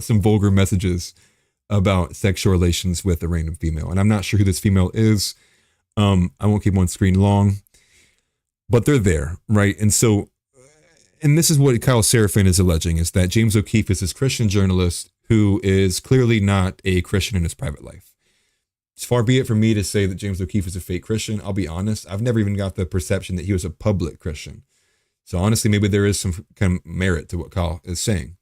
some vulgar messages about sexual relations with a random female. And I'm not sure who this female is. I won't keep on screen long, but they're there, right? And so, and this is what Kyle Serafin is alleging, is that James O'Keefe is this Christian journalist who is clearly not a Christian in his private life. It's far be it for me to say that James O'Keefe is a fake Christian. I'll be honest. I've never even got the perception that he was a public Christian. So honestly, maybe there is some kind of merit to what Kyle is saying.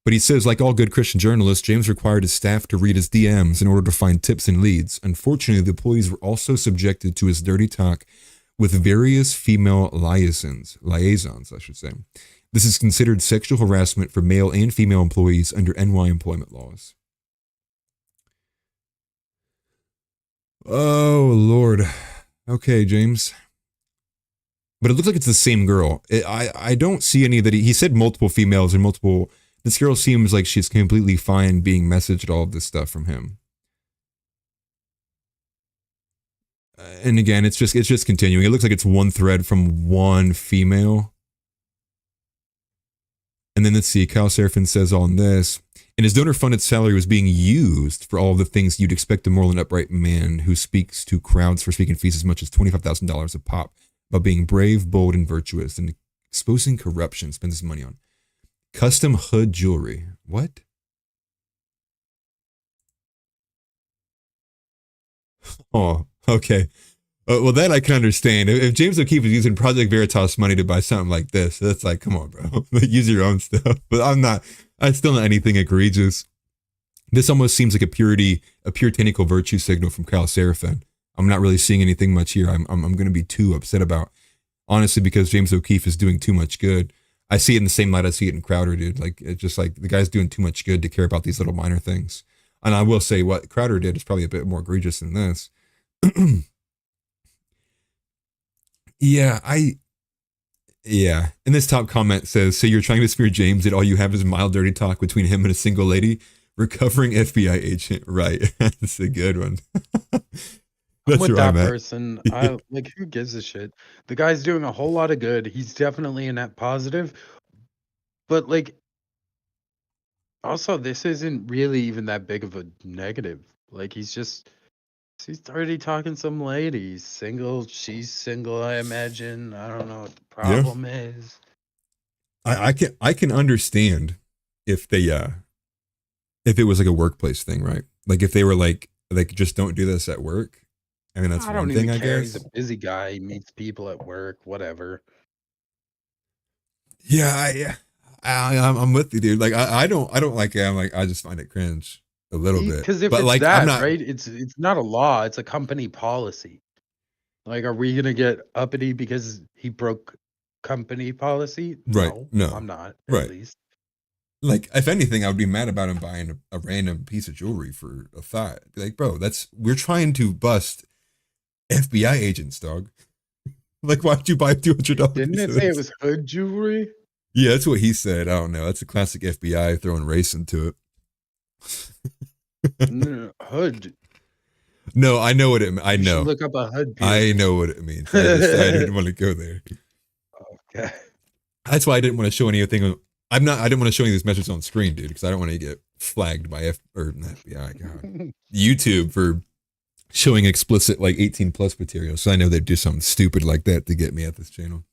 But he says, like all good Christian journalists, James required his staff to read his DMs in order to find tips and leads. Unfortunately, the employees were also subjected to his dirty talk with various female liaisons, I should say. This is considered sexual harassment for male and female employees under NY employment laws. Oh, Lord. Okay, James. But it looks like it's the same girl. I don't see any that he said multiple females and multiple. This girl seems like she's completely fine being messaged all of this stuff from him. And again, it's just continuing. It looks like it's one thread from one female. And then let's see, Kyle Serafin says on this, and his donor-funded salary was being used for all of the things you'd expect a moral and upright man who speaks to crowds for speaking fees as much as $25,000 a pop, about being brave, bold, and virtuous, and exposing corruption, spends his money on. Custom hood jewelry. What? Oh, okay. Well, that I can understand. If James O'Keefe is using Project Veritas money to buy something like this, that's like, come on, bro. Use your own stuff. But I'm still not anything egregious. This almost seems like a puritanical virtue signal from Kyle Serafin. I'm not really seeing anything much here. I'm going to be too upset about, honestly, because James O'Keefe is doing too much good. I see it in the same light I see it in Crowder, dude. Like, it's just like the guy's doing too much good to care about these little minor things. And I will say what Crowder did is probably a bit more egregious than this. Yeah. And this top comment says, so you're trying to spear James and all you have is mild dirty talk between him and a single lady, recovering FBI agent. Right. That's a good one. I'm with that person. Who gives a shit? The guy's doing a whole lot of good. He's definitely a net positive. But also, this isn't really even that big of a negative. Like, he's already talking some lady. He's single. She's single, I imagine. I don't know what the problem is. I can understand if if it was like a workplace thing, right? Like if they were like just don't do this at work. I mean, that's one thing, I guess. He's a busy guy. He meets people at work, whatever. Yeah, I'm with you, dude. Like, I don't like it. I'm like, I just find it cringe a little bit. Because if it's that, right? It's not a law. It's a company policy. Like, are we gonna get uppity because he broke company policy? Right. No, I'm not. Right. At least. Like, if anything, I would be mad about him buying a random piece of jewelry for a thought. Be like, bro, we're trying to bust FBI agents, dog. Like, why'd you buy $200? Didn't it say it was hood jewelry? Yeah, that's what he said. I don't know. That's a classic FBI throwing race into it. No, hood. No, I know what it. I You know. should look up a hood. I know what it means. I didn't want to go there. Okay. That's why I didn't want to show anything. I didn't want to show any of these messages on screen, dude, because I don't want to get flagged by FBI, God, YouTube for showing explicit like 18+ material. So I know they'd do something stupid like that to get me at this channel.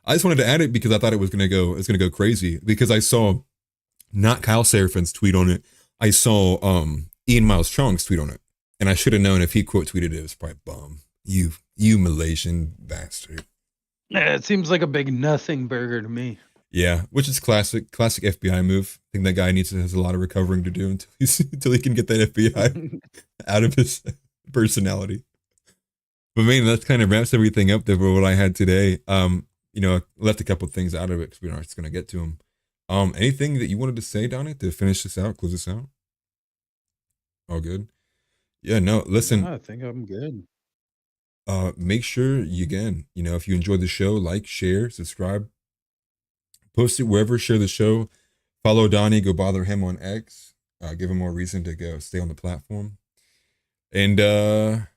I just wanted to add it because I thought it was gonna go crazy, because I saw not Kyle Serafin's tweet on it. I saw Ian Miles Chong's tweet on it, and I should have known if he quote tweeted it. It was probably bum. You Malaysian bastard. Yeah, it seems like a big nothing burger to me. Yeah, which is classic FBI move. I think that guy has a lot of recovering to do until he can get that FBI out of his personality. But man, that kind of wraps everything up there for what I had today. I left a couple of things out of it because we aren't just going to get to them. Anything that you wanted to say, Donny, to finish this out, close this out? All good? Yeah, no, listen. I think I'm good. Make sure if you enjoyed the show, like, share, subscribe, post it wherever, share the show, follow Donny, go bother him on X, give him more reason to go stay on the platform. And, the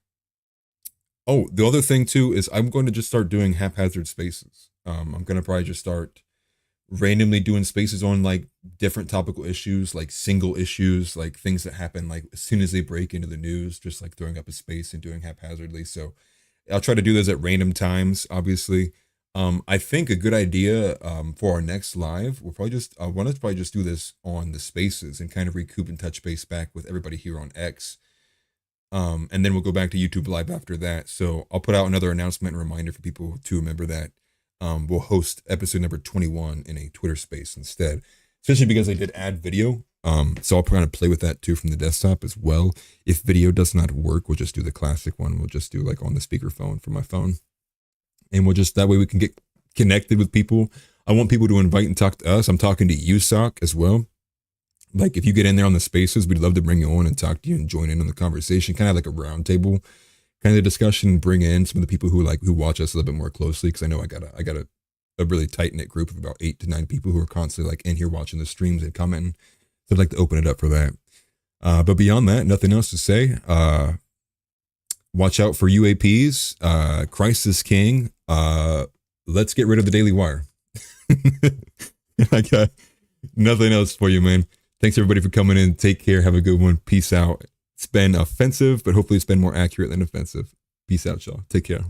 other thing too is I'm going to just start doing haphazard spaces. I'm going to probably just start randomly doing spaces on like different topical issues, like single issues, like things that happen like as soon as they break into the news, just like throwing up a space and doing haphazardly. So I'll try to do those at random times, obviously. I think a good idea for our next live, we'll probably just, I want to probably just do this on the spaces and kind of recoup and touch base back with everybody here on X. And then we'll go back to YouTube Live after that. So I'll put out another announcement and reminder for people to remember that we'll host episode number 21 in a Twitter space instead, especially because I did add video. So I'll kind of play with that too from the desktop as well. If video does not work, we'll just do the classic one. We'll just do like on the speakerphone from my phone. And we'll just, that way we can get connected with people. I want people to invite and talk to us. I'm talking to you, Sock, as well. Like if you get in there on the spaces, we'd love to bring you on and talk to you and join in on the conversation, kind of like a round table kind of discussion, bring in some of the people who watch us a little bit more closely. Cause I know I got a really tight knit group of about 8 to 9 people who are constantly like in here watching the streams and commenting. So I'd like to open it up for that. But beyond that, nothing else to say. Watch out for UAPs, Christ is King. Let's get rid of the Daily Wire. I got nothing else for you, man. Thanks everybody for coming in. Take care. Have a good one. Peace out. It's been offensive, but hopefully it's been more accurate than offensive. Peace out, y'all. Take care.